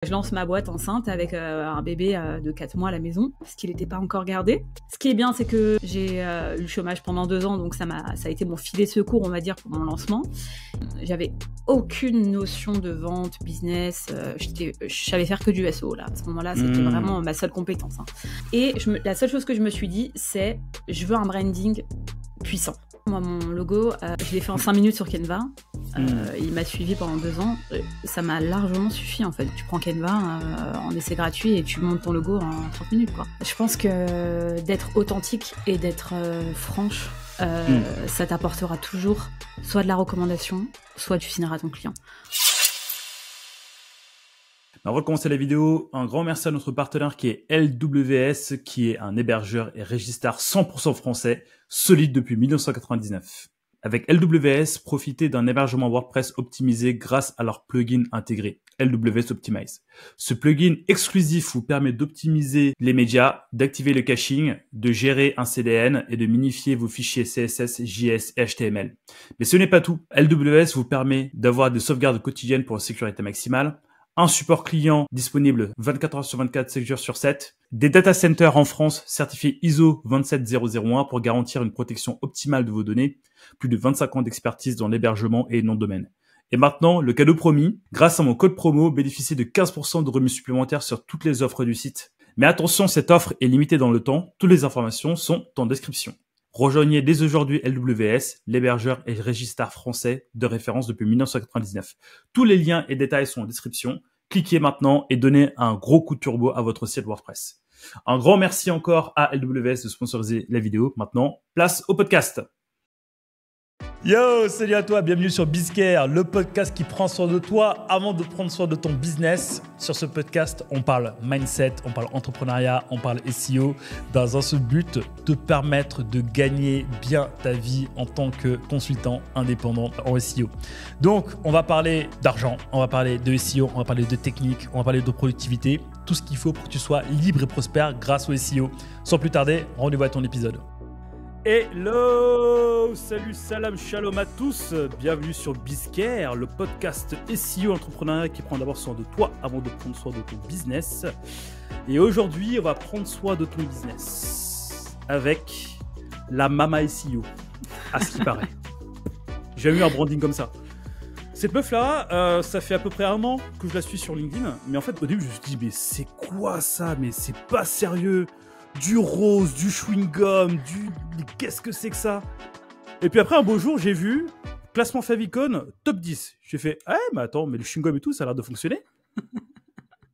Je lance ma boîte enceinte avec un bébé de 4 mois à la maison, parce qu'il n'était pas encore gardé. Ce qui est bien, c'est que j'ai eu le chômage pendant 2 ans, donc ça a été mon filet de secours, on va dire, pour mon lancement. J'avais aucune notion de vente, business, je savais faire que du SEO, là. À ce moment-là, c'était vraiment ma seule compétence. Hein. Et la seule chose que je me suis dit, c'est je veux un branding puissant. Moi, mon logo, je l'ai fait en 5 minutes sur Canva. Il m'a suivi pendant 2 ans. Ça m'a largement suffi, en fait. Tu prends Canva en essai gratuit et tu montes ton logo en 30 minutes, quoi. Je pense que d'être authentique et d'être franche, ça t'apportera toujours soit de la recommandation, soit tu signeras ton client. Avant de commencer la vidéo, un grand merci à notre partenaire qui est LWS, qui est un hébergeur et registrar 100% français, solide depuis 1999. Avec LWS, profitez d'un hébergement WordPress optimisé grâce à leur plugin intégré, LWS Optimize. Ce plugin exclusif vous permet d'optimiser les médias, d'activer le caching, de gérer un CDN et de minifier vos fichiers CSS, JS et HTML. Mais ce n'est pas tout. LWS vous permet d'avoir des sauvegardes quotidiennes pour une sécurité maximale, un support client disponible 24 heures sur 24, 7 jours sur 7, des data centers en France certifiés ISO 27001 pour garantir une protection optimale de vos données, plus de 25 ans d'expertise dans l'hébergement et nom de domaine. Et maintenant, le cadeau promis, grâce à mon code promo, bénéficiez de 15% de remis supplémentaires sur toutes les offres du site. Mais attention, cette offre est limitée dans le temps, toutes les informations sont en description. Rejoignez dès aujourd'hui LWS, l'hébergeur et registrar français de référence depuis 1999. Tous les liens et détails sont en description. Cliquez maintenant et donnez un gros coup de turbo à votre site WordPress. Un grand merci encore à LWS de sponsoriser la vidéo. Maintenant, place au podcast. Yo, salut à toi, bienvenue sur Bizcare, le podcast qui prend soin de toi avant de prendre soin de ton business. Sur ce podcast, on parle mindset, on parle entrepreneuriat, on parle SEO, dans un seul but, te permettre de gagner bien ta vie en tant que consultant indépendant en SEO. Donc, on va parler d'argent, on va parler de SEO, on va parler de technique, on va parler de productivité, tout ce qu'il faut pour que tu sois libre et prospère grâce au SEO. Sans plus tarder, rendez-vous à ton épisode. Hello, salut, salam, shalom à tous. Bienvenue sur Bizcare, le podcast SEO entrepreneuriat qui prend d'abord soin de toi avant de prendre soin de ton business. Et aujourd'hui, on va prendre soin de ton business avec la Mama SEO, à ce qui paraît. J'ai eu un branding comme ça. Cette meuf-là, ça fait à peu près 1 an que je la suis sur LinkedIn. Mais en fait, au début, je me suis dit, mais c'est quoi ça? Mais c'est pas sérieux. Du rose, du chewing-gum, Mais qu'est-ce que c'est que ça? Et puis après, un beau jour, j'ai vu classement Favicon, top 10. J'ai fait, mais attends, mais le chewing-gum et tout, ça a l'air de fonctionner.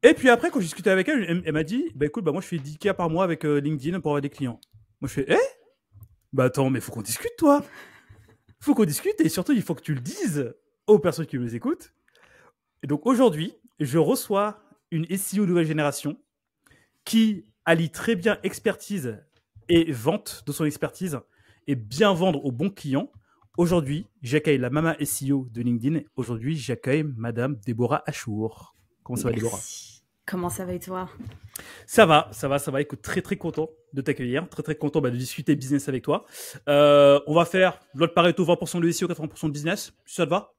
Et puis après, quand j'ai discuté avec elle, elle m'a dit, écoute, moi je fais 10K par mois avec LinkedIn pour avoir des clients. Moi je fais, attends, mais faut qu'on discute, toi. Faut qu'on discute et surtout, il faut que tu le dises aux personnes qui nous écoutent. Et donc aujourd'hui, je reçois une SEO nouvelle génération qui allie très bien expertise et vente de son expertise et bien vendre aux bons clients. Aujourd'hui, j'accueille la Mama SEO de LinkedIn. Aujourd'hui, j'accueille Madame Déborah Achour. Comment ça va, Déborah? Comment ça va et toi? Ça va. Écoute, très très content de t'accueillir, très très content de discuter business avec toi. On va faire l'autre Pareto, 20% de SEO, 80% de business. Ça te va?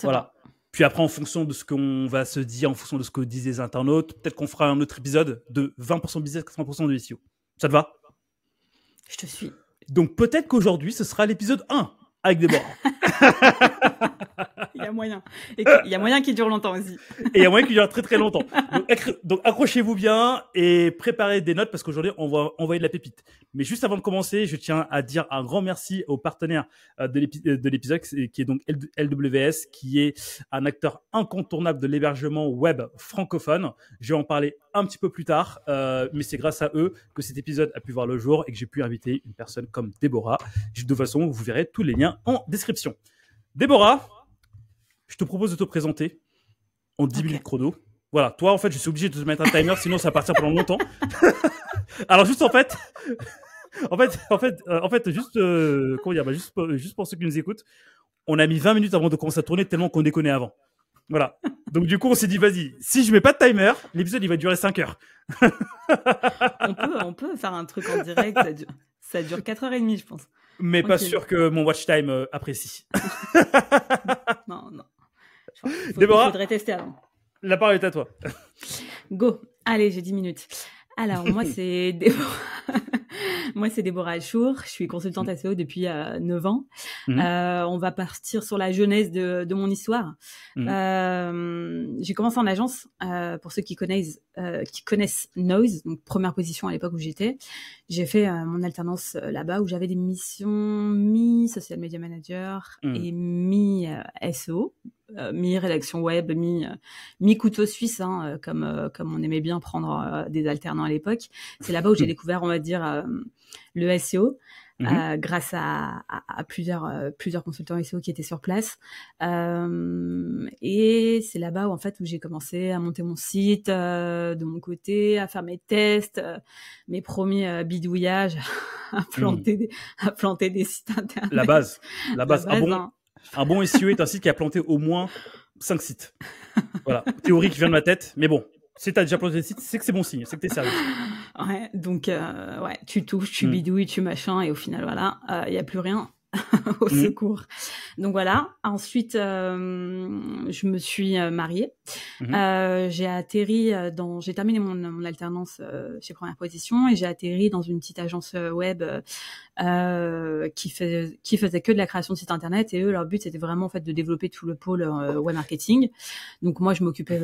Voilà. Puis après, en fonction de ce qu'on va se dire, en fonction de ce que disent les internautes, peut-être qu'on fera un autre épisode de 20% business, 80% de SEO. Ça te va? Je te suis. Donc peut-être qu'aujourd'hui, ce sera l'épisode 1 avec Déborah. Il y a moyen. Et il y a moyen qu'il dure longtemps aussi. Et il y a moyen qu'il dure très très longtemps. Donc accrochez-vous bien et préparez des notes parce qu'aujourd'hui, on va envoyer de la pépite. Mais juste avant de commencer, je tiens à dire un grand merci au partenaire de l'épisode qui est donc LWS, qui est un acteur incontournable de l'hébergement web francophone. Je vais en parler un petit peu plus tard, mais c'est grâce à eux que cet épisode a pu voir le jour et que j'ai pu inviter une personne comme Déborah. De toute façon, vous verrez tous les liens en description. Déborah, je te propose de te présenter en 10 minutes chrono. Voilà, toi, en fait, je suis obligé de te mettre un timer, sinon ça va partir pendant longtemps. Alors, juste juste pour ceux qui nous écoutent, on a mis 20 minutes avant de commencer à tourner tellement qu'on déconnait avant. Voilà. Donc, du coup, on s'est dit, vas-y, si je mets pas de timer, l'épisode, il va durer 5 heures. on peut faire un truc en direct, ça dure 4h30, je pense. Mais pas sûr que mon watch time apprécie. Non. Il faudrait tester avant. La parole est à toi. Go. Allez, j'ai 10 minutes. Alors, moi, c'est Déborah. Moi, c'est Déborah Achour. Je suis consultante SEO depuis 9 ans. On va partir sur la genèse de mon histoire. J'ai commencé en agence, pour ceux qui connaissent Noise, donc première position à l'époque où j'étais. J'ai fait mon alternance là-bas où j'avais des missions mi-social media manager et mi-SEO. Mi-rédaction web, mi-couteau suisse, hein, comme on aimait bien prendre des alternants à l'époque. C'est là-bas où j'ai découvert, on va dire, le SEO, grâce à plusieurs consultants SEO qui étaient sur place. Et c'est là-bas où, en fait, où j'ai commencé à monter mon site de mon côté, à faire mes tests, mes premiers bidouillages, à planter des sites internet. La base. Hein. Un bon SEO est un site qui a planté au moins 5 sites. Voilà, théorie qui vient de ma tête, mais bon, si t'as déjà planté des sites, c'est que c'est bon signe, c'est que t'es sérieux. Ouais, donc tu touches, tu bidouilles, tu machin, et au final, voilà, il y a plus rien. Au secours. Donc voilà. Ensuite, je me suis mariée. J'ai terminé mon alternance chez Première Position et j'ai atterri dans une petite agence web qui faisait que de la création de sites internet, et eux, leur but, c'était vraiment en fait de développer tout le pôle web marketing. Donc moi, je m'occupais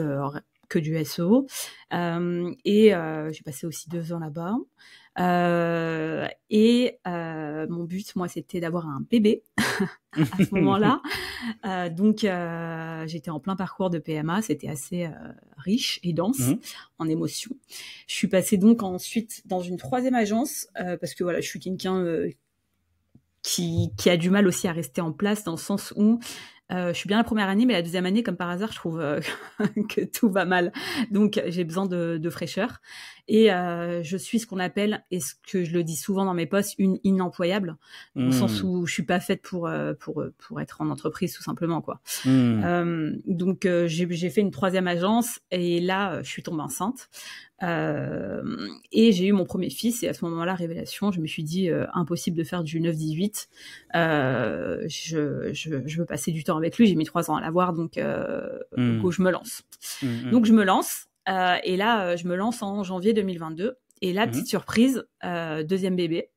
que du SEO, et j'ai passé aussi 2 ans là-bas. Mon but, moi, c'était d'avoir un bébé à ce moment-là. Donc, j'étais en plein parcours de PMA. C'était assez riche et dense en émotions. Je suis passée donc ensuite dans une 3e agence parce que voilà, je suis quelqu'un qui a du mal aussi à rester en place, dans le sens où je suis bien la première année, mais la 2e année, comme par hasard, je trouve que tout va mal. Donc, j'ai besoin de fraîcheur. Et je suis ce qu'on appelle, et ce que je le dis souvent dans mes posts, une inemployable, dans le sens où je suis pas faite pour être en entreprise, tout simplement, quoi. Donc, j'ai fait une 3e agence, et là, je suis tombée enceinte. Et j'ai eu mon premier fils, et à ce moment-là, révélation, je me suis dit impossible de faire du 9-18. Je veux passer du temps avec lui. J'ai mis 3 ans à l'avoir, donc je me lance. Donc je me lance, et là je me lance en janvier 2022. Et là, petite surprise, 2e bébé.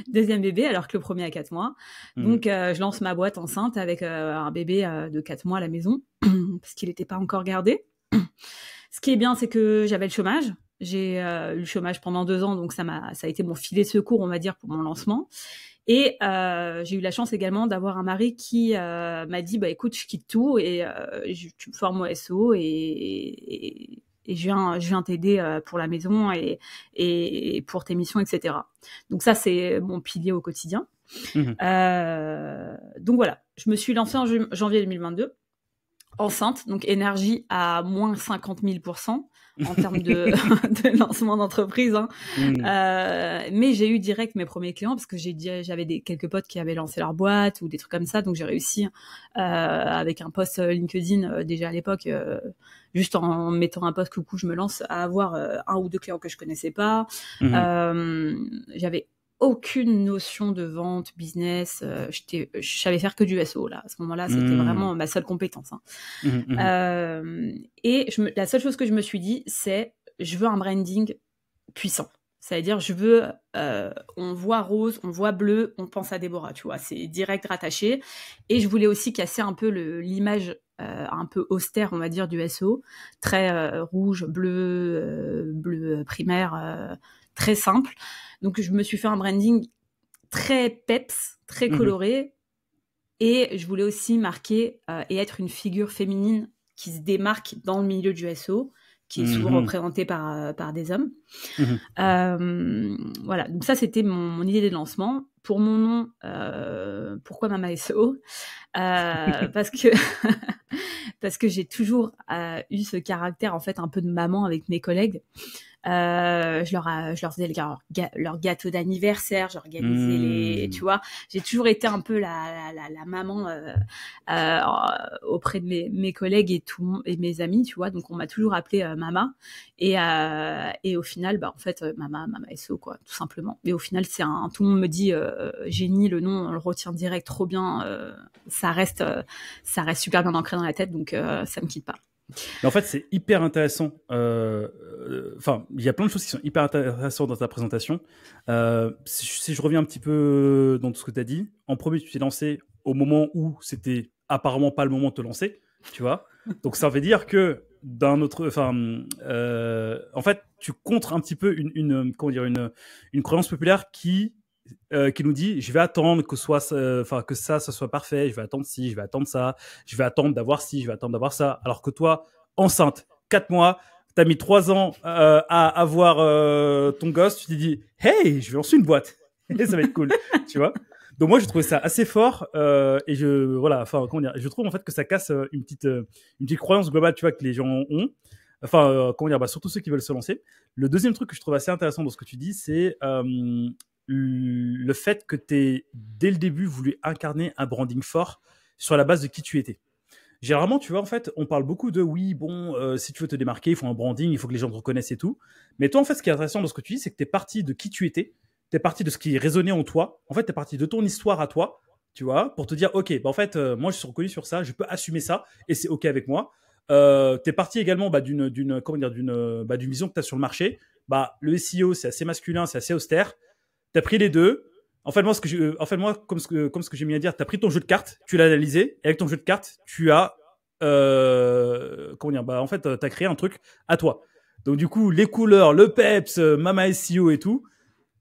Deuxième bébé, alors que le premier a 4 mois. Donc, je lance ma boîte enceinte avec un bébé de 4 mois à la maison, parce qu'il n'était pas encore gardé. Ce qui est bien, c'est que j'avais le chômage. J'ai eu le chômage pendant 2 ans, donc ça a été mon filet de secours, on va dire, pour mon lancement. Et j'ai eu la chance également d'avoir un mari qui m'a dit, bah écoute, je quitte tout et tu me formes au SEO et je viens t'aider pour la maison et pour tes missions, etc. Donc ça, c'est mon pilier au quotidien. Donc voilà, je me suis lancée en janvier 2022. Enceinte, donc énergie à moins 50 000% en termes de lancement d'entreprise, hein. Mais j'ai eu direct mes premiers clients parce que j'avais quelques potes qui avaient lancé leur boîte ou des trucs comme ça, donc j'ai réussi avec un post LinkedIn déjà à l'époque, juste en mettant un post coucou je me lance, à avoir 1 ou 2 clients que je connaissais pas. J'avais aucune notion de vente, business. Je savais faire que du SEO là. À ce moment-là, c'était vraiment ma seule compétence, hein. Et la seule chose que je me suis dit, c'est je veux un branding puissant. C'est-à-dire, je veux, on voit rose, on voit bleu, on pense à Déborah, tu vois. C'est direct rattaché. Et je voulais aussi casser un peu l'image un peu austère, on va dire, du SEO, très rouge, bleu primaire, très simple. Donc, je me suis fait un branding très peps, très coloré. Et je voulais aussi marquer et être une figure féminine qui se démarque dans le milieu du SEO, qui est souvent représentée par des hommes. Voilà, donc ça, c'était mon idée de lancement. Pour mon nom, pourquoi Mama SEO ? Parce que j'ai toujours eu ce caractère, en fait, un peu de maman avec mes collègues. Je leur faisais leur gâteau d'anniversaire, j'organisais tu vois, j'ai toujours été un peu la maman auprès de mes collègues et mes amis, tu vois, donc on m'a toujours appelée Mama, et au final, en fait, Mama SO, quoi, tout simplement. Et au final, tout le monde me dit génie, le nom, on le retient direct, trop bien, ça reste super bien ancré dans la tête, donc ça me quitte pas. Mais en fait, c'est hyper intéressant. Enfin, il y a plein de choses qui sont hyper intéressantes dans ta présentation. Si je reviens un petit peu dans tout ce que tu as dit, en premier, tu t'es lancé au moment où c'était apparemment pas le moment de te lancer, tu vois. Donc, ça veut dire que d'un autre, en fait, tu contres un petit peu comment dire, une croyance populaire qui nous dit je vais attendre que ça soit parfait, je vais attendre ci, je vais attendre ça, je vais attendre d'avoir ci, je vais attendre d'avoir ça, alors que toi, enceinte, 4 mois, t'as mis 3 ans à avoir ton gosse, tu t'es dit hey, je vais lancer une boîte et ça va être cool, tu vois. Donc moi, je trouvais ça assez fort et je trouve en fait que ça casse une petite croyance globale, tu vois, que les gens ont. Surtout ceux qui veulent se lancer. Le deuxième truc que je trouve assez intéressant dans ce que tu dis, c'est le fait que tu aies, dès le début, voulu incarner un branding fort sur la base de qui tu étais. Généralement, tu vois, en fait, on parle beaucoup de si tu veux te démarquer, il faut un branding, il faut que les gens te reconnaissent et tout. Mais toi, en fait, ce qui est intéressant dans ce que tu dis, c'est que tu es parti de qui tu étais, tu es parti de ce qui résonnait en toi. En fait, tu es parti de ton histoire à toi, tu vois, pour te dire, ok, en fait, moi, je suis reconnu sur ça, je peux assumer ça et c'est ok avec moi. Tu es parti également d'une vision que tu as sur le marché. Le SEO, c'est assez masculin, c'est assez austère. Tu as pris les deux. En fait, comme ce que j'ai mis à dire, tu as pris ton jeu de cartes, tu l'as analysé, et avec ton jeu de cartes, tu as t'as créé un truc à toi. Donc du coup, les couleurs, le peps, Mama SEO et tout,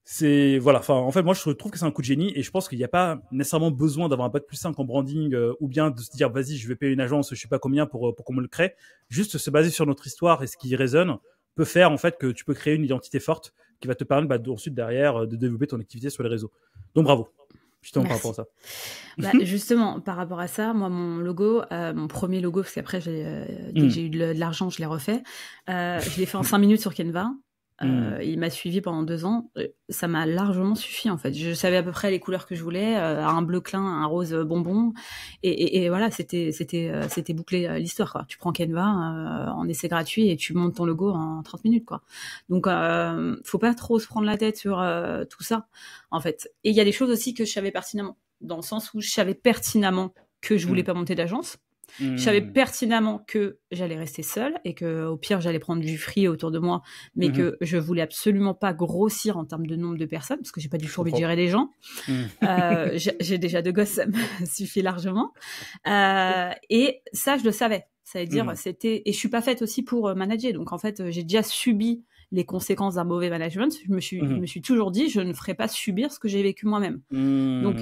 c'est voilà. Enfin, en fait, moi, je trouve que c'est un coup de génie, et je pense qu'il n'y a pas nécessairement besoin d'avoir un bac plus 5 en branding, ou bien de se dire, vas-y, je vais payer une agence, je sais pas combien pour qu'on me le crée. Juste se baser sur notre histoire et ce qui résonne peut faire en fait que tu peux créer une identité forte qui va te permettre ensuite derrière de développer ton activité sur les réseaux. Donc bravo. Justement par rapport à ça. Justement, par rapport à ça, moi, mon logo, mon premier logo, parce qu'après, dès que j'ai eu de l'argent, je l'ai refait. Je l'ai fait en 5 minutes sur Canva. Il m'a suivi pendant 2 ans. Ça m'a largement suffi, en fait. Je savais à peu près les couleurs que je voulais, un bleu clin, un rose bonbon, et voilà, c'était bouclé l'histoire, quoi. Tu prends Canva en essai gratuit et tu montes ton logo en 30 minutes, quoi. Donc, faut pas trop se prendre la tête sur tout ça, en fait. Et il y a des choses aussi que je savais pertinemment, dans le sens où je savais pertinemment que je voulais pas monter d'agence. Je savais pertinemment que j'allais rester seule et que au pire j'allais prendre du free autour de moi, mais que je voulais absolument pas grossir en termes de nombre de personnes parce que j'ai pas du tout envie de gérer les gens. J'ai déjà 2 gosses, ça me suffit largement. Et ça, je le savais. Ça veut dire et je suis pas faite aussi pour manager. Donc en fait, j'ai déjà subi les conséquences d'un mauvais management. Je me suis toujours dit, je ne ferai pas subir ce que j'ai vécu moi-même. Donc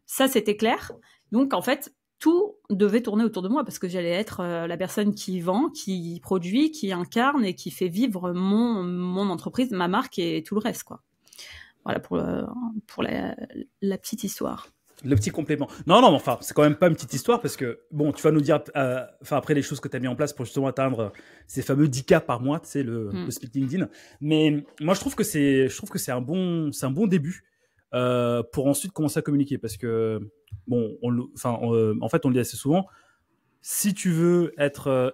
ça, c'était clair. Donc en fait, tout devait tourner autour de moi parce que j'allais être la personne qui vend, qui produit, qui incarne et qui fait vivre mon entreprise, ma marque et tout le reste, quoi. Voilà pour la petite histoire. Le petit complément. Non, enfin, c'est quand même pas une petite histoire parce que, bon, tu vas nous dire, après les choses que tu as mis en place pour justement atteindre ces fameux 10K par mois, tu sais, le split LinkedIn. Mais moi, je trouve que c'est un bon début pour ensuite commencer à communiquer parce que, bon, en fait, on le dit assez souvent. Si tu veux être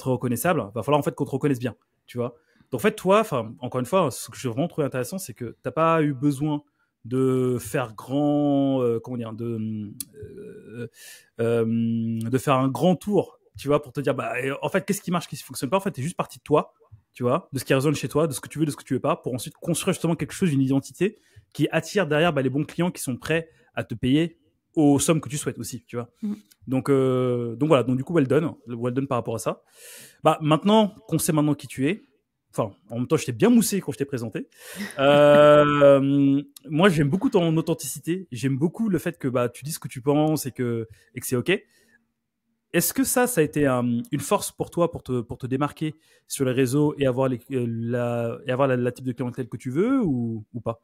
reconnaissable, va falloir en fait qu'on te reconnaisse bien, tu vois. Donc en fait, toi, encore une fois, ce que j'ai vraiment trouvé intéressant, c'est que t'as pas eu besoin de faire de faire un grand tour, tu vois, pour te dire, en fait, qu'est-ce qui marche, qu'est-ce qui fonctionne pas. En fait, t'es juste parti de toi, tu vois, de ce qui résonne chez toi, de ce que tu veux, de ce que tu veux pas, pour ensuite construire justement quelque chose, une identité qui attire derrière les bons clients qui sont prêts à te payer aux sommes que tu souhaites aussi, tu vois. Donc voilà, donc du coup, well done par rapport à ça. Maintenant qu'on sait maintenant qui tu es, enfin, en même temps, je t'ai bien moussé quand je t'ai présenté. Moi, j'aime beaucoup ton authenticité. J'aime beaucoup le fait que tu dis ce que tu penses et que c'est OK. Est-ce que ça a été une force pour toi pour te démarquer sur les réseaux et avoir la type de clientèle que tu veux ou pas?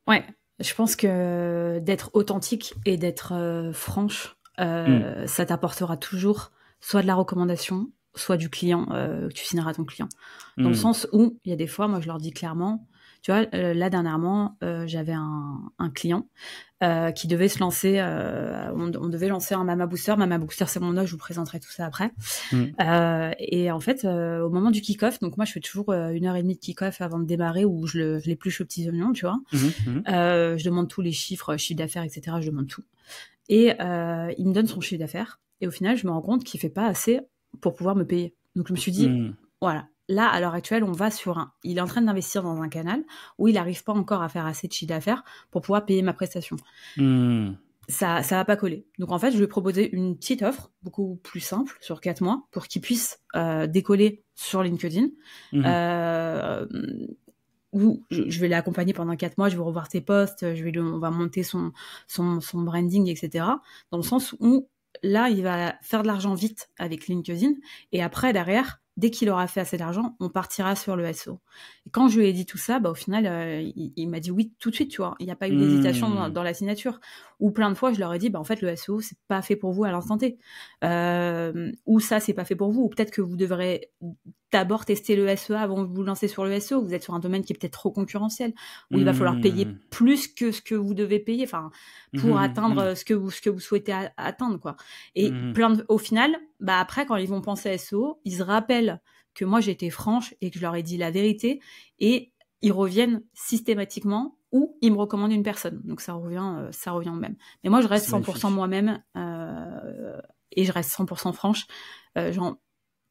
Ouais, je pense que d'être authentique et d'être franche, ça t'apportera toujours soit de la recommandation, soit du client que tu signeras à ton client. Dans le sens où il y a des fois, moi je leur dis clairement, tu vois, là dernièrement, j'avais un client qui devait se lancer, on devait lancer un Mama Booster. Mama Booster, c'est mon nom, je vous présenterai tout ça après. Et en fait, au moment du kick-off, donc moi je fais toujours 1h30 de kick-off avant de démarrer où je l'épluche aux petits oignons, tu vois. Je demande tous les chiffres d'affaires, etc. Je demande tout. Et il me donne son chiffre d'affaires. Et au final, je me rends compte qu'il fait pas assez pour pouvoir me payer. Donc je me suis dit, voilà. Là, à l'heure actuelle, on va sur il est en train d'investir dans un canal où il n'arrive pas encore à faire assez de chiffre d'affaires pour pouvoir payer ma prestation. Ça va pas coller. Donc en fait, je lui ai proposé une petite offre, beaucoup plus simple, sur 4 mois, pour qu'il puisse décoller sur LinkedIn. Où je vais l'accompagner pendant 4 mois, je vais revoir ses posts, on va monter son branding, etc. Dans le sens où là, il va faire de l'argent vite avec LinkedIn, et après, derrière, dès qu'il aura fait assez d'argent, on partira sur le SEO. Et quand je lui ai dit tout ça, au final, il m'a dit oui tout de suite, tu vois. Il n'y a pas eu d'hésitation dans la signature. Ou plein de fois, je leur ai dit, en fait, le SEO, c'est pas fait pour vous à l'instant T. Ou ça, c'est pas fait pour vous. Ou peut-être que vous devrez d'abord tester le SEA avant de vous lancer sur le SEO. Vous êtes sur un domaine qui est peut-être trop concurrentiel, où il va falloir payer plus que ce que vous devez payer, pour atteindre ce que vous souhaitez atteindre, quoi. Et au final, après, quand ils vont penser à SEO, ils se rappellent que moi, j'étais franche et que je leur ai dit la vérité, et ils reviennent systématiquement ou ils me recommandent une personne. Donc, ça revient au même. Mais moi, je reste 100% moi-même, et je reste 100% franche.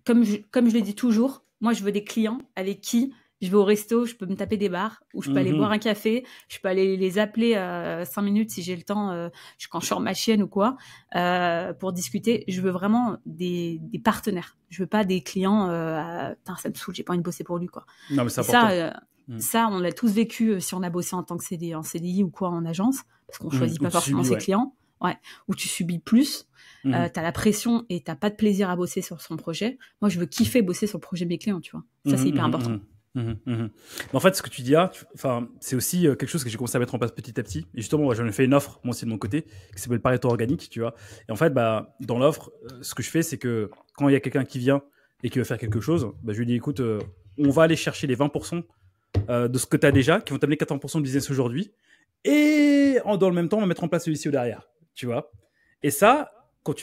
Comme je le dis toujours, moi, je veux des clients avec qui je vais au resto, je peux me taper des bars, ou je peux aller boire un café, je peux aller les appeler 5 minutes si j'ai le temps, quand je sors ma chienne ou quoi, pour discuter. Je veux vraiment des partenaires. Je veux pas des clients, ça me saoule, j'ai pas envie de bosser pour lui, quoi. Non, mais c'est important. Ça, on l'a tous vécu si on a bossé en tant que CDI ou quoi en agence, parce qu'on choisit pas forcément ses clients. Ouais, où tu subis plus, t'as la pression et t'as pas de plaisir à bosser sur son projet. Moi, je veux kiffer bosser sur le projet de mes clients, tu vois. Ça, c'est hyper important. En fait, ce que tu dis là, c'est aussi quelque chose que j'ai commencé à mettre en place petit à petit. Et justement, moi, j'en ai fait une offre, moi aussi de mon côté, qui s'appelle Pareto Organique, tu vois. Et en fait, dans l'offre, ce que je fais, c'est que quand il y a quelqu'un qui vient et qui veut faire quelque chose, je lui dis, écoute, on va aller chercher les 20% de ce que tu as déjà, qui vont t'amener 80% de business aujourd'hui. Et dans le même temps, on va mettre en place celui-ci au derrière, tu vois. Et ça, en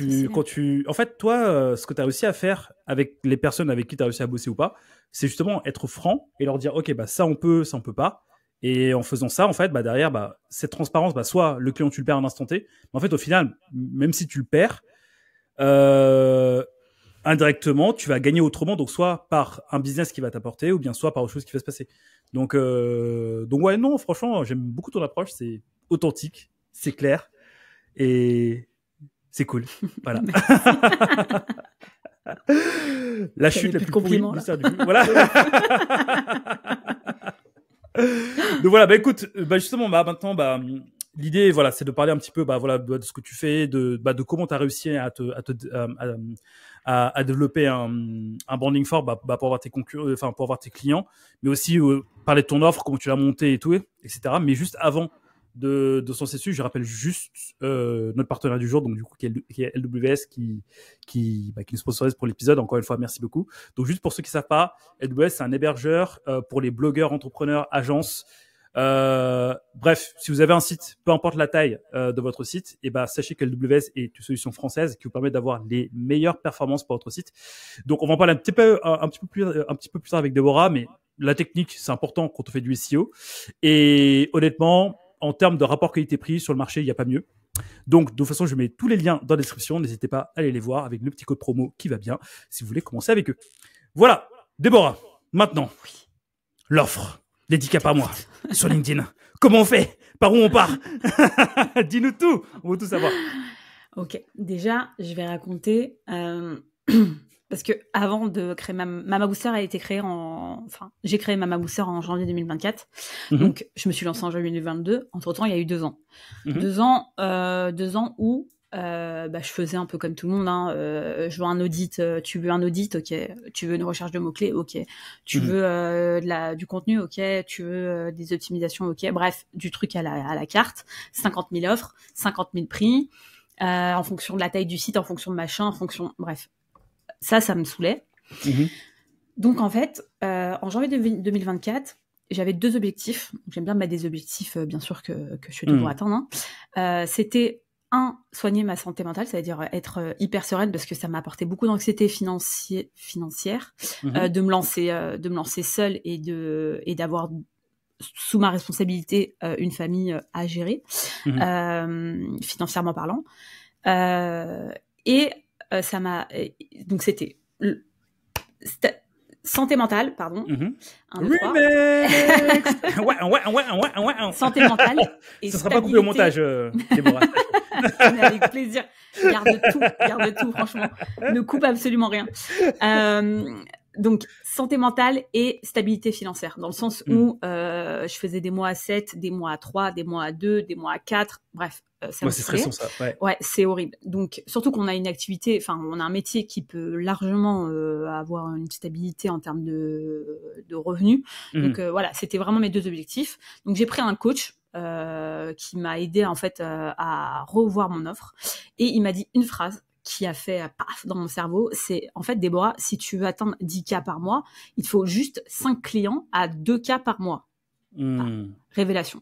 fait, toi, ce que tu as réussi à faire avec les personnes avec qui tu as réussi à bosser ou pas, c'est justement être franc et leur dire, OK, ça on peut pas. Et en faisant ça, en fait, derrière, cette transparence, soit le client, tu le perds à un instant T, mais en fait, au final, même si tu le perds, indirectement, tu vas gagner autrement, donc soit par un business qui va t'apporter, ou bien soit par autre chose qui va se passer. Donc ouais, non, franchement, j'aime beaucoup ton approche, c'est authentique, c'est clair, et c'est cool. Voilà. La chute la plus pourrie de l'histoire du coup. Voilà. Donc voilà, écoute, justement, maintenant, l'idée, voilà, c'est de parler un petit peu, de ce que tu fais, de comment tu as réussi à développer un branding fort, pour avoir tes concurrents, pour avoir tes clients, mais aussi parler de ton offre, comment tu l'as montée et tout, etc. Mais juste avant de se lancer dessus, je rappelle juste notre partenaire du jour, donc du coup qui est LWS, qui nous sponsorise pour l'épisode. Encore une fois, merci beaucoup. Donc juste pour ceux qui savent pas, LWS c'est un hébergeur pour les blogueurs, entrepreneurs, agences. Bref, si vous avez un site, peu importe la taille de votre site, sachez que LWS est une solution française qui vous permet d'avoir les meilleures performances pour votre site. Donc on va en parler un petit peu plus tard avec Déborah, mais la technique c'est important quand on fait du SEO. Et honnêtement, en termes de rapport qualité-prix sur le marché, il n'y a pas mieux. Donc, de toute façon, je mets tous les liens dans la description. N'hésitez pas à aller les voir avec le petit code promo qui va bien si vous voulez commencer avec eux. Voilà, Déborah, maintenant, l'offre dédicapée à moi sur LinkedIn. Comment on fait? Par où on part? Dis-nous tout, on veut tout savoir. Ok, déjà, je vais raconter... Parce que avant de créer Mama Booster a été créé j'ai créé Mama Booster en janvier 2024. Donc, je me suis lancée en janvier 2022. Entre-temps, il y a eu 2 ans. 2 ans où je faisais un peu comme tout le monde. Je veux un audit. Tu veux un audit, ok. Tu veux une recherche de mots-clés, ok. Tu veux du contenu, ok. Tu veux des optimisations, ok. Bref, du truc à la carte. 50 000 offres, 50 000 prix, en fonction de la taille du site, en fonction de machin, bref. Ça me saoulait. Mhm. Donc, en fait, en janvier 2024, j'avais 2 objectifs. J'aime bien mettre des objectifs, bien sûr, que je fais toujours atteindre. C'était soigner ma santé mentale, c'est-à-dire être hyper sereine parce que ça m'a apporté beaucoup d'anxiété financière, de me lancer seule et d'avoir sous ma responsabilité une famille à gérer, financièrement parlant. Ça m'a... Donc, c'était... santé mentale, pardon. 1, 2, 3. Santé mentale et ça sera pas coupé au montage, Déborah. Mais avec plaisir. Garde tout, franchement. Ne coupe absolument rien. Donc, santé mentale et stabilité financière, dans le sens où je faisais des mois à 7, des mois à 3, des mois à 2, des mois à 4, bref. C'est stressant, ça. Ouais, c'est horrible. Donc, surtout qu'on a une activité, enfin, on a un métier qui peut largement avoir une stabilité en termes de revenus. Donc, voilà, c'était vraiment mes 2 objectifs. Donc, j'ai pris un coach qui m'a aidé, en fait, à revoir mon offre. Et il m'a dit une phrase qui a fait paf dans mon cerveau, c'est en fait, Déborah, si tu veux atteindre 10K par mois, il te faut juste 5 clients à 2K par mois. Révélation.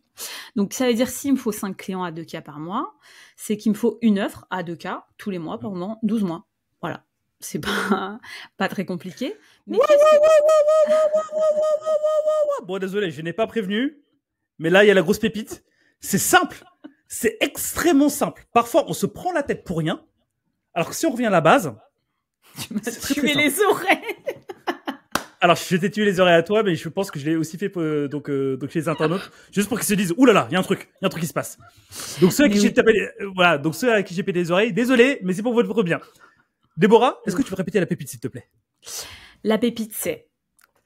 Donc, ça veut dire s'il me faut 5 clients à 2K par mois, c'est qu'il me faut une offre à 2K tous les mois pendant 12 mois. Voilà. C'est pas très compliqué. Mais Bon, désolé, je n'ai pas prévenu, mais là, il y a la grosse pépite. C'est simple. C'est extrêmement simple. Parfois, on se prend la tête pour rien. Alors que si on revient à la base... Tu m'as tué les oreilles. Alors, je t'ai tué les oreilles à toi, mais je pense que je l'ai aussi fait donc chez les internautes, juste pour qu'ils se disent, ouh là là, il y a un truc qui se passe. Donc ceux à qui j'ai tapé, voilà, donc ceux à qui j'ai pété les oreilles, désolé, mais c'est pour votre bien. Déborah, est-ce que tu peux répéter la pépite, s'il te plaît? La pépite, c'est,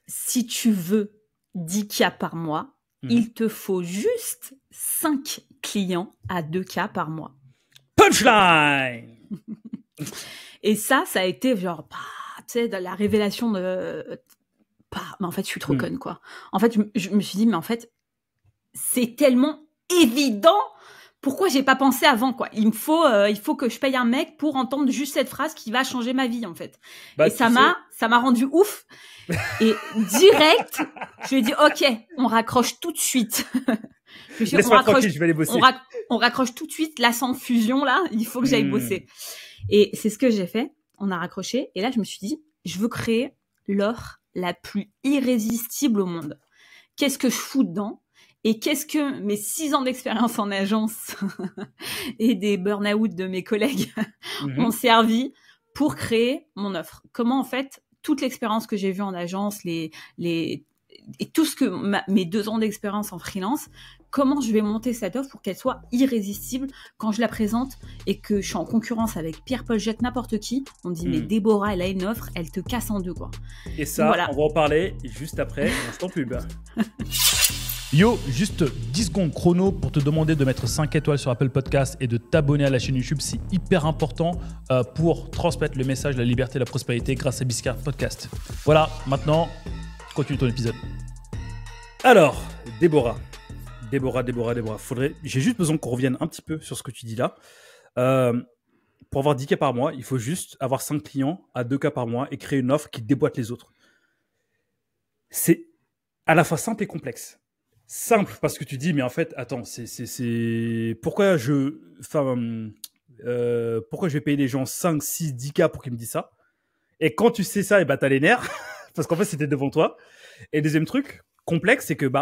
si tu veux 10K par mois, il te faut juste 5 clients à 2K par mois. Punchline. Et ça a été genre, tu sais, la révélation de... mais en fait, je suis trop conne, quoi. En fait, je me suis dit, mais en fait, c'est tellement évident. Pourquoi j'ai pas pensé avant, quoi? Il faut que je paye un mec pour entendre juste cette phrase qui va changer ma vie, en fait. Et ça m'a rendu ouf. Et direct, je lui ai dit, OK, on raccroche tout de suite. Laisse-moi tranquille, je vais aller bosser. On raccroche tout de suite, là, sans fusion, là, il faut que j'aille bosser. Et c'est ce que j'ai fait. On a raccroché. Et là, je me suis dit, je veux créer l'offre la plus irrésistible au monde. Qu'est-ce que je fous dedans? Et qu'est-ce que mes 6 ans d'expérience en agence et des burn-out de mes collègues ont servi pour créer mon offre? Comment, en fait, toute l'expérience que j'ai vue en agence, et tout ce que mes 2 ans d'expérience en freelance, comment je vais monter cette offre pour qu'elle soit irrésistible quand je la présente et que je suis en concurrence avec Pierre-Paul Jette, n'importe qui. On me dit, mais Déborah, elle a une offre, elle te casse en 2, quoi. Et ça, voilà. On va en parler juste après, instant pub. Yo, juste 10 secondes chrono pour te demander de mettre 5 étoiles sur Apple Podcast et de t'abonner à la chaîne YouTube. C'est hyper important pour transmettre le message de la liberté et de la prospérité grâce à Biscard Podcast. Voilà, maintenant, continue ton épisode. Alors, Déborah, j'ai juste besoin qu'on revienne un petit peu sur ce que tu dis là. Pour avoir 10K par mois, il faut juste avoir 5 clients à 2K par mois et créer une offre qui déboîte les autres. C'est à la fois simple et complexe. Simple parce que tu dis, mais en fait, attends, pourquoi je vais payer les gens 5, 6, 10K pour qu'ils me disent ça? Et quand tu sais ça, t'as les nerfs parce qu'en fait, c'était devant toi. Et deuxième truc complexe, c'est que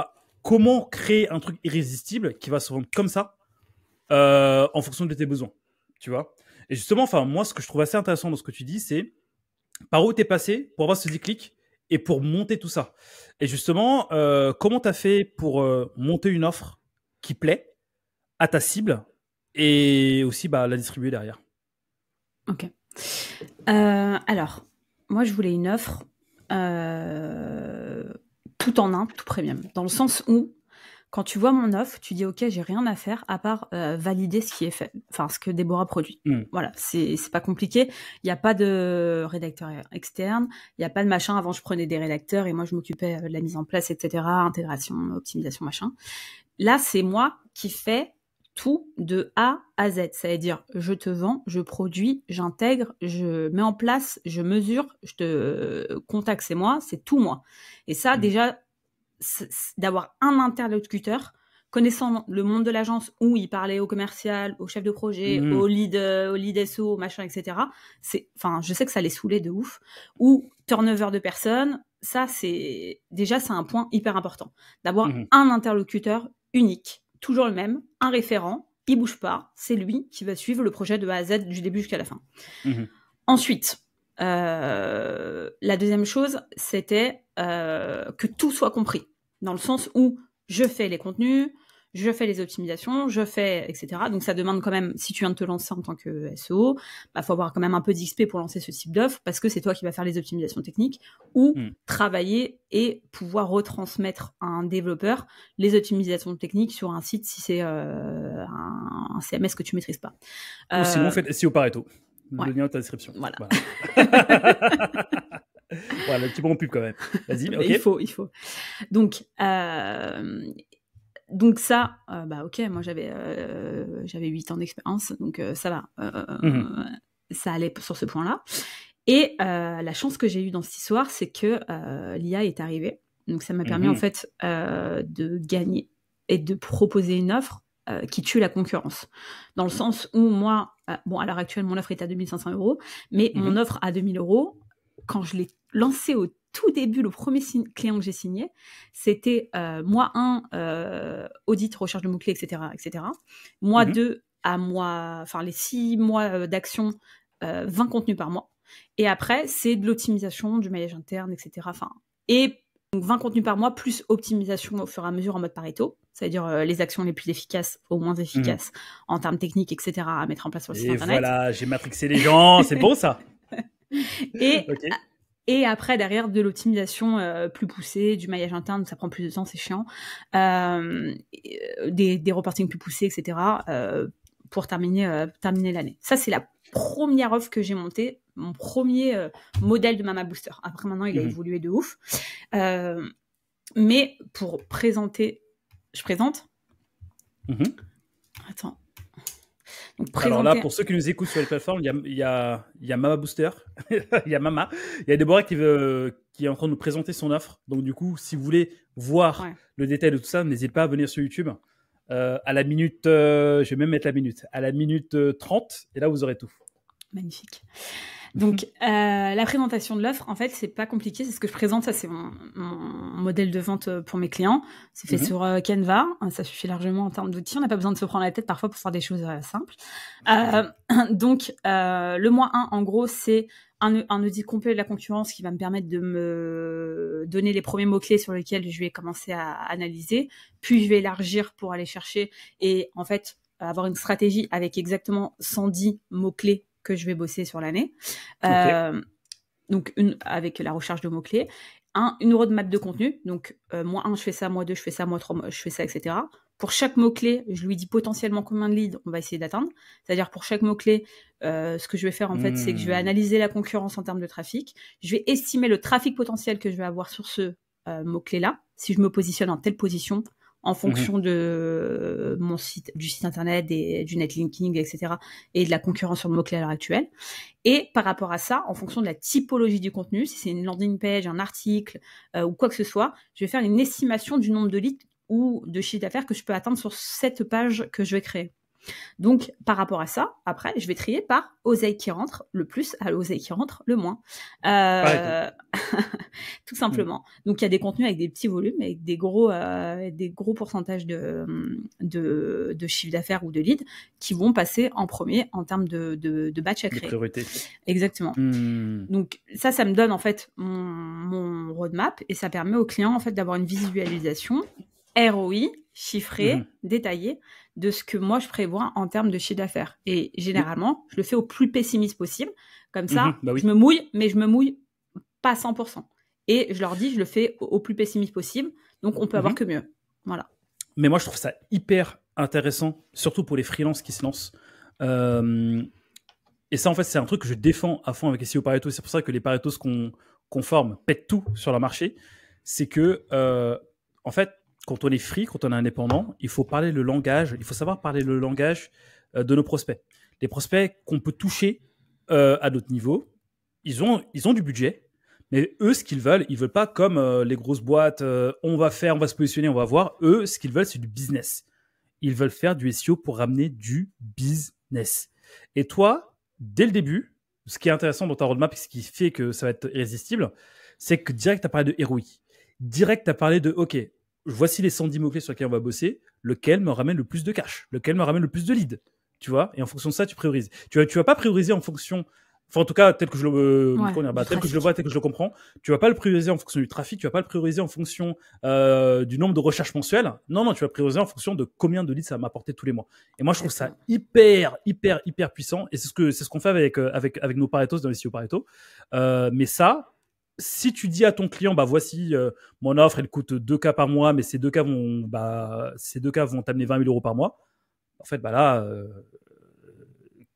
comment créer un truc irrésistible qui va se vendre comme ça en fonction de tes besoins, tu vois? Et justement, moi, ce que je trouve assez intéressant dans ce que tu dis, c'est par où t'es passé pour avoir ce déclic et pour monter tout ça. Et justement, comment t'as fait pour monter une offre qui plaît à ta cible et aussi la distribuer derrière? Ok. Alors, moi, je voulais une offre tout en un, tout premium. Dans le sens où, quand tu vois mon offre, tu dis ok, j'ai rien à faire à part valider ce qui est fait, enfin ce que Déborah produit. Voilà, c'est pas compliqué. Il y a pas de rédacteur externe, il y a pas de machin. Avant, je prenais des rédacteurs et moi je m'occupais de la mise en place, etc., intégration, optimisation, machin. Là, c'est moi qui fais tout de A à Z. Ça veut dire, je te vends, je produis, j'intègre, je mets en place, je mesure, je te contacte, c'est moi, c'est tout moi. Et ça, déjà, d'avoir un interlocuteur connaissant le monde de l'agence où il parlait au commercial, au chef de projet, au lead SEO, au machin, etc. Je sais que ça les saoulait de ouf. Ou turnover de personnes, ça, c'est un point hyper important. D'avoir un interlocuteur unique, toujours le même, un référent, il bouge pas, c'est lui qui va suivre le projet de A à Z du début jusqu'à la fin. Ensuite, la deuxième chose, c'était que tout soit compris, dans le sens où je fais les contenus, je fais les optimisations, je fais, etc. Donc, ça demande quand même, si tu viens de te lancer en tant que SEO, faut avoir quand même un peu d'XP pour lancer ce type d'offre, parce que c'est toi qui vas faire les optimisations techniques, ou travailler et pouvoir retransmettre à un développeur les optimisations techniques sur un site si c'est un CMS que tu maîtrises pas. Ou sinon, faites SEO Pareto. Ouais. Le lien dans ta description. Voilà. Voilà, le petit bon pub quand même. Vas-y, ok. Il faut. Donc ça, ok, moi j'avais 8 ans d'expérience, donc ça va. Ça allait sur ce point-là. Et la chance que j'ai eue dans cette histoire, c'est que l'IA est arrivée. Donc ça m'a permis en fait de gagner et de proposer une offre qui tue la concurrence. Dans le sens où moi, à l'heure actuelle, mon offre est à 2500 €, mais mon offre à 2000 €, quand je l'ai lancée au tout début, le premier client que j'ai signé, c'était mois 1, audit, recherche de mots-clés, etc. Mois 2, les 6 mois d'action, 20 contenus par mois. Et après, c'est de l'optimisation, du maillage interne, etc. Et donc 20 contenus par mois, plus optimisation au fur et à mesure en mode Pareto, c'est-à-dire les actions les plus efficaces aux moins efficaces en termes techniques, etc. à mettre en place sur le site internet. Et voilà, j'ai matrixé les gens, c'est bon ça. Et après, derrière, de l'optimisation plus poussée, du maillage interne, ça prend plus de temps, c'est chiant. Des reportings plus poussés, etc. Pour terminer l'année. Ça, c'est la première offre que j'ai montée, mon premier modèle de Mama Booster. Après, maintenant, il a évolué de ouf. Mais pour présenter... Je présente Attends. Donc, alors là, pour ceux qui nous écoutent sur les plateformes, il y a Mama Booster, il y a Mama, il y a Déborah qui est en train de nous présenter son offre. Donc du coup, si vous voulez voir le détail de tout ça, n'hésitez pas à venir sur YouTube. À la minute, je vais même mettre la minute, à la minute 30, et là vous aurez tout. Magnifique. Donc, la présentation de l'offre, en fait, c'est pas compliqué. C'est ce que je présente. Ça, c'est mon modèle de vente pour mes clients. C'est fait sur Canva. Ça suffit largement en termes d'outils. On n'a pas besoin de se prendre la tête parfois pour faire des choses simples. Donc, le mois 1, en gros, c'est un audit complet de la concurrence qui va me permettre de me donner les premiers mots-clés sur lesquels je vais commencer à analyser. Puis, je vais élargir pour aller chercher et, en fait, avoir une stratégie avec exactement 110 mots-clés que je vais bosser sur l'année. Donc, avec la recherche de mots-clés. Une roadmap de contenu. Donc, mois 1, je fais ça, mois 2, je fais ça, mois 3, je fais ça, etc. Pour chaque mot-clé, je lui dis potentiellement combien de leads on va essayer d'atteindre. C'est-à-dire, pour chaque mot-clé, ce que je vais faire, en fait, c'est que je vais analyser la concurrence en termes de trafic. Je vais estimer le trafic potentiel que je vais avoir sur ce mot-clé-là. Si je me positionne en telle position, en fonction de mon site, du site internet, du netlinking, etc. et de la concurrence sur le mot-clé à l'heure actuelle. Et par rapport à ça, en fonction de la typologie du contenu, si c'est une landing page, un article ou quoi que ce soit, je vais faire une estimation du nombre de leads ou de chiffre d'affaires que je peux atteindre sur cette page que je vais créer. Donc, par rapport à ça, après, je vais trier par oseille qui rentre le plus à l'oseille qui rentre le moins. Tout simplement. Donc, il y a des contenus avec des petits volumes, avec des gros pourcentages de chiffre d'affaires ou de leads qui vont passer en premier en termes de batch à créer. Priorité. Exactement. Donc, ça me donne en fait mon roadmap et ça permet au client en fait d'avoir une visualisation ROI chiffré, détaillé de ce que moi je prévois en termes de chiffre d'affaires. Et généralement, je le fais au plus pessimiste possible. Comme ça, je me mouille, mais je me mouille pas à 100%. Et je leur dis, je le fais au plus pessimiste possible. Donc, on peut avoir que mieux. Voilà. Mais moi, je trouve ça hyper intéressant, surtout pour les freelances qui se lancent. Et ça, en fait, c'est un truc que je défends à fond avec les SEO Pareto. C'est pour ça que les Paretos qu'on forme pètent tout sur le marché. C'est que, en fait, quand on est free, quand on est indépendant, il faut savoir parler le langage de nos prospects. Les prospects qu'on peut toucher à notre niveau, ils ont du budget, mais eux, ce qu'ils veulent, ils veulent pas comme les grosses boîtes, on va se positionner, on va voir. Eux, ce qu'ils veulent, c'est du business. Ils veulent faire du SEO pour ramener du business. Et toi, dès le début, ce qui est intéressant dans ta roadmap et ce qui fait que ça va être irrésistible, c'est que direct, tu as parlé de ROI. Direct, tu as parlé de, OK, voici les 110 mots-clés sur lesquels on va bosser, lequel me ramène le plus de cash, lequel me ramène le plus de leads. Tu vois, et en fonction de ça, tu priorises. Tu vas pas prioriser en fonction, enfin en tout cas tel que je le tel que je le vois, tel que je le comprends. Tu vas pas le prioriser en fonction du trafic, tu vas pas le prioriser en fonction du nombre de recherches mensuelles. Non, tu vas prioriser en fonction de combien de leads ça va m'apporter tous les mois. Et moi, je trouve ça hyper puissant. Et c'est ce qu'on fait avec nos Paretos dans les SEO Pareto. Mais ça, si tu dis à ton client, bah voici mon offre, elle coûte 2K par mois, mais ces 2K vont t'amener 20 000 euros par mois. En fait, bah là,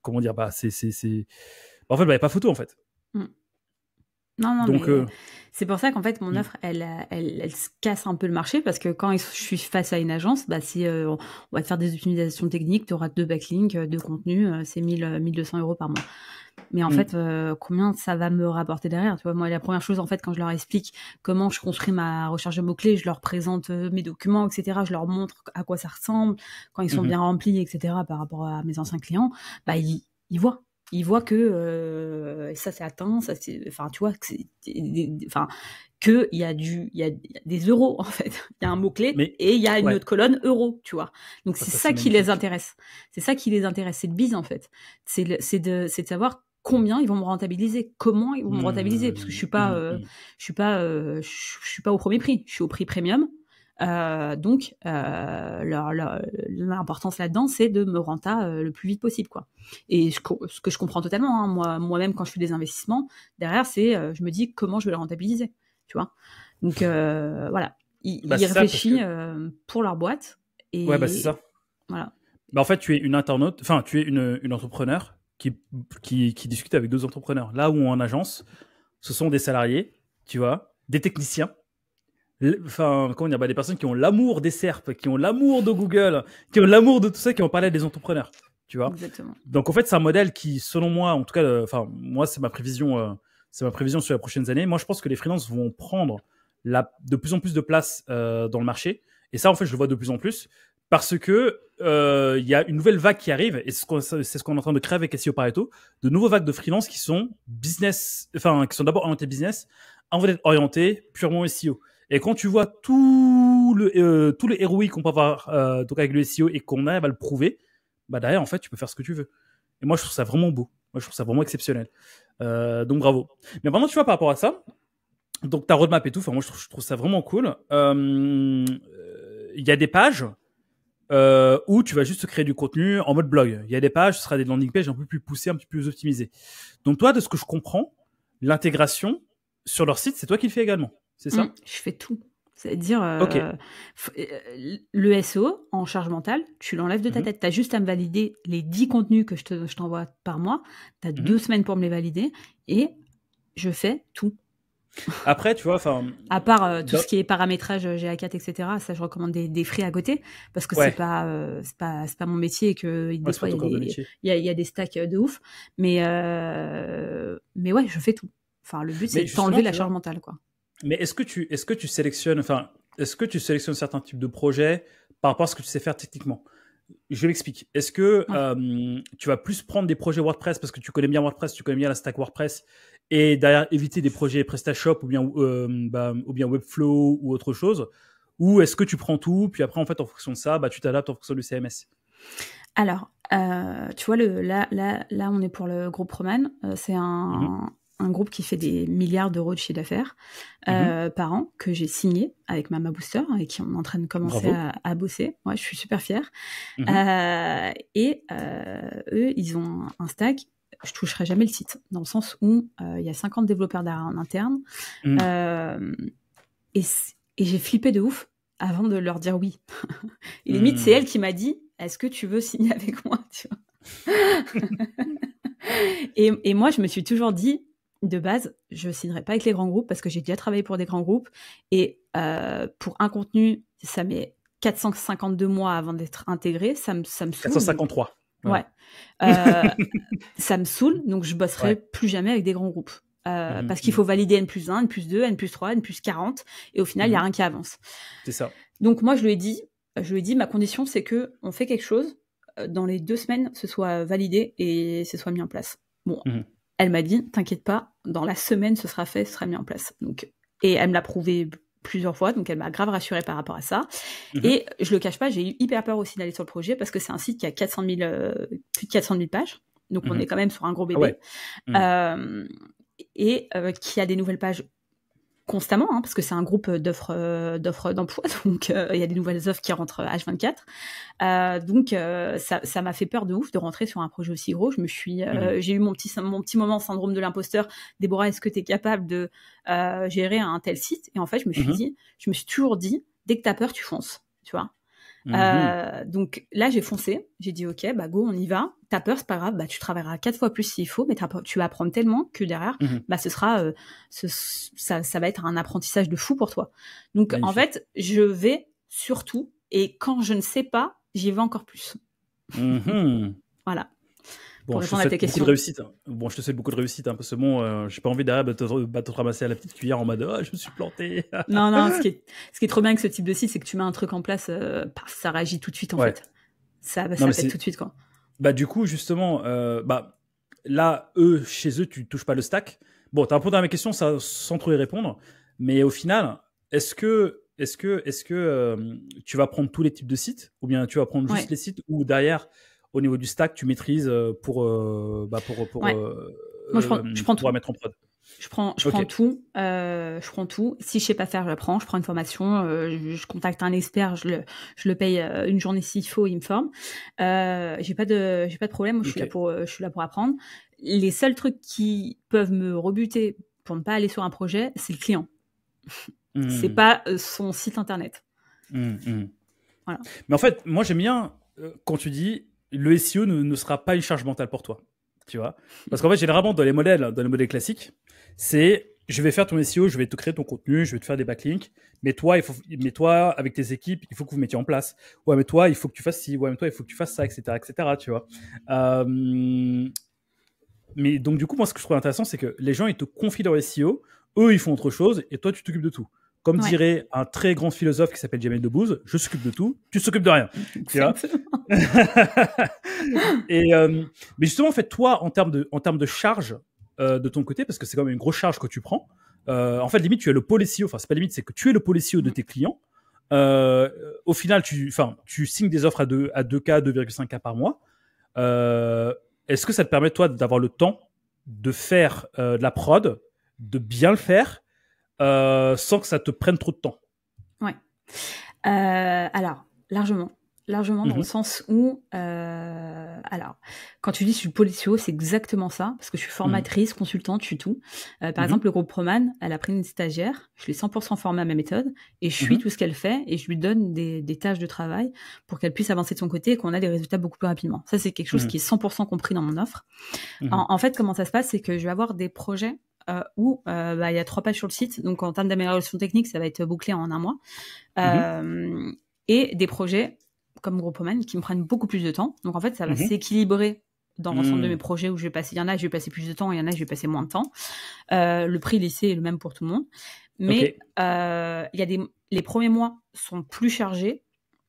comment dire, bah en fait, il n'y a pas photo en fait. Non, donc, mais c'est pour ça qu'en fait, mon offre, elle se casse un peu le marché parce que quand je suis face à une agence, bah, si on va te faire des optimisations techniques, tu auras 2 backlinks, 2 contenus, c'est 1200 euros par mois. Mais en fait, combien ça va me rapporter derrière? Tu vois, moi, la première chose, en fait, quand je leur explique comment je construis ma recherche de mots-clés, je leur présente mes documents, etc. Je leur montre à quoi ça ressemble, quand ils sont bien remplis, etc. par rapport à mes anciens clients, bah, ils voient. Ils voient que ça c'est atteint, ça c'est, enfin tu vois, que il y a des euros en fait. Il y a un mot clé et il y a une autre colonne euros, tu vois. Donc c'est ça qui les intéresse. C'est ça qui les intéresse, c'est le biz en fait. C'est de savoir combien ils vont me rentabiliser, comment ils vont me rentabiliser, parce que je suis pas au premier prix, je suis au prix premium. Donc l'importance là-dedans, c'est de me renta le plus vite possible, quoi. Et ce que je comprends totalement, hein, moi-même quand je fais des investissements, derrière c'est je me dis comment je vais le rentabiliser, tu vois. Donc voilà, ils réfléchissent pour leur boîte. Et ouais, bah c'est ça. Voilà. Bah en fait, tu es une internaute, enfin tu es une entrepreneur qui discute avec d'autres entrepreneurs. Là où en agence, ce sont des salariés, tu vois, des techniciens. Enfin, comment dire, bah, des personnes qui ont l'amour des SERP, qui ont l'amour de Google, qui ont l'amour de tout ça, qui ont parlé à des entrepreneurs, tu vois. Exactement. Donc en fait, c'est un modèle qui, selon moi, en tout cas, moi, c'est ma prévision sur les prochaines années. Moi, je pense que les freelances vont prendre de plus en plus de place dans le marché. Et ça, en fait, je le vois de plus en plus parce que il y a une nouvelle vague qui arrive, et c'est ce qu'on est en train de créer avec SEO Pareto, de nouvelles vagues de freelance qui sont business, enfin, qui sont d'abord orientés business, avant d'être orientés purement SEO. Et quand tu vois tout le ROI qu'on peut avoir donc avec le SEO et qu'on arrive à le prouver, bah derrière, en fait, tu peux faire ce que tu veux. Et moi, je trouve ça vraiment beau. Moi, je trouve ça vraiment exceptionnel. Donc, bravo. Mais maintenant, tu vois, par rapport à ça, donc ta roadmap et tout, enfin, moi, je trouve ça vraiment cool. Il y a des pages où tu vas juste créer du contenu en mode blog. Il y a des pages, ce sera des landing pages un peu plus poussées, un petit peu plus optimisées. Donc, toi, de ce que je comprends, l'intégration sur leur site, c'est toi qui le fais également. C'est ça? Je fais tout. C'est-à-dire, le SEO en charge mentale, tu l'enlèves de ta tête. Tu as juste à me valider les 10 contenus que je t'envoie par mois. Tu as 2 semaines pour me les valider et je fais tout. Après, tu vois, enfin. À part tout ce qui est paramétrage GA4, etc., ça, je recommande des free à côté parce que c'est pas mon métier et que des fois, il y a des stacks de ouf. Mais ouais, je fais tout. Enfin, le but, c'est de t'enlever la charge mentale, quoi. Mais est-ce que tu sélectionnes certains types de projets par rapport à ce que tu sais faire techniquement? Je m'explique. Est-ce que tu vas plus prendre des projets WordPress parce que tu connais bien WordPress, tu connais bien la stack WordPress, et derrière éviter des projets PrestaShop ou bien Webflow ou autre chose, ou est-ce que tu prends tout puis après en fait en fonction de ça, bah tu t'adaptes en fonction du CMS? Alors, tu vois, là on est pour le groupe Roman. C'est un groupe qui fait des milliards d'euros de chiffre d'affaires par an, que j'ai signé avec Mama Booster et qui on est en train de commencer à bosser. Ouais, je suis super fière. Et eux, ils ont un stack. Je toucherai jamais le site, dans le sens où il y a 50 développeurs derrière en interne. Et j'ai flippé de ouf avant de leur dire oui. Et limite, c'est elle qui m'a dit, est-ce que tu veux signer avec moi, tu vois? Et moi, je me suis toujours dit, de base, je signerai pas avec les grands groupes parce que j'ai déjà travaillé pour des grands groupes et pour un contenu, ça met 452 mois avant d'être intégré. Ça me saoule. 453. Ouais. Ça me saoule, donc je bosserai plus jamais avec des grands groupes. Parce qu'il faut valider N+1, N+2, N+3, N+40, et au final, il n'y a rien qui avance. C'est ça. Donc moi, je lui ai dit, ma condition, c'est que on fait quelque chose, dans les 2 semaines, ce soit validé et ce soit mis en place. Bon, elle m'a dit, t'inquiète pas, dans la semaine, ce sera fait, ce sera mis en place. Donc, et elle me l'a prouvé plusieurs fois, donc elle m'a grave rassurée par rapport à ça. Et je le cache pas, j'ai eu hyper peur aussi d'aller sur le projet parce que c'est un site qui a plus de 400 000 pages, donc on est quand même sur un gros bébé, et qui a des nouvelles pages constamment, parce que c'est un groupe d'offres d'emploi, donc il y a des nouvelles offres qui rentrent H24. Donc ça m'a fait peur de ouf de rentrer sur un projet aussi gros. J'ai eu mon petit moment syndrome de l'imposteur. Déborah, est-ce que tu es capable de gérer un tel site? Et en fait, je me suis toujours dit, dès que tu as peur, tu fonces, tu vois. Donc là, j'ai foncé. J'ai dit, ok, bah go, on y va. T'as peur, c'est pas grave. Bah tu travailleras 4 fois plus s'il faut, mais tu vas apprendre tellement que derrière, bah ce sera, ça va être un apprentissage de fou pour toi. Donc en fait, je vais surtout, et quand je ne sais pas, j'y vais encore plus. Voilà. Bon, je te souhaite beaucoup de réussite. Bon, je te souhaite beaucoup de réussite, parce que bon, j'ai pas envie derrière de te ramasser à la petite cuillère en mode je me suis planté. Non, ce qui est trop bien avec ce type de site, c'est que tu mets un truc en place, ça réagit tout de suite en fait. Ça pète tout de suite quoi. Bah du coup justement, là chez eux tu touches pas le stack. Bon, t'as répondu à ma question sans trop y répondre, mais au final, est-ce que tu vas prendre tous les types de sites ou bien tu vas prendre juste les sites où derrière au niveau du stack, tu maîtrises pour Moi, je prends tout. Mettre en prod. Je prends tout. Je prends tout. Si je sais pas faire, j'apprends. Je prends une formation. Je contacte un expert. Je le paye une journée s'il faut. Il me forme. J'ai pas de problème. Moi, je suis là pour apprendre. Les seuls trucs qui peuvent me rebuter pour ne pas aller sur un projet, c'est le client. C'est pas son site internet. Voilà. Mais en fait, moi, j'aime bien quand tu dis le SEO ne sera pas une charge mentale pour toi, tu vois. Parce qu'en fait, généralement, dans les modèles classiques, c'est je vais faire ton SEO, je vais te créer ton contenu, je vais te faire des backlinks, mais toi, avec tes équipes, il faut que vous mettiez en place. Ouais, mais toi, il faut que tu fasses ci, ouais, mais toi, il faut que tu fasses ça, etc., tu vois. Mais donc, du coup, moi, ce que je trouve intéressant, c'est que les gens, ils te confient leur SEO, eux, ils font autre chose, et toi, tu t'occupes de tout. Comme dirait un très grand philosophe qui s'appelle Jamel Debbouze, je s'occupe de tout, tu s'occupes de rien. Tu vois. Mais justement, en fait, toi, en termes de charge de ton côté, parce que c'est quand même une grosse charge que tu prends, en fait, limite, tu es le pôle SEO, enfin, c'est pas limite, c'est que tu es le pôle SEO de tes clients. Au final, tu signes des offres à 2K, 2,5K par mois. Est-ce que ça te permet, toi, d'avoir le temps de faire de la prod, de bien le faire, sans que ça te prenne trop de temps? Ouais. Alors, largement dans le sens où, alors, quand tu dis je suis pôle SEO, c'est exactement ça, parce que je suis formatrice, consultante, je suis tout. Par exemple, le groupe Proman, elle a pris une stagiaire, je l'ai 100% formée à ma méthode, et je suis tout ce qu'elle fait, et je lui donne des tâches de travail pour qu'elle puisse avancer de son côté et qu'on a des résultats beaucoup plus rapidement. Ça, c'est quelque chose qui est 100% compris dans mon offre. En fait, comment ça se passe, c'est que je vais avoir des projets où il y a 3 pages sur le site, donc en termes d'amélioration technique, ça va être bouclé en un mois. Et des projets comme Groupman qui me prennent beaucoup plus de temps. Donc en fait, ça va s'équilibrer dans l'ensemble de mes projets où je vais passer. Il y en a, je vais passer plus de temps, il y en a, je vais passer moins de temps. Le prix lycée est le même pour tout le monde. Mais les premiers mois sont plus chargés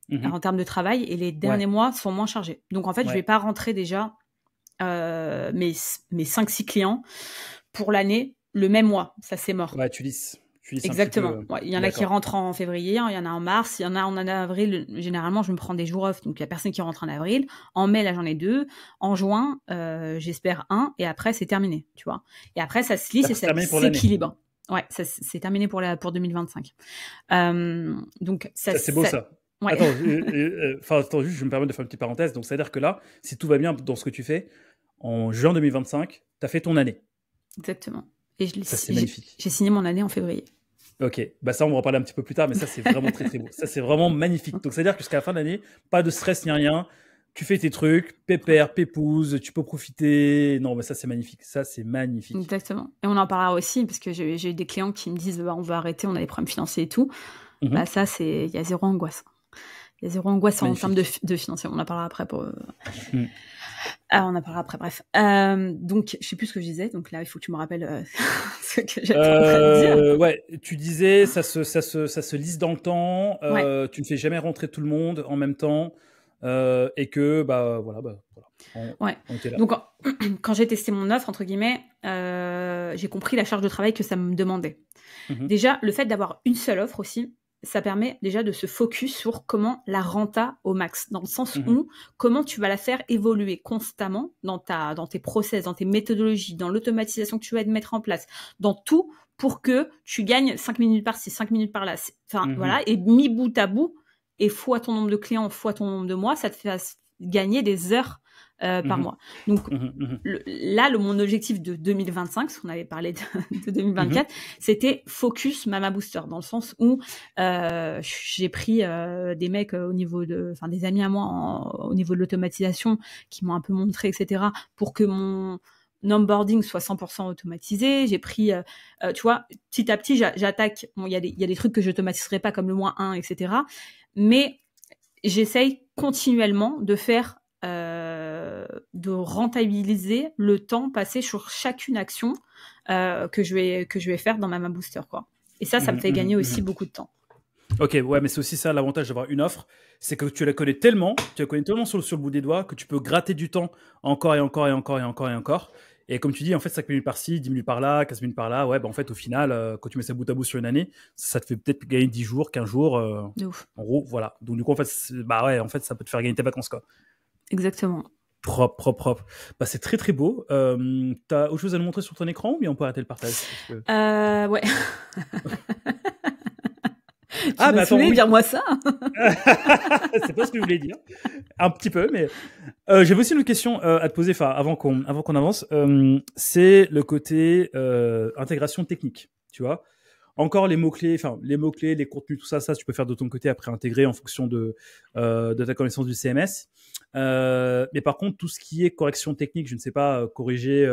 en termes de travail et les derniers mois sont moins chargés. Donc en fait, je vais pas rentrer déjà mes 5-6 clients pour l'année le même mois. Ça, c'est mort. Ouais, tu lisses. Exactement. Il y en a qui rentrent en février, il y en a en mars, il y en a en avril. Généralement, je me prends des jours off, donc il y a personne qui rentre en avril. En mai, là, j'en ai 2. En juin, j'espère 1, et après, c'est terminé, tu vois. Et après, ça se lisse et ça s'équilibre. Ouais, c'est terminé pour 2025. Donc ça c'est beau ça. Ouais. Attends, juste, je me permets de faire une petite parenthèse. Donc, c'est-à-dire que là, si tout va bien dans ce que tu fais, en juin 2025, tu as fait ton année. Exactement. Et c'est magnifique. J'ai signé mon année en février. Ok, bah ça on va en parler un petit peu plus tard, mais ça c'est vraiment très très beau. Ça c'est vraiment magnifique. Donc c'est-à-dire que jusqu'à la fin de l'année, pas de stress ni rien. tu fais tes trucs, pépère, pépouze, tu peux profiter. Non, mais ça, c'est magnifique. Ça, c'est magnifique. Exactement. Et on en parlera aussi, parce que j'ai eu des clients qui me disent, bah, on veut arrêter, on a des problèmes financiers et tout. Bah, ça, il y a zéro angoisse. Il y a zéro angoisse en termes de financier. On en parlera après on en parlera après, bref. Donc, je sais plus ce que je disais. Donc là, il faut que tu me rappelles ce que j'étais en train de dire. Ouais, tu disais, ça se lisse dans le temps. Tu ne fais jamais rentrer tout le monde en même temps. Et que, voilà. On était là. Donc, quand j'ai testé mon offre, entre guillemets, j'ai compris la charge de travail que ça me demandait. Déjà, le fait d'avoir une seule offre aussi, ça permet déjà de se focus sur comment la renta au max, dans le sens où comment tu vas la faire évoluer constamment dans tes process, dans tes méthodologies, dans l'automatisation que tu vas mettre en place, dans tout pour que tu gagnes 5 minutes par-ci, 5 minutes par-là. Enfin, voilà, et mis bout à bout, et fois ton nombre de clients, fois ton nombre de mois, ça te fait gagner des heures par mois. Donc mon objectif de 2025, parce qu'on avait parlé de 2024, c'était focus Mama Booster, dans le sens où j'ai pris des mecs des amis à moi au niveau de l'automatisation qui m'ont un peu montré, etc., pour que mon onboarding soit 100% automatisé. J'ai pris, tu vois, petit à petit, j'attaque. Bon, il y a des trucs que j'automatiserai pas, comme le -1, etc., mais j'essaye continuellement de faire de rentabiliser le temps passé sur chacune action que je vais faire dans Mama Booster, quoi. Et ça me fait gagner aussi beaucoup de temps. Ok, ouais, mais c'est aussi ça l'avantage d'avoir une offre, c'est que tu la connais tellement sur le bout des doigts que tu peux gratter du temps encore et encore et encore et encore et encore. Et comme tu dis, en fait, 5 minutes par-ci, 10 minutes par-là, 15 minutes par-là, ouais, en fait, au final, quand tu mets ça bout à bout sur une année, ça te fait peut-être gagner 10 jours, 15 jours. De ouf. En gros, voilà. Donc, du coup, en fait, ça peut te faire gagner tes vacances, quoi. Exactement. Propre. Bah, c'est très, très beau. T'as autre chose à nous montrer sur ton écran ou bien on peut arrêter le partage Ouais. Attends, dire-moi ça. C'est pas ce que je voulais dire. Un petit peu, mais j'avais aussi une question à te poser, avant qu'on avance. C'est le côté intégration technique, tu vois. Encore les mots-clés, les contenus, tout ça, tu peux faire de ton côté après intégrer en fonction de ta connaissance du CMS. Mais par contre, tout ce qui est correction technique, je ne sais pas, corriger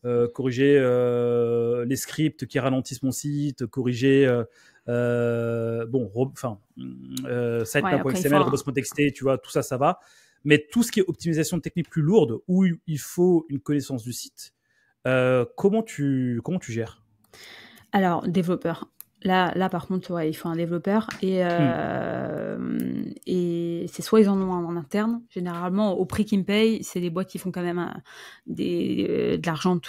les scripts qui ralentissent mon site, corriger sitemap.xml, robots.txt, tu vois, tout ça, ça va. Mais tout ce qui est optimisation technique plus lourde, où il faut une connaissance du site, comment tu gères? Alors, développeur. Là, par contre, ouais, il faut un développeur. Et c'est soit ils en ont un en interne. Généralement, au prix qu'ils me payent, c'est des boîtes qui font quand même de l'argent en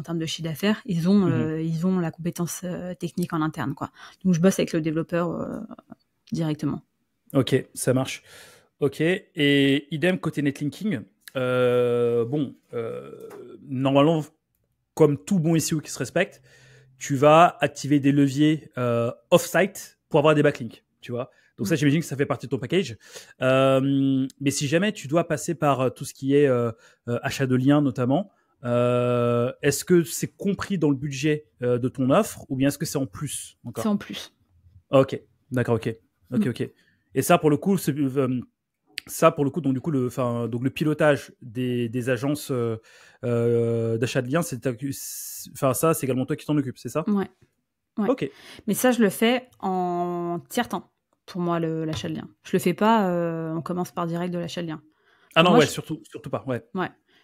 termes de chiffre d'affaires. Ils ont la compétence technique en interne, quoi. Donc, je bosse avec le développeur directement. Ok, ça marche. Ok, et idem côté netlinking. Normalement, comme tout bon SEO qui se respecte, tu vas activer des leviers off-site pour avoir des backlinks, tu vois. Donc ça, j'imagine que ça fait partie de ton package. Mais si jamais tu dois passer par tout ce qui est achat de liens notamment, est-ce que c'est compris dans le budget de ton offre ou bien est-ce que c'est en plus encore? C'est en plus. Ok, d'accord, ok. Et ça, pour le coup, donc du coup, le pilotage des agences d'achat de liens, c'est également toi qui t'en occupes, c'est ça? Ouais. Ok. Mais ça, je le fais en tiers-temps. Pour moi, l'achat de liens. Je le fais pas. On commence par direct de l'achat de liens. Ah non, surtout pas. Ouais.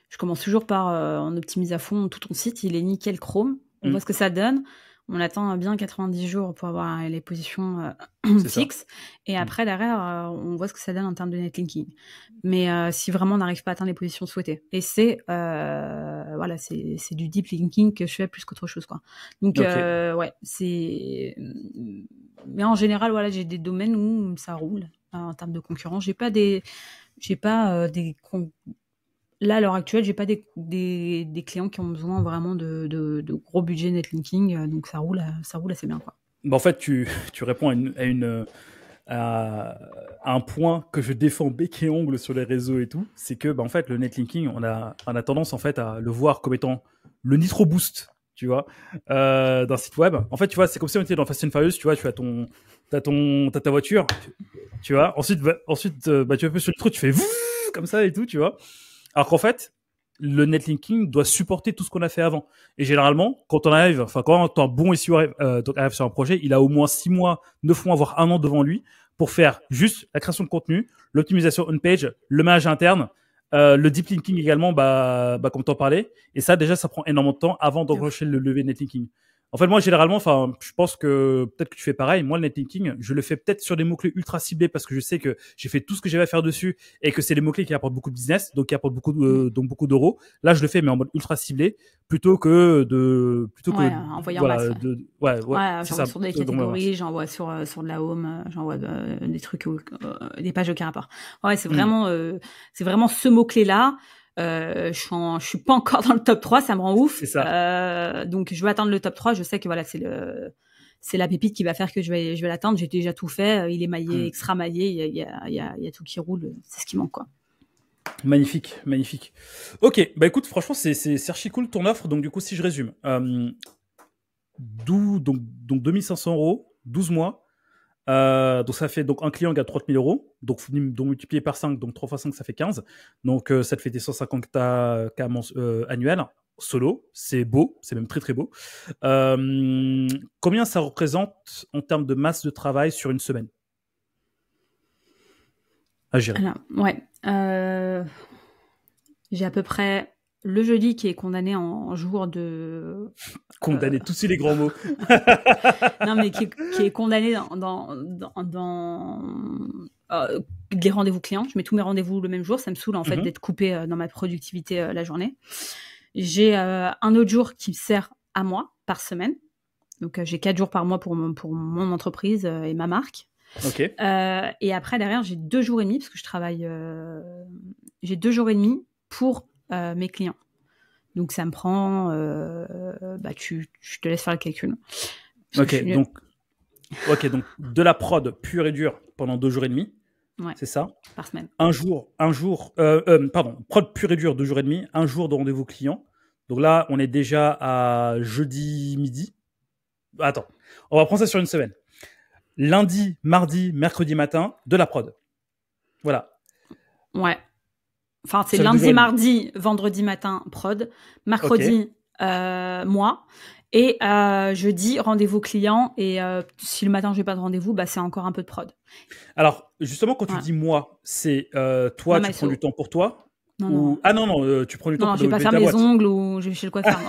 Je commence toujours par on optimise à fond tout ton site. Il est nickel Chrome. On voit ce que ça donne. On attend bien 90 jours pour avoir les positions fixes. Et après, derrière, on voit ce que ça donne en termes de netlinking. Mais si vraiment on n'arrive pas à atteindre les positions souhaitées. Et c'est du deep linking que je fais plus qu'autre chose, quoi. Donc, c'est... Mais en général, voilà, j'ai des domaines où ça roule en termes de concurrence. Là, à l'heure actuelle, j'ai pas des clients qui ont besoin vraiment de gros budget netlinking, donc ça roule assez bien, quoi. En fait, tu réponds à un point que je défends bec et ongle sur les réseaux et tout, c'est que en fait le netlinking, on a tendance en fait à le voir comme étant le nitro boost, tu vois, d'un site web. En fait, tu vois, c'est comme si on était dans Fast and Furious, tu vois, tu as t'as ta voiture, tu vois. Ensuite, tu vas sur le nitro, tu fais comme ça et tout, tu vois. Alors qu'en fait, le netlinking doit supporter tout ce qu'on a fait avant. Et généralement, quand un bon SEO arrive sur un projet, il a au moins 6 mois, 9 mois, voire 1 an devant lui pour faire juste la création de contenu, l'optimisation on-page, le manage interne, le deep linking également, comme t'en parlais. Et ça, déjà, ça prend énormément de temps avant d'enclencher le lever netlinking. En fait, moi, généralement, je pense que peut-être que tu fais pareil. Moi, le netlinking, je le fais peut-être sur des mots-clés ultra ciblés parce que je sais que j'ai fait tout ce que j'avais à faire dessus et que c'est des mots-clés qui apportent beaucoup de business, donc qui apportent beaucoup d'euros. Là, je le fais, mais en mode ultra ciblé, plutôt que envoyer en masse. Ouais, j'envoie sur des catégories, j'envoie sur de la home, j'envoie des trucs, des pages aucun rapport. Ouais, c'est vraiment ce mot-clé-là. Je suis pas encore dans le top 3, ça me rend ouf. C'est ça. Donc je veux atteindre le top 3, je sais que voilà, c'est la pépite qui va faire que je vais l'atteindre, j'ai déjà tout fait, il est maillé, extra maillé, il y a tout qui roule, c'est ce qui manque quoi. Magnifique. OK, bah écoute, franchement c'est archi cool ton offre. Donc du coup, si je résume, donc 2500 €, 12 mois. Donc ça fait donc un client gagne 30 000 €, donc multiplié par 5, donc 3 fois 5 ça fait 15, donc ça te fait tes 150 k annuels solo. C'est beau, c'est même très très beau. Combien ça représente en termes de masse de travail sur une semaine à gérer? Alors, j'ai à peu près le jeudi qui est condamné en jour de... Condamné, tous ces les grands mots. Non, mais qui est condamné dans les rendez-vous clients. Je mets tous mes rendez-vous le même jour. Ça me saoule, en fait, d'être coupé dans ma productivité la journée. J'ai un autre jour qui me sert à moi par semaine. Donc, j'ai 4 jours par mois pour mon entreprise et ma marque. Ok. Et après, derrière, j'ai 2 jours et demi parce que je travaille... j'ai 2 jours et demi pour... mes clients. Donc ça me prend je te laisse faire le calcul. Ok, donc de la prod pure et dure pendant 2 jours et demi. Ouais, c'est ça. Par semaine. Prod pure et dure 2 jours et demi, un jour de rendez-vous client. Donc là, on est déjà à jeudi midi. Attends, on va prendre ça sur une semaine. Lundi, mardi, mercredi matin, de la prod. Voilà. Ouais. Enfin, c'est lundi, mardi, vendredi matin, prod. Mercredi, moi. Et jeudi, rendez-vous client. Et si le matin, je n'ai pas de rendez-vous, c'est encore un peu de prod. Alors, justement, quand tu dis moi, c'est toi, tu prends du temps pour toi Non. Ah non, tu prends du temps pour je vais pas faire mes ongles ou je vais chez le coiffeur.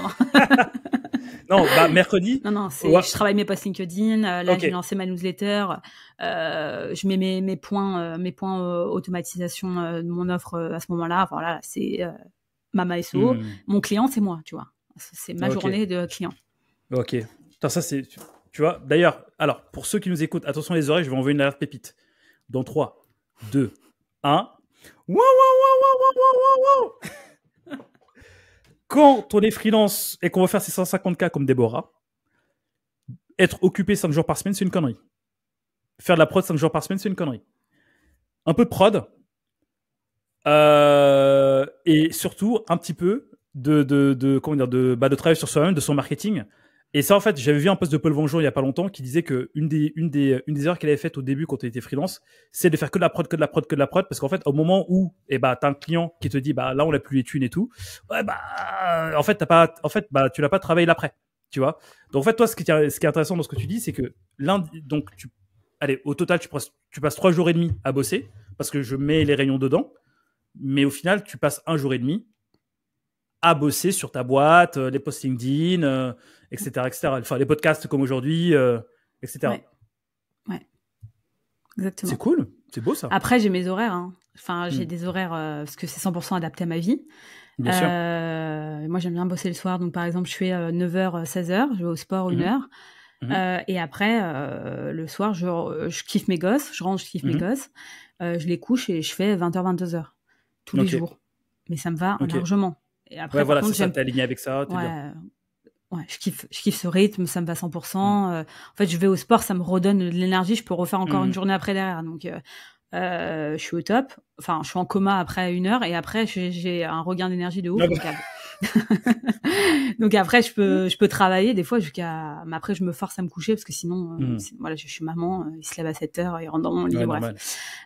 Non, mercredi. Non, je travaille mes posts LinkedIn. Là, j'ai lancé ma newsletter. Je mets mes points automatisation de mon offre à ce moment-là. Voilà, c'est ma SEO. Mon client, c'est moi, tu vois. C'est ma journée de client. Ok. Putain, ça, c'est... Tu vois, d'ailleurs, alors, pour ceux qui nous écoutent, attention les oreilles, je vais envoyer une alerte pépite. Dans 3, 2, 1. Wow. Quand on est freelance et qu'on va faire ses 150K comme Déborah, être occupé 5 jours par semaine, c'est une connerie. Faire de la prod 5 jours par semaine, c'est une connerie. Un peu de prod et surtout un petit peu de travail sur soi-même, de son marketing. Et ça, en fait, j'avais vu un post de Paul Vengeon il y a pas longtemps qui disait que une des erreurs qu'elle avait faites au début quand elle était freelance, c'est de faire que de la prod, parce qu'en fait, au moment où t'as un client qui te dit là on a plus les thunes et tout, en fait tu l'as pas travaillé l'après, tu vois. Donc en fait, toi, ce qui est intéressant dans ce que tu dis, c'est que au total tu passes 3 jours et demi à bosser parce que je mets les réunions dedans, mais au final tu passes 1 jour et demi à bosser sur ta boîte, les posts LinkedIn, etc. Enfin, les podcasts comme aujourd'hui, etc. Ouais. Exactement. C'est cool, c'est beau ça. Après, j'ai mes horaires. Enfin, j'ai des horaires parce que c'est 100% adapté à ma vie. Bien sûr. Moi, j'aime bien bosser le soir. Donc, par exemple, je fais 9h, 16h. Je vais au sport 1 heure. Et après, le soir, je kiffe mes gosses. Je range, je kiffe mes gosses. Je les couche et je fais 20h, 22h. Tous les jours. Mais ça me va largement. Et après, voilà, c'est ça, t'es aligné avec ça, t'es bien. Ouais, je kiffe ce rythme, ça me va 100%. En fait, je vais au sport, ça me redonne de l'énergie, je peux refaire encore une journée après derrière. Donc, je suis au top. Enfin, je suis en coma après 1 heure et après, j'ai un regain d'énergie de ouf. Donc après, je peux travailler des fois mais après, je me force à me coucher parce que sinon, voilà, je suis maman, il se lève à 7h, il rentre dans mon lit, Ouais, bref.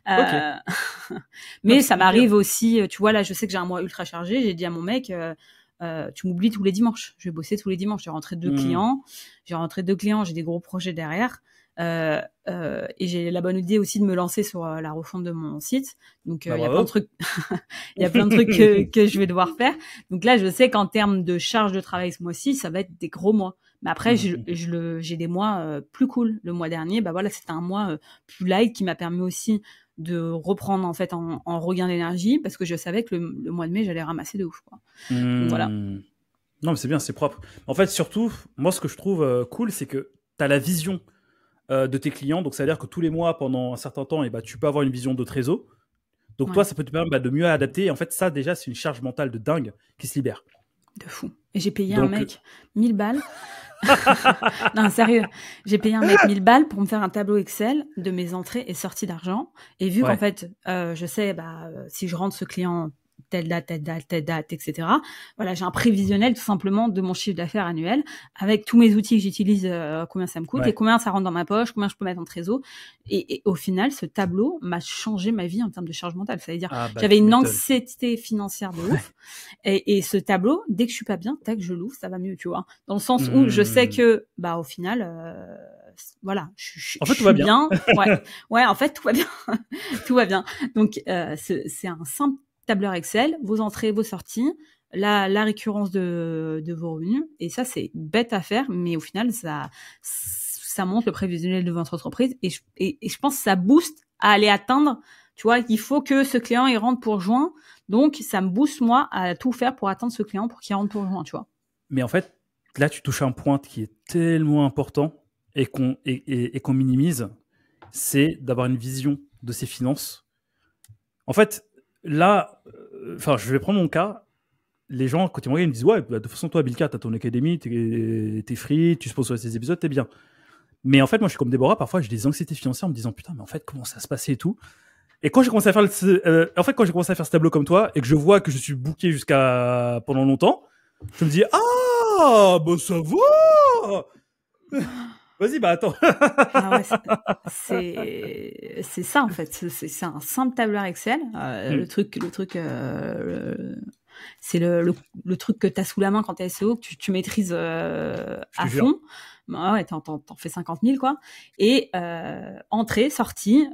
normal. Mais Non, ça m'arrive aussi, tu vois, là, je sais que j'ai un mois ultra chargé, j'ai dit à mon mec, tu m'oublies tous les dimanches. Je vais bosser tous les dimanches. J'ai rentré deux clients, j'ai des gros projets derrière. Et j'ai la bonne idée aussi de me lancer sur la refonte de mon site. Donc il y a plein de trucs, il y a plein de trucs que je vais devoir faire. Donc là, je sais qu'en termes de charge de travail ce mois-ci, ça va être des gros mois. Mais après, j'ai des mois plus cool. Le mois dernier, bah voilà, c'était un mois plus light qui m'a permis aussi de reprendre en fait en regain d'énergie parce que je savais que le mois de mai, j'allais ramasser de ouf, quoi. Donc voilà. Non, mais c'est bien, c'est propre. En fait, surtout, moi, ce que je trouve cool, c'est que tu as la vision de tes clients. Donc, ça veut dire que tous les mois, pendant un certain temps, tu peux avoir une vision de trésor. Donc, toi, ça peut te permettre de mieux adapter. Et en fait, ça, déjà, c'est une charge mentale de dingue qui se libère. De fou. Et j'ai payé un mec 1000 balles. Non, sérieux. J'ai payé un mec 1000 balles pour me faire un tableau Excel de mes entrées et sorties d'argent. Et vu qu'en fait, je sais, si je rentre ce client telle date, etc. Voilà, j'ai un prévisionnel tout simplement de mon chiffre d'affaires annuel avec tous mes outils que j'utilise, combien ça me coûte et combien ça rentre dans ma poche, combien je peux mettre en trésor. Et au final, ce tableau m'a changé ma vie en termes de charge mentale. Ça veut dire, j'avais une anxiété financière de ouf. Et ce tableau, dès que je suis pas bien, tac, je l'ouvre, ça va mieux, tu vois. Dans le sens où je sais que, au final, voilà, je suis bien. Ouais, en fait, tout va bien. Tout va bien. Donc, c'est un simple tableur Excel, vos entrées, vos sorties, la récurrence de vos revenus. Et ça, c'est bête à faire, mais au final, ça monte le prévisionnel de votre entreprise. Et je pense que ça booste à aller atteindre, tu vois, il faut que ce client, il rentre pour juin. Donc, ça me booste, moi, à tout faire pour atteindre ce client pour qu'il rentre pour juin, tu vois. Mais en fait, là, tu touches un point qui est tellement important et qu'on minimise, c'est d'avoir une vision de ses finances. En fait, là, je vais prendre mon cas. Les gens, quand ils me regardent, ils me disent « Ouais, de toute façon, toi, Bilka, t'as ton académie, t'es free, tu sponsorises tes épisodes, t'es bien. » Mais en fait, moi, je suis comme Déborah. Parfois, j'ai des anxiétés financières en me disant « Putain, mais en fait, comment ça se passait et tout ?» Et quand j'ai commencé à faire quand j'ai commencé à faire ce tableau comme toi et que je vois que je suis booké jusqu'à pendant longtemps, je me dis « Ah, bah ça va !» Vas-y, attends. C'est ça en fait. C'est un simple tableur Excel. Le truc, c'est le truc que t'as sous la main quand t'es SEO, que tu maîtrises à fond. Ouais, t'en fais 50 000 quoi. Et entrée, sortie,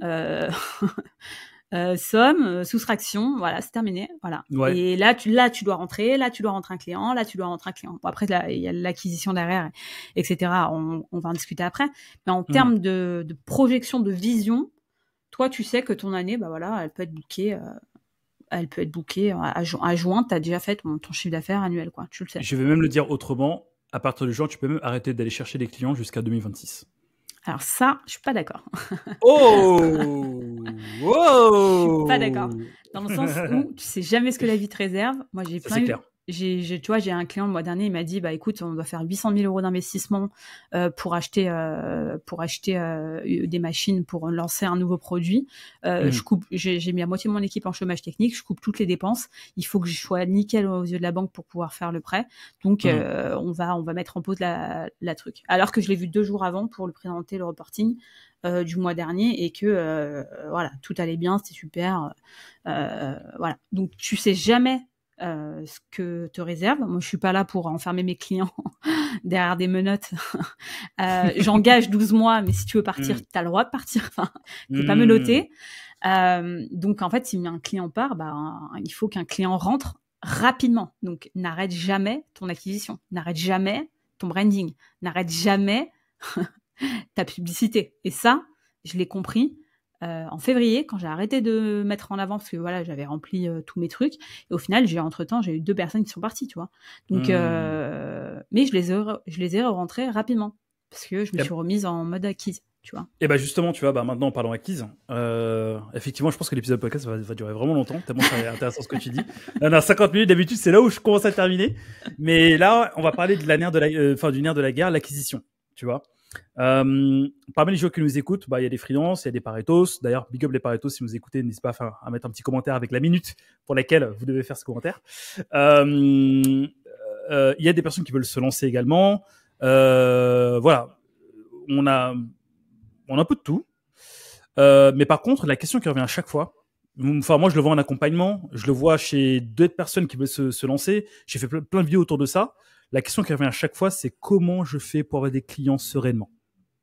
somme, soustraction, voilà, c'est terminé, voilà. Ouais. Et là tu dois rentrer, un client, Bon, après il y a l'acquisition derrière, etc. On va en discuter après. Mais en termes de projection, de vision, toi tu sais que ton année, elle peut être bookée. À juin, tu as déjà fait ton chiffre d'affaires annuel, quoi. Tu le sais. Je vais même le dire autrement. À partir de juin, tu peux même arrêter d'aller chercher des clients jusqu'à 2026. Alors ça, je suis pas d'accord. Oh, je suis pas d'accord. Dans le sens où tu sais jamais ce que la vie te réserve. Moi, j'ai plein tu vois, j'ai un client le mois dernier, il m'a dit, écoute, on doit faire 800 000 euros d'investissement pour acheter des machines pour lancer un nouveau produit. J'ai mis à moitié mon équipe en chômage technique, je coupe toutes les dépenses. Il faut que je sois nickel aux yeux de la banque pour pouvoir faire le prêt. Donc, on va mettre en pause la truc. Alors que je l'ai vu 2 jours avant pour lui présenter le reporting du mois dernier et que voilà, tout allait bien, c'était super. Voilà. Donc, tu sais jamais ce que te réserve. Moi, je suis pas là pour enfermer mes clients derrière des menottes. J'engage 12 mois, mais si tu veux partir, t'as le droit de partir. Enfin, t'es pas menotté. Donc, en fait, si un client part, il faut qu'un client rentre rapidement. Donc, n'arrête jamais ton acquisition. N'arrête jamais ton branding. N'arrête jamais ta publicité. Et ça, je l'ai compris en février, quand j'ai arrêté de mettre en avant, parce que voilà, j'avais rempli tous mes trucs, et au final, entre-temps, j'ai eu 2 personnes qui sont parties, tu vois. Donc, mais je les ai rentrées rapidement, parce que je me suis remise en mode acquise, tu vois. Et justement, tu vois, maintenant, en parlant acquise, effectivement, je pense que l'épisode podcast va durer vraiment longtemps, tellement c'est intéressant ce que tu dis. On a 50 minutes, d'habitude, c'est là où je commence à terminer. Mais là, on va parler de du nerf de la guerre, l'acquisition, tu vois. Parmi les gens qui nous écoutent, il y a des freelances, il y a des paretos. D'ailleurs, big up les paretos, si vous écoutez, n'hésitez pas à mettre un petit commentaire avec la minute pour laquelle vous devez faire ce commentaire. il y a des personnes qui veulent se lancer également. Voilà, on a un peu de tout. Mais par contre, la question qui revient à chaque fois, enfin moi je le vois en accompagnement, je le vois chez d'autres personnes qui veulent se lancer. J'ai fait plein de vidéos autour de ça. La question qui revient à chaque fois, c'est comment je fais pour avoir des clients sereinement,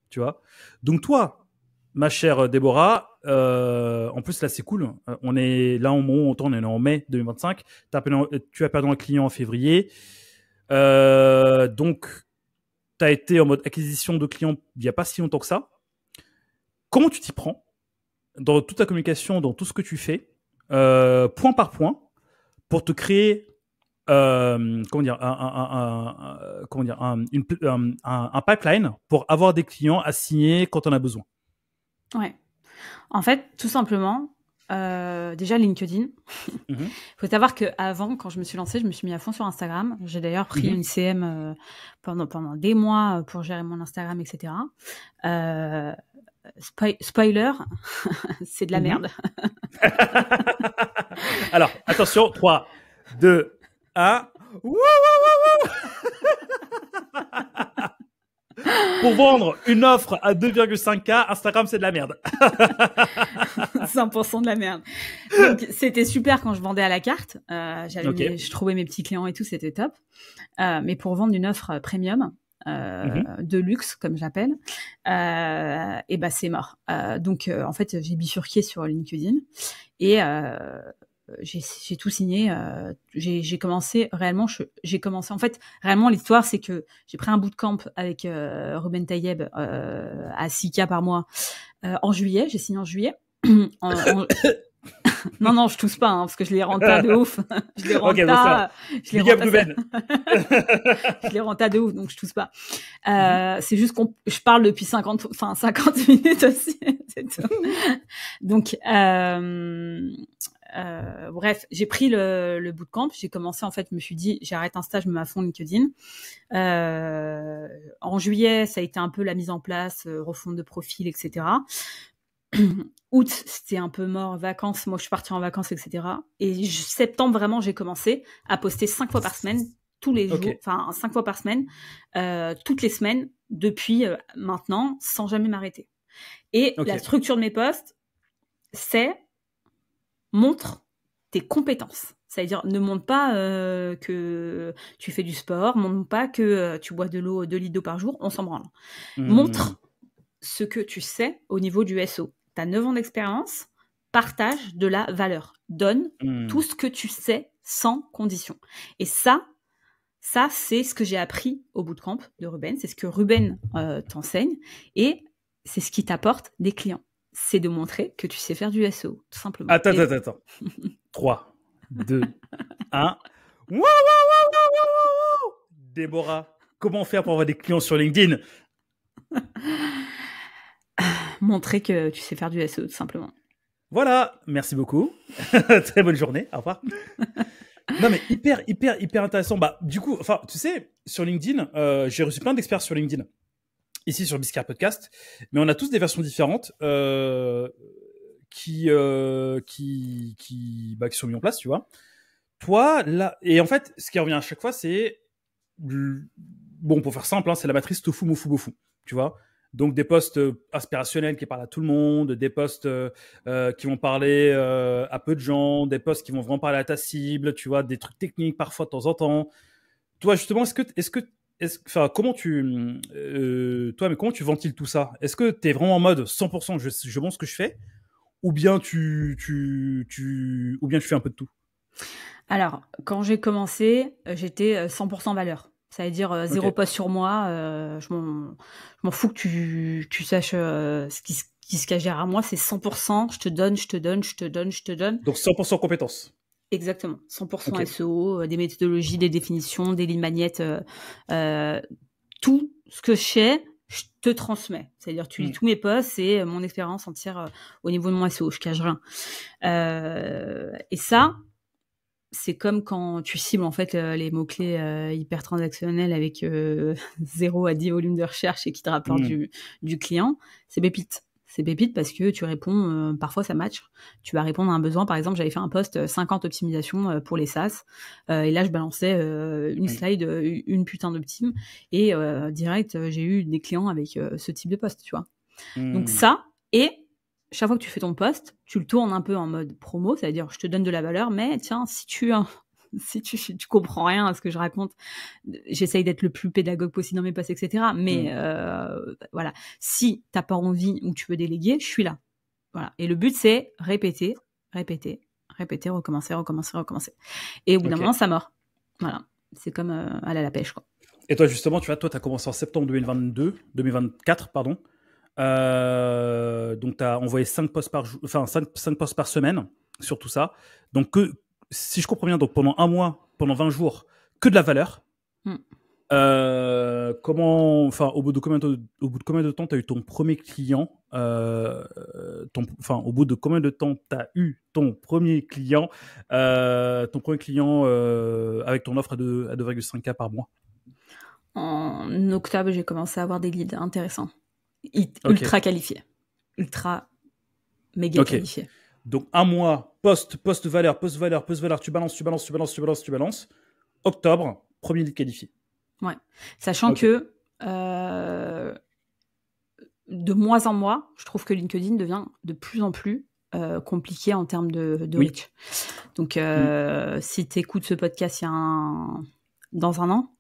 tu vois. Donc toi, ma chère Déborah, en plus là c'est cool. On est là on est en mai 2025. Tu as perdu un client en février. Donc tu as été en mode acquisition de clients il n'y a pas si longtemps que ça. Comment tu t'y prends dans toute ta communication, dans tout ce que tu fais, point par point, pour te créer un pipeline pour avoir des clients à signer quand on a besoin. Ouais. En fait, tout simplement, déjà LinkedIn. Faut savoir qu'avant, quand je me suis lancée, je me suis mis à fond sur Instagram. J'ai d'ailleurs pris une CM pendant des mois pour gérer mon Instagram, etc. Spoiler, c'est de la merde. Alors, attention, 3, 2, 1. Pour vendre une offre à 2,5K, Instagram, c'est de la merde. 100% de la merde. Donc, c'était super quand je vendais à la carte. Je trouvais mes petits clients et tout, c'était top. Mais pour vendre une offre premium, de luxe, comme j'appelle, et ben c'est mort. Donc, en fait, j'ai bifurqué sur LinkedIn et j'ai tout signé. J'ai commencé réellement. En fait, réellement, l'histoire, c'est que j'ai pris un bootcamp avec Ruben Tayeb à 6K par mois en juillet. J'ai signé en juillet. Non, je tousse pas, hein, parce que je les rends pas de ouf. Je les rends pas. Je les rends pas de ouf, donc je tousse pas. C'est juste je parle depuis 50 minutes aussi. C'est tout. Donc, bref, j'ai pris le bootcamp. J'ai commencé, en fait, je me suis dit, j'arrête Insta, je me mets à fond LinkedIn. En juillet, ça a été un peu la mise en place, refonte de profil, etc. Août, c'était un peu mort, vacances, moi je suis partie en vacances, etc. Et septembre, vraiment, j'ai commencé à poster 5 fois par semaine, tous les jours, 5 fois par semaine, toutes les semaines, depuis maintenant, sans jamais m'arrêter. Et la structure de mes posts, c'est montre tes compétences. C'est-à-dire, ne montre pas que tu fais du sport, montre pas que tu bois de l'eau, 2 litres d'eau par jour, on s'en branle. Montre ce que tu sais au niveau du SEO. Tu as 9 ans d'expérience, partage de la valeur. Donne tout ce que tu sais sans condition. Et ça, c'est ce que j'ai appris au bootcamp de Ruben. C'est ce que Ruben t'enseigne. Et c'est ce qui t'apporte des clients. C'est de montrer que tu sais faire du SEO, tout simplement. Attends. 3, 2, 1. Déborah, comment faire pour avoir des clients sur LinkedIn? Montrer que tu sais faire du SEO, tout simplement. Voilà, merci beaucoup. Très bonne journée, au revoir. Non mais hyper intéressant. Bah du coup, enfin tu sais, sur LinkedIn, j'ai reçu plein d'experts sur LinkedIn, ici sur Biscard Podcast, mais on a tous des versions différentes qui sont mis en place, tu vois. Toi là, et en fait, ce qui revient à chaque fois, c'est bon, pour faire simple, hein, c'est la matrice tofu mofu bofu, tu vois. Donc des posts aspirationnels qui parlent à tout le monde, des posts qui vont parler à peu de gens, des posts qui vont vraiment parler à ta cible, tu vois, des trucs techniques parfois de temps en temps. Toi justement, comment tu ventiles tout ça? Est-ce que tu es vraiment en mode 100% je montre ce que je fais, ou bien tu fais un peu de tout? Alors, quand j'ai commencé, j'étais 100% valeur. Ça veut dire 0 post sur moi. Je m'en fous que tu saches ce qui se cache derrière moi. C'est 100%. Je te donne. Donc 100% compétences. Exactement. 100% SEO, des méthodologies, des définitions, des lignes magnettes. Tout ce que je sais, je te transmets. C'est-à-dire, tu lis tous mes posts et mon expérience entière au niveau de mon SEO. Je cache rien. Et ça, c'est comme quand tu cibles en fait les mots-clés hyper transactionnels avec 0 à 10 volumes de recherche et qui te rapportent du client. C'est pépite. C'est pépite parce que tu réponds, parfois ça match. Tu vas répondre à un besoin. Par exemple, j'avais fait un post 50 optimisations pour les SaaS. Et là, je balançais une slide, une putain d'optim. Et direct, j'ai eu des clients avec ce type de post, tu vois. Donc ça, et chaque fois que tu fais ton post, tu le tournes un peu en mode promo, c'est-à-dire je te donne de la valeur, mais tiens, si tu comprends rien à ce que je raconte, j'essaye d'être le plus pédagogue possible dans mes posts, etc. Mais voilà, si t'as pas envie ou tu veux déléguer, je suis là. Voilà. Et le but, c'est répéter, recommencer. Et au bout d'un moment, ça mord. Voilà. C'est comme aller à la pêche, quoi. Et toi, justement, tu vois, t'as commencé en septembre 2024, pardon. Donc, tu as envoyé 5 posts par jour, enfin 5 posts par semaine sur tout ça. Donc, si je comprends bien, donc pendant un mois, pendant 20 jours, que de la valeur. Au bout de combien de temps tu as eu ton premier client au bout de combien de temps tu as eu ton premier client avec ton offre à 2,5K par mois? En octobre, j'ai commencé à avoir des leads intéressants. Ultra qualifiés. Ultra méga qualifiés. Donc, un mois, post valeur, tu balances. Octobre, premier lead qualifié. Ouais. Sachant que de mois en mois, je trouve que LinkedIn devient de plus en plus compliqué en termes de reach. Donc, si tu écoutes ce podcast dans un an,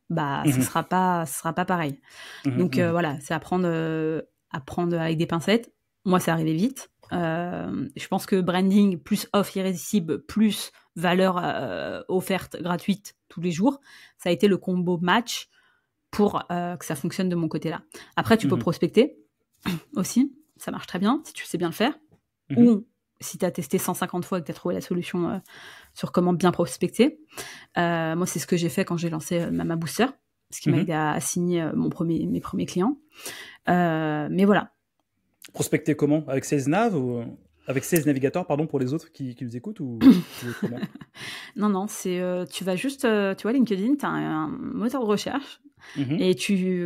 ce sera pas pareil. Donc, voilà, c'est apprendre avec des pincettes. Moi, c'est arrivé vite. Je pense que branding plus offre irrésistible plus valeur offerte gratuite tous les jours, ça a été le combo match pour que ça fonctionne de mon côté là. Après, tu peux prospecter aussi, ça marche très bien si tu sais bien le faire, ou si tu as testé 150 fois et que tu as trouvé la solution sur comment bien prospecter. Moi, c'est ce que j'ai fait quand j'ai lancé ma Booster, ce qui m'a aidé à signer mes premiers clients. Mais voilà. Prospecter comment? Avec SalesNav ou avec Sales Navigator, pardon, pour les autres qui nous écoutent, ou comment? Non, c'est tu vas juste, tu vois, LinkedIn, tu as un moteur de recherche. Et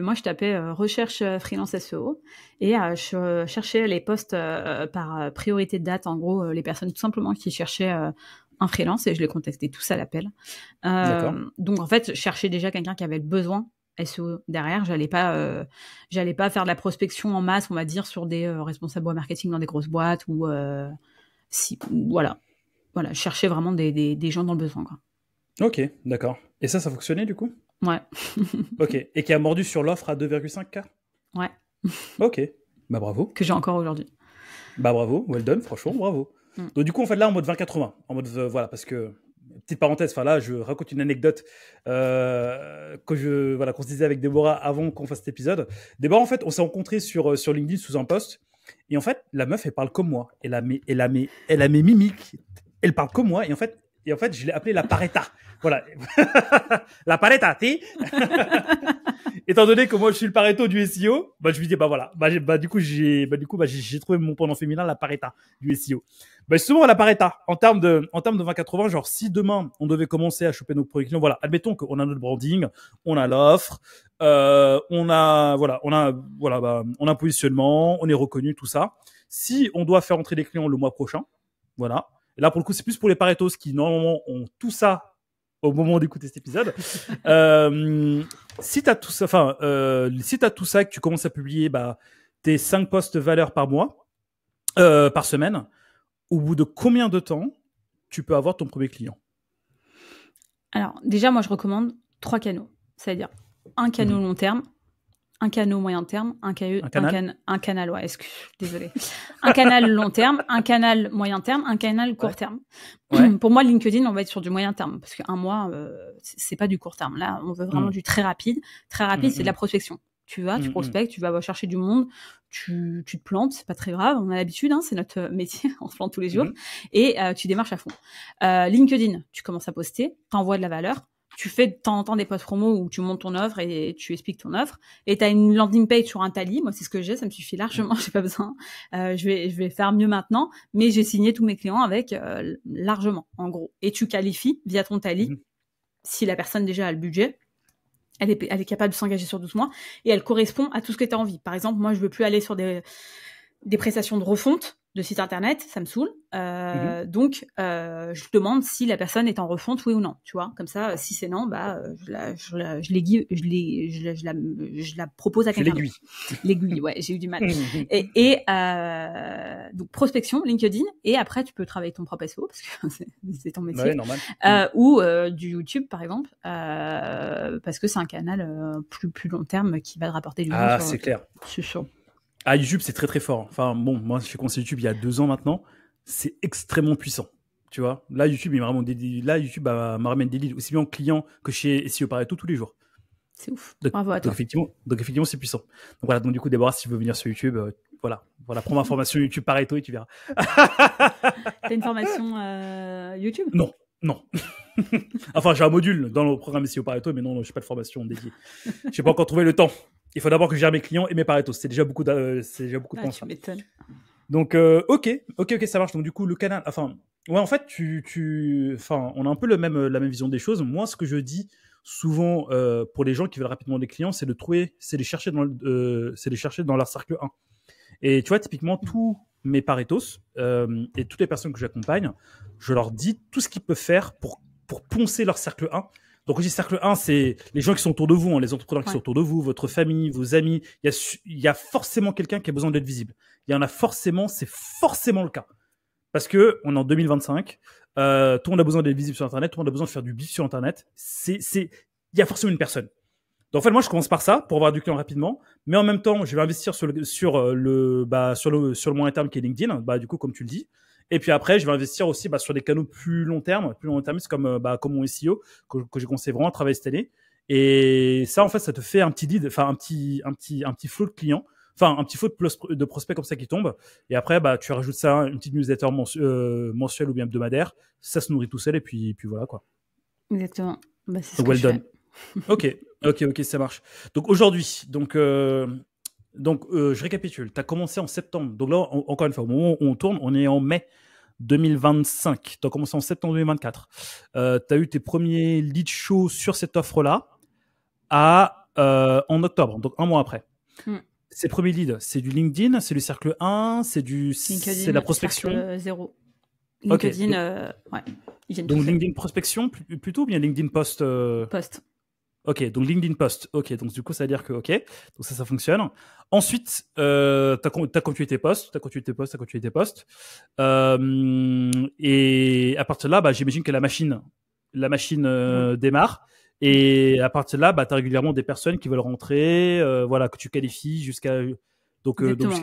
moi, je tapais recherche freelance SEO et je cherchais les postes par priorité de date, en gros, les personnes tout simplement qui cherchaient un freelance, et je les contactais tous à l'appel. Donc, en fait, je cherchais déjà quelqu'un qui avait le besoin SEO derrière. J'allais pas faire de la prospection en masse, on va dire, sur des responsables web marketing dans des grosses boîtes ou voilà, je cherchais vraiment des gens dans le besoin, quoi. Ok, d'accord. Et ça fonctionnait du coup? Ouais. Ok. Et qui a mordu sur l'offre à 2,5K? Ouais. Ok. Bah bravo. Que j'ai encore aujourd'hui. Bah bravo, well done, franchement, bravo. Donc du coup, en fait, là, en mode 20-80. En mode, voilà, parce que, petite parenthèse, enfin là, je raconte une anecdote qu'on se disait avec Déborah avant qu'on fasse cet épisode. Déborah, en fait, on s'est rencontrés sur LinkedIn sous un post. Et en fait, la meuf, elle parle comme moi. Elle a mes mimiques. Elle parle comme moi. Et en fait, je l'ai appelée la Pareta. Voilà. La Pareta, tu sais. Étant donné que moi, je suis le Pareto du SEO, je lui dis, voilà. Du coup, j'ai trouvé mon pendant féminin, la Pareta du SEO. Justement, la Pareta, en termes de 20-80, genre, si demain, on devait commencer à choper nos premiers clients, voilà, admettons qu'on a notre branding, on a l'offre, on a un positionnement, on est reconnu, tout ça. Si on doit faire entrer des clients le mois prochain, voilà. Et là, pour le coup, c'est plus pour les Paretos qui, normalement, ont tout ça au moment d'écouter cet épisode. Si t'as tout ça, que tu commences à publier, tes 5 posts valeur par mois, par semaine, au bout de combien de temps tu peux avoir ton premier client? Alors, déjà, moi, je recommande 3 canaux. C'est-à-dire un canal long terme, un canal moyen terme, un canal, ouais, désolé. Un canal long terme, un canal moyen terme, un canal court terme. Ouais. Pour moi, LinkedIn, on va être sur du moyen terme, parce qu'un mois, c'est pas du court terme. Là, on veut vraiment du très rapide. Très rapide, c'est de la prospection. Tu vas, tu prospectes, tu vas chercher du monde, tu te plantes, c'est pas très grave, on a l'habitude, hein, c'est notre métier, on se plante tous les jours, et tu démarches à fond. LinkedIn, tu commences à poster, t'envoies de la valeur, tu fais de temps en temps des posts promo où tu montes ton offre et tu expliques ton offre, et t'as une landing page sur un Tally. Moi, c'est ce que j'ai, ça me suffit largement, j'ai pas besoin. Je vais faire mieux maintenant, mais j'ai signé tous mes clients avec largement, en gros. Et tu qualifies via ton Tally, si la personne déjà a le budget, elle est capable de s'engager sur 12 mois et elle correspond à tout ce que tu as envie. Par exemple, moi, je veux plus aller sur des des prestations de refonte de site internet, ça me saoule. Donc, je demande si la personne est en refonte, oui ou non. Tu vois, comme ça, si c'est non, je la propose à quelqu'un d'autre. L'aiguille, ouais, j'ai eu du mal. Et donc prospection, LinkedIn, et après tu peux travailler ton propre SEO parce que c'est ton métier. Ouais, normal. Ou du YouTube par exemple, parce que c'est un canal plus long terme qui va te rapporter du monde. Ah, c'est clair. C'est sûr. Ah, YouTube, c'est très très fort. Enfin bon, moi j'ai commencé YouTube il y a 2 ans maintenant. C'est extrêmement puissant. Tu vois, là YouTube, m'a ramène des leads aussi bien aux clients que chez SEO Pareto tous les jours. C'est ouf. Bravo à toi. Donc effectivement, c'est puissant. Donc voilà, donc du coup, Déborah, si tu veux venir sur YouTube, voilà, prends ma formation YouTube Pareto et tu verras. T'as une formation YouTube ? Non. Enfin, j'ai un module dans le programme SEO Pareto, mais non, je n'ai pas de formation dédiée. Je n'ai pas encore trouvé le temps. Il faut d'abord que je gère mes clients et mes Pareto. C'est déjà beaucoup de temps. Tu m'étonnes. Donc, ok, ça marche. Donc, du coup, le canal, enfin, ouais, en fait, on a un peu la même vision des choses. Moi, ce que je dis souvent pour les gens qui veulent rapidement des clients, c'est de les chercher dans leur cercle 1. Et tu vois, typiquement, tous mes Paretos et toutes les personnes que j'accompagne, je leur dis tout ce qu'ils peuvent faire pour poncer leur cercle 1. Donc, quand je dis cercle 1, c'est les gens qui sont autour de vous, les entrepreneurs qui sont autour de vous, votre famille, vos amis. Il y a forcément quelqu'un qui a besoin d'être visible. Il y en a forcément, c'est forcément le cas. Parce que on est en 2025, tout le monde a besoin d'être visible sur Internet, tout le monde a besoin de faire du bif sur Internet. Il y a forcément une personne. Donc, en fait, moi, je commence par ça pour avoir du client rapidement. Mais en même temps, je vais investir sur le moyen terme qui est LinkedIn, du coup, comme tu le dis. Et puis après, je vais investir aussi sur des canaux plus long terme comme mon SEO que j'ai conseillé vraiment à travailler cette année. Et ça, en fait, ça te fait un petit lead, enfin un petit flow de clients, enfin un petit flow de prospects comme ça qui tombe. Et après, tu rajoutes ça, une petite newsletter mensuelle ou bien hebdomadaire. Ça se nourrit tout seul et puis voilà quoi. Exactement. C'est donc, well done. Ok, ça marche. Donc aujourd'hui, je récapitule. Tu as commencé en septembre. Donc là, encore une fois, au moment où on tourne, on est en mai 2025. Tu as commencé en septembre 2024. Tu as eu tes premiers lead shows sur cette offre-là en octobre, donc un mois après. Ces premiers leads, c'est du LinkedIn, c'est du cercle 1, c'est la prospection. Cercle 0. LinkedIn, ouais. Donc LinkedIn prospection plutôt ou bien LinkedIn post Post. Ok, donc LinkedIn Post. Ok, donc du coup, ça veut dire que ok, donc ça fonctionne. Ensuite, t'as continué tes posts, et à partir de là, j'imagine que la machine démarre. Et à partir de là, t'as régulièrement des personnes qui veulent rentrer, que tu qualifies jusqu'à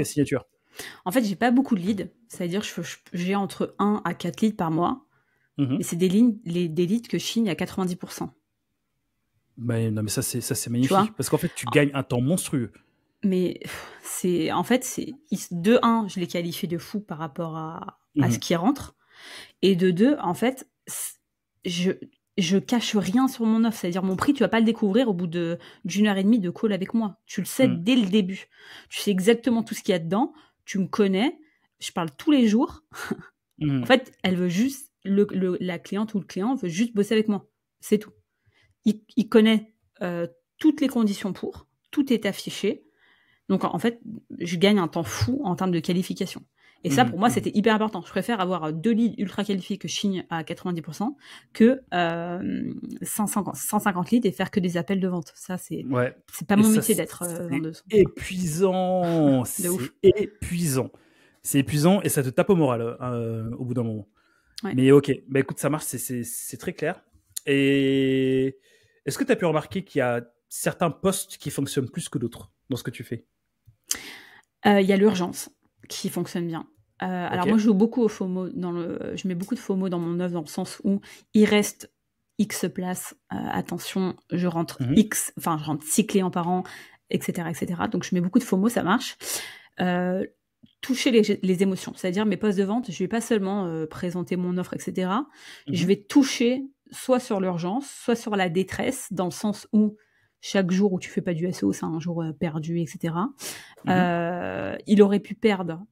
signature. En fait, j'ai pas beaucoup de leads, c'est-à-dire j'ai entre 1 à 4 leads par mois, et c'est des leads que je signe à 90%. Non, mais ça c'est magnifique parce qu'en fait tu gagnes un temps monstrueux. Mais de 1, je les qualifie de fou par rapport à ce qui rentre, et de 2, en fait, je cache rien sur mon offre, c'est-à-dire mon prix, tu vas pas le découvrir au bout d'une heure et demie de call avec moi. Tu le sais dès le début. Tu sais exactement tout ce qu'il y a dedans. Tu me connais. Je parle tous les jours. En fait, elle veut juste la cliente ou le client veut juste bosser avec moi. C'est tout. Il connaît toutes les conditions pour. Tout est affiché. Donc, en fait, je gagne un temps fou en termes de qualification. Et ça, pour moi, c'était hyper important. Je préfère avoir 2 leads ultra qualifiés que je signe à 90% que 150 leads et faire que des appels de vente. Ça, c'est pas mon métier d'être vendeuse. Épuisant. C'est épuisant et ça te tape au moral au bout d'un moment. Ouais. Mais ok, écoute, ça marche, c'est très clair. Et est-ce que tu as pu remarquer qu'il y a certains posts qui fonctionnent plus que d'autres dans ce que tu fais ? Il y a l'urgence qui fonctionne bien. Alors moi, je joue beaucoup au FOMO. Je mets beaucoup de FOMO dans mon offre dans le sens où il reste X places. Attention, je rentre je rentre 6 clients par an, etc., etc. Donc je mets beaucoup de FOMO, ça marche. Toucher les émotions, c'est-à-dire mes posts de vente, je vais pas seulement présenter mon offre, etc. Je vais toucher soit sur l'urgence, soit sur la détresse, dans le sens où chaque jour où tu fais pas du SEO, c'est un jour perdu, etc. Il aurait pu perdre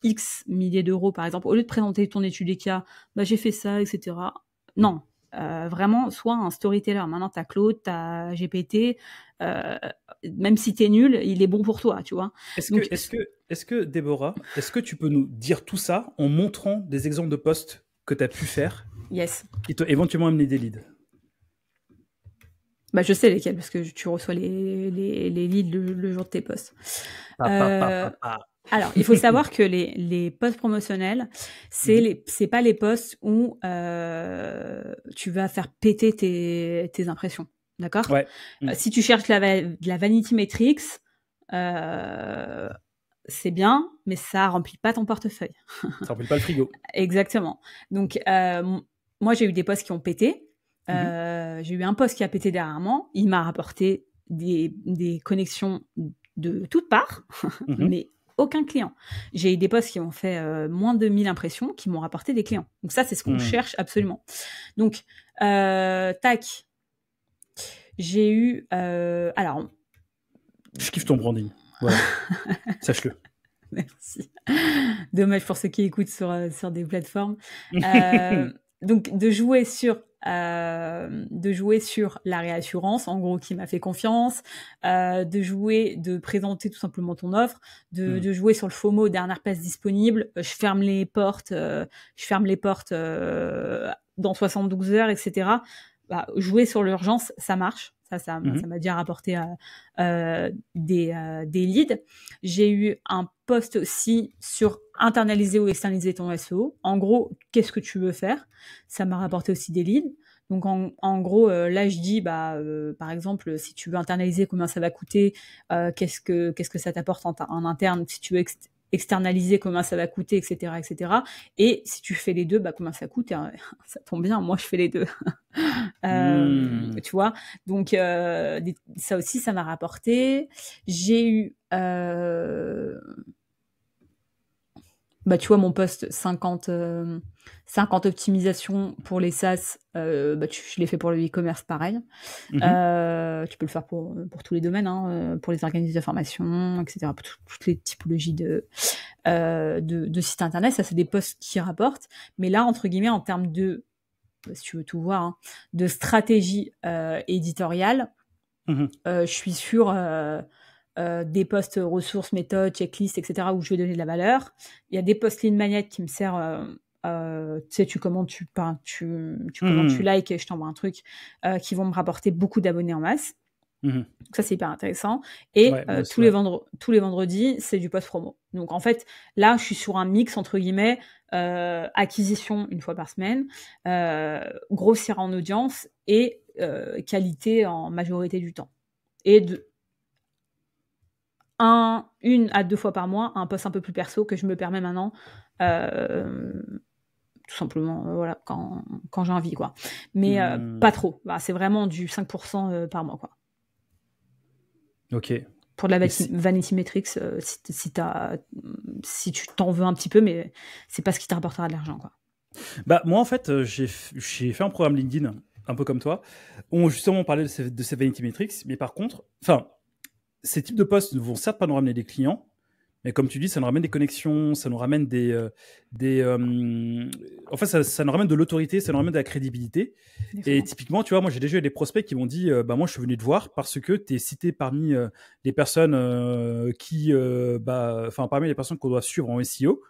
X milliers d'euros, par exemple. Au lieu de présenter ton étude des cas, j'ai fait ça, etc. Non, vraiment, sois un storyteller. Maintenant, t'as Claude, t'as GPT, même si t'es nul, il est bon pour toi, tu vois. Est-ce que Déborah, est-ce que tu peux nous dire tout ça en montrant des exemples de posts que tu as pu faire Yes. qui t'ont éventuellement amené des leads? Bah, je sais lesquels, parce que tu reçois les leads le jour de tes posts. Alors, il faut savoir que les posts promotionnels, c'est pas les posts où tu vas faire péter tes impressions. D'accord? Ouais. Si tu cherches de la vanity metrics, c'est bien, mais ça remplit pas ton portefeuille. Ça remplit pas le frigo. Exactement. Donc, moi, j'ai eu des posts qui ont pété. J'ai eu un post qui a pété dernièrement. Il m'a rapporté des connexions de toutes parts, mais aucun client. J'ai eu des posts qui ont fait moins de 1000 impressions, qui m'ont rapporté des clients. Donc ça, c'est ce qu'on cherche absolument. Donc, tac. J'ai eu... alors... Je kiffe ton branding. Voilà. Sache-le. Merci. Dommage pour ceux qui écoutent sur des plateformes. Donc, de jouer sur la réassurance, en gros, qui m'a fait confiance, de présenter tout simplement ton offre, de jouer sur le FOMO, dernière place disponible, je ferme les portes dans 72 heures, etc. Bah, jouer sur l'urgence, ça marche. Ça m'a déjà rapporté des leads. J'ai eu un post aussi sur internaliser ou externaliser ton SEO. En gros, qu'est-ce que tu veux faire? Ça m'a rapporté aussi des leads. Donc, en gros, là, je dis, par exemple, si tu veux internaliser, combien ça va coûter? Qu'est-ce que ça t'apporte en interne? Si tu veux externaliser, combien ça va coûter, etc., etc. Et si tu fais les deux, combien ça coûte? Ça tombe bien, moi, je fais les deux. Tu vois, donc ça aussi, ça m'a rapporté. J'ai eu tu vois, mon post 50 optimisations pour les SaaS, je l'ai fait pour le e-commerce, pareil. Tu peux le faire pour tous les domaines, pour les organismes de formation, etc., pour toutes les typologies de sites internet. Ça, c'est des posts qui rapportent. Mais là, entre guillemets, en termes de, si tu veux tout voir, de stratégie éditoriale, je suis sur des posts ressources, méthodes, checklists, etc., où je vais donner de la valeur. Il y a des posts lead magnet qui me servent, tu sais, tu commandes, tu likes et je t'envoie un truc, qui vont me rapporter beaucoup d'abonnés en masse. Donc ça, c'est hyper intéressant. Et tous les vendredis, c'est du post promo. Donc en fait, là, je suis sur un mix, entre guillemets, acquisition une fois par semaine, grossir en audience et qualité en majorité du temps. Et une à deux fois par mois, un post un peu plus perso que je me permets maintenant, tout simplement, voilà, quand j'ai envie, quoi. Mais pas trop. C'est vraiment du 5% par mois, quoi. Ok. Pour de la vanity metrics, si tu t'en veux un petit peu, mais c'est pas ce qui te rapportera de l'argent, quoi. Moi, en fait, j'ai fait un programme LinkedIn, un peu comme toi, où on justement parlait de ces vanity metrics, mais par contre, ces types de posts ne vont certes pas nous ramener des clients, mais comme tu dis, ça nous ramène des connexions, ça nous ramène en fait, ça nous ramène de l'autorité, ça nous ramène de la crédibilité. Et typiquement, tu vois, moi, j'ai déjà eu des prospects qui m'ont dit, moi, je suis venu te voir parce que tu es cité parmi les personnes parmi les personnes qu'on doit suivre en SEO,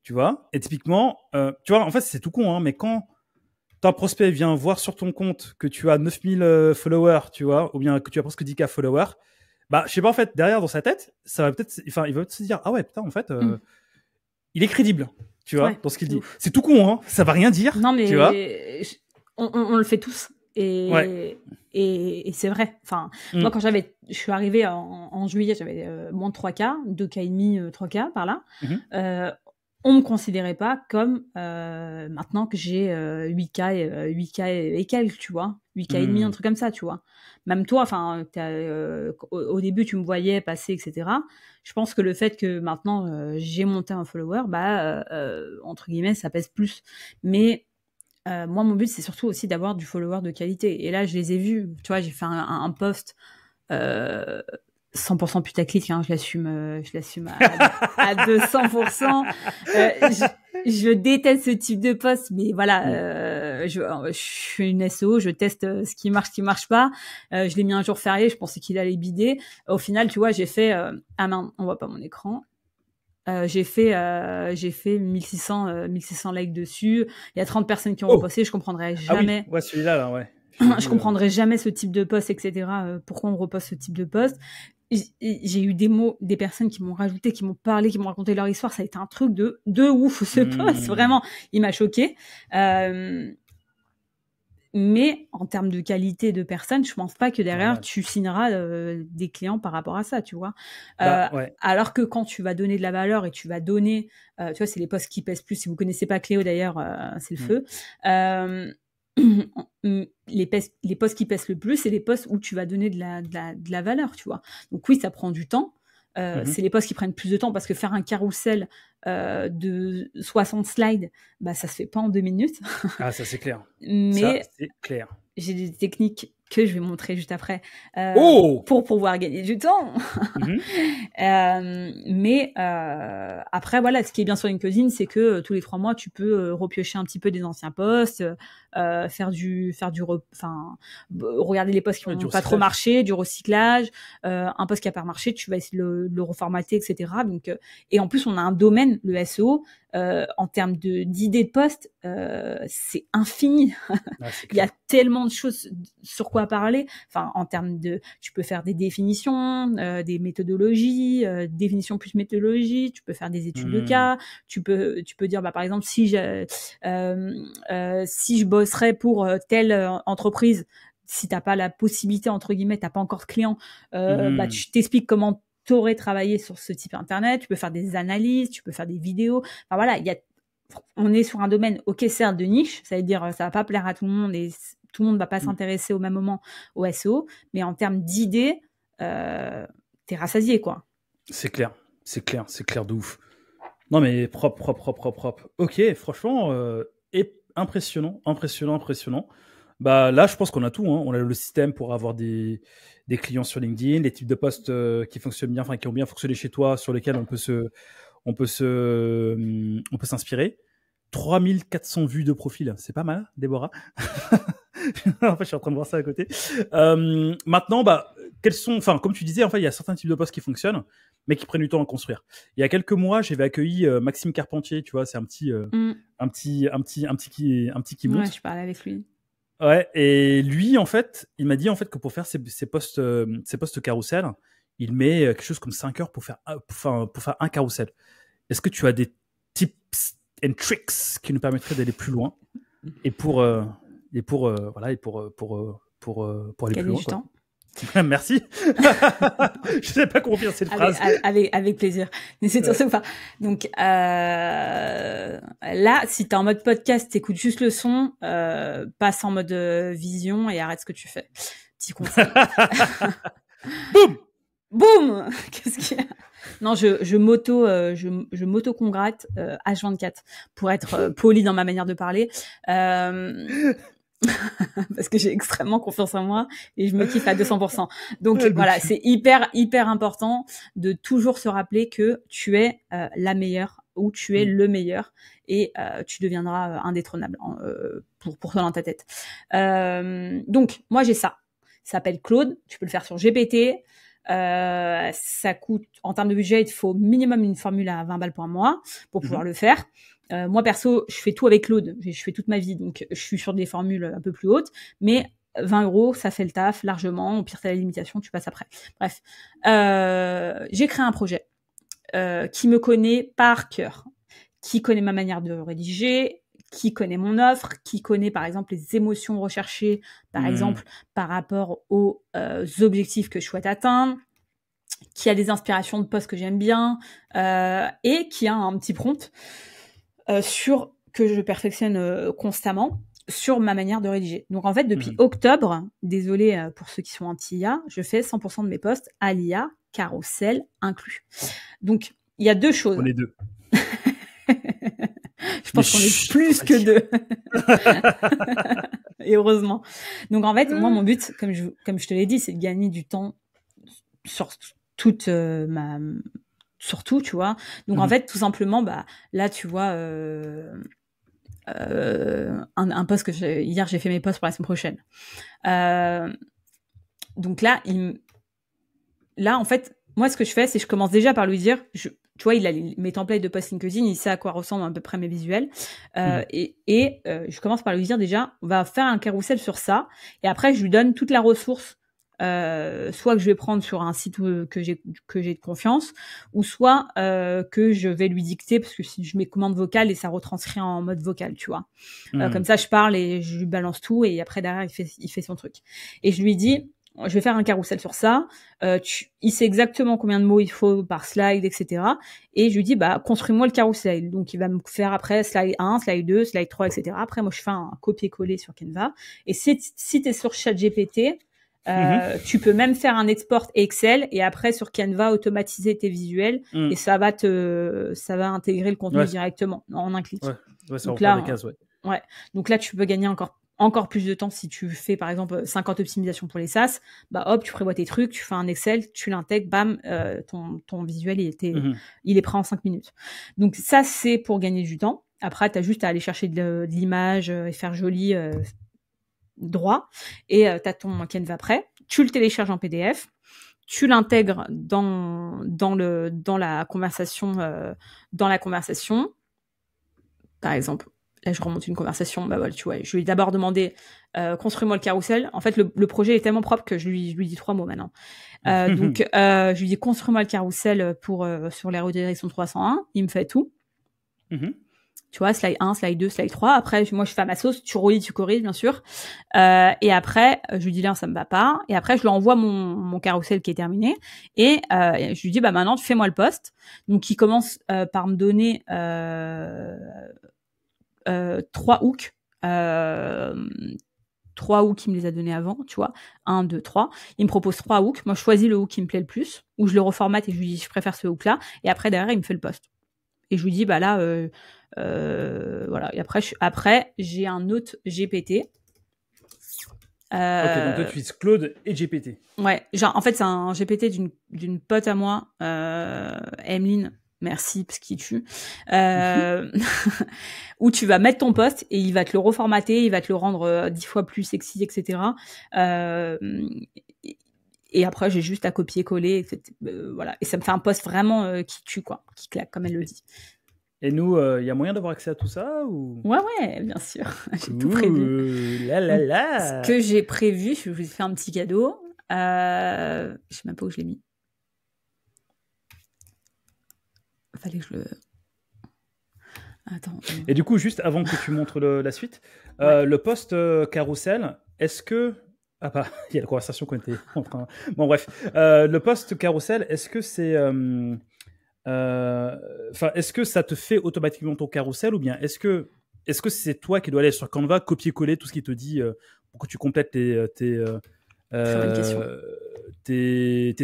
tu vois. Et typiquement, tu vois, en fait, c'est tout con, mais quand ton prospect vient voir sur ton compte que tu as 9000 followers, tu vois, ou bien que tu as presque 10K followers, je sais pas, en fait, derrière, dans sa tête, ça va peut-être, il va peut-être se dire, ah ouais, putain, en fait, il est crédible, tu vois, dans ce qu'il dit. C'est tout con, ça va rien dire. Non, mais tu vois on le fait tous. Et c'est vrai. Moi, quand je suis arrivée en juillet, j'avais moins de 3K, 2K et demi, 3K par là. On me considérait pas comme maintenant que j'ai 8K et quelques, tu vois. 8K et demi, un truc comme ça, tu vois. Même toi, au début, tu me voyais passer, etc. Je pense que le fait que maintenant, j'ai monté un follower, entre guillemets, ça pèse plus. Mais moi, mon but, c'est surtout aussi d'avoir du follower de qualité. Et là, je les ai vus. Tu vois, j'ai fait un post 100% putaclic, je l'assume à 200%. Je déteste ce type de post, mais voilà, je fais une SEO, je teste ce qui marche pas. Je l'ai mis un jour férié, je pensais qu'il allait bider. Au final, tu vois, j'ai fait ah mince, on voit pas mon écran. J'ai fait 1600 likes dessus. Il y a 30 personnes qui ont reposté. Je comprendrais jamais. Ah oui, ouais, celui-là, là, ouais. Je comprendrais jamais ce type de post, etc. Pourquoi on reposte ce type de post. J'ai eu des personnes qui m'ont rajouté, qui m'ont parlé, qui m'ont raconté leur histoire. Ça a été un truc de ouf, ce post. Vraiment, il m'a choqué. Mais en termes de qualité de personne, je pense pas que derrière tu signeras des clients par rapport à ça, tu vois. Ouais. Alors que quand tu vas donner de la valeur et tu vas donner, tu vois, c'est les posts qui pèsent plus. Si vous connaissez pas Cléo d'ailleurs, c'est le feu. Les posts qui pèsent le plus, c'est les posts où tu vas donner de la valeur, tu vois. Donc oui, ça prend du temps. C'est les posts qui prennent plus de temps parce que faire un carrousel de 60 slides, bah ça se fait pas en 2 minutes. Ah, ça c'est clair. Mais ça, c'est clair. J'ai des techniques que je vais montrer juste après pour pouvoir gagner du temps. Mais après, voilà, ce qui est bien sur LinkedIn, c'est que tous les 3 mois, tu peux repiocher un petit peu des anciens posts, regarder les posts qui n'ont pas trop marché, du recyclage, un post qui a pas marché, tu vas essayer de le reformater, etc. Donc, et en plus, on a un domaine, le SEO, en termes d'idées de posts, c'est infini. Il y a tellement de choses sur quoi parler. Enfin, en termes tu peux faire des définitions, des méthodologies, définition plus méthodologie. Tu peux faire des études de cas. Tu peux dire, bah par exemple, si je bosserais pour telle entreprise, si t'as pas la possibilité entre guillemets, t'as pas encore de clients, bah tu t'expliques comment t'aurais travaillé sur ce type internet. Tu peux faire des analyses, tu peux faire des vidéos. Enfin voilà, on est sur un domaine, ok, certes de niche, ça veut dire ça va pas plaire à tout le monde et tout le monde va pas s'intéresser au même moment au SEO, mais en termes d'idées, t'es rassasié, quoi. C'est clair de ouf. Non mais propre. Ok, franchement, impressionnant. Bah là, je pense qu'on a tout. On a le système pour avoir des clients sur LinkedIn, les types de posts qui fonctionnent bien, enfin qui ont bien fonctionné chez toi, sur lesquels on peut s'inspirer. 3400 vues de profil, c'est pas mal, Déborah. En fait, je suis en train de voir ça à côté. Maintenant, bah, comme tu disais, en fait, il y a certains types de posts qui fonctionnent, mais qui prennent du temps à construire. Il y a quelques mois, j'avais accueilli Maxime Carpentier, tu vois, c'est un petit qui monte. Ouais, je parlais avec lui. Ouais, et lui, en fait, il m'a dit en fait que pour faire ses posts carrousel, il met quelque chose comme 5 heures pour faire un carrousel. Est-ce que tu as des tips and tricks qui nous permettraient d'aller plus loin et pour aller plus loin, quoi. Merci. Je sais pas comment dire cette phrase. Avec plaisir. Mais c'est surtout pas. Donc là, si t'es en mode podcast, t'écoutes juste le son, passe en mode vision et arrête ce que tu fais. Petit conseil. Boum. Qu'est-ce qu'il y a? Non, je m'auto-congrate H24 pour être poli dans ma manière de parler. Parce que j'ai extrêmement confiance en moi et je me kiffe à 200%. Donc voilà, c'est hyper important de toujours se rappeler que tu es la meilleure ou tu es le meilleur et tu deviendras indétrônable pour toi dans ta tête. Donc moi j'ai ça. Ça s'appelle Claude. Tu peux le faire sur GPT. Ça coûte, en termes de budget, il faut minimum une formule à 20 balles pour un mois pour pouvoir le faire. Moi, perso, je fais tout avec Claude. Je fais toute ma vie, donc je suis sur des formules un peu plus hautes. Mais 20 €, ça fait le taf largement. Au pire, t'as la limitation, tu passes après. Bref. J'ai créé un projet qui me connaît par cœur, qui connaît ma manière de rédiger, qui connaît mon offre, qui connaît par exemple les émotions recherchées, par exemple par rapport aux objectifs que je souhaite atteindre, qui a des inspirations de posts que j'aime bien et qui a un petit prompt que je perfectionne constamment sur ma manière de rédiger. Donc en fait, depuis octobre, désolé pour ceux qui sont anti-IA, je fais 100% de mes posts à l'IA, carrousel inclus. Donc il y a 2 choses. On est 2. Je pense qu'on est plus que 2. Et heureusement. Donc en fait, moi mon but, comme je te l'ai dit, c'est de gagner du temps sur toute surtout, tu vois. Donc en fait, tout simplement, bah là, tu vois, un post que hier j'ai fait mes posts pour la semaine prochaine. Donc là, en fait, moi ce que je fais, c'est que je commence déjà par lui dire, tu vois, il a mes templates de post LinkedIn, il sait à quoi ressemblent à peu près mes visuels, et je commence par lui dire déjà, on va faire un carrousel sur ça, et après je lui donne toute la ressource. Soit que je vais prendre sur un site que j'ai de confiance, ou soit que je vais lui dicter, parce que si je mets commande vocale et ça retranscrit en mode vocal, tu vois. Comme ça, je parle et je lui balance tout, et après derrière il fait son truc. Et je lui dis, je vais faire un carrousel sur ça. Il sait exactement combien de mots il faut par slide, etc. Et je lui dis, construis-moi le carrousel. Donc, il va me faire après slide 1, slide 2, slide 3, etc. Après, moi, je fais un copier-coller sur Canva. Et si t'es sur ChatGPT, tu peux même faire un export Excel et après sur Canva automatiser tes visuels et ça va intégrer le contenu directement en un clic. Ouais, ça remplit des cases, ouais. Donc là, tu peux gagner encore plus de temps si tu fais par exemple 50 optimisations pour les SaaS. Hop, tu prévois tes trucs, tu fais un Excel, tu l'intègres, bam, ton visuel il est prêt en 5 minutes. Donc ça, c'est pour gagner du temps. Après, tu as juste à aller chercher de l'image et faire joli droit, et t'as ton Canva prêt, tu le télécharges en PDF, tu l'intègres dans la conversation, par exemple. Là, je remonte une conversation, voilà, tu vois, je lui ai d'abord demandé construis-moi le carrousel. En fait, le projet est tellement propre que je lui dis 3 mots maintenant. Donc, je lui dis construis-moi le carrousel sur les redirections 301. Il me fait tout. Tu vois, slide 1, slide 2, slide 3. Après, moi, je fais à ma sauce. Tu relis, tu corriges, bien sûr. Et après, je lui dis là, ça me va pas. Et après, je lui envoie mon carrousel qui est terminé. Et je lui dis, maintenant, tu fais-moi le post. Donc, il commence par me donner 3 hooks. 3 hooks, il me les a donnés avant, tu vois. 1, 2, 3. Il me propose 3 hooks. Moi, je choisis le hook qui me plaît le plus. Ou je le reformate et je lui dis, je préfère ce hook-là. Et après, derrière, il me fait le post. Et je lui dis, là... voilà. Et après, j'ai un autre GPT. Ok, donc toi, tu utilises Claude et GPT. Ouais, en fait, c'est un GPT d'une pote à moi, Emeline, merci, parce qu'il tue, où tu vas mettre ton post et il va te le reformater, il va te le rendre 10 fois plus sexy, etc. Et après, j'ai juste à copier-coller, voilà. Et ça me fait un post vraiment qui tue, quoi, qui claque, comme elle le dit. Et nous, y a moyen d'avoir accès à tout ça ou... Ouais, bien sûr. J'ai tout prévu. Ce que j'ai prévu, je vous ai fait un petit cadeau. Je sais même pas où je l'ai mis. Fallait que je le... Attends. Et du coup, juste avant que tu montres la suite, le post carrousel, est-ce que... Ah bah, il y a la conversation qu'on était en train... Bon, bref. Le post carrousel, est-ce que c'est... est-ce que ça te fait automatiquement ton carrousel ou bien est-ce que c'est toi qui dois aller sur Canva, copier-coller tout ce qui te dit pour que tu complètes tes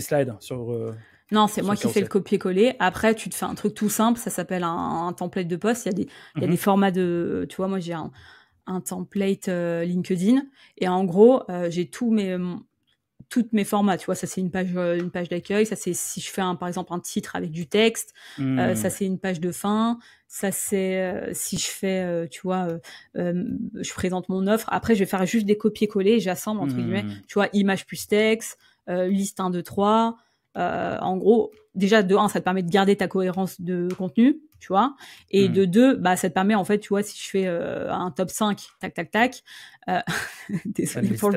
slides sur... Non, c'est moi qui fais le copier-coller. Après, tu te fais un truc tout simple, ça s'appelle un template de post. Il y a des formats de... Tu vois, moi, j'ai un template LinkedIn. Et en gros, j'ai tous mes formats, tu vois, ça c'est une page d'accueil, ça c'est si je fais par exemple un titre avec du texte, ça c'est une page de fin, ça c'est si je fais, tu vois, je présente mon offre, après je vais faire juste des copier-coller, j'assemble entre guillemets, tu vois, image plus texte, liste 1, 2, 3, en gros, déjà de 1, ça te permet de garder ta cohérence de contenu, tu vois, et de 2, ça te permet en fait, tu vois, si je fais un top 5, tac, désolé pour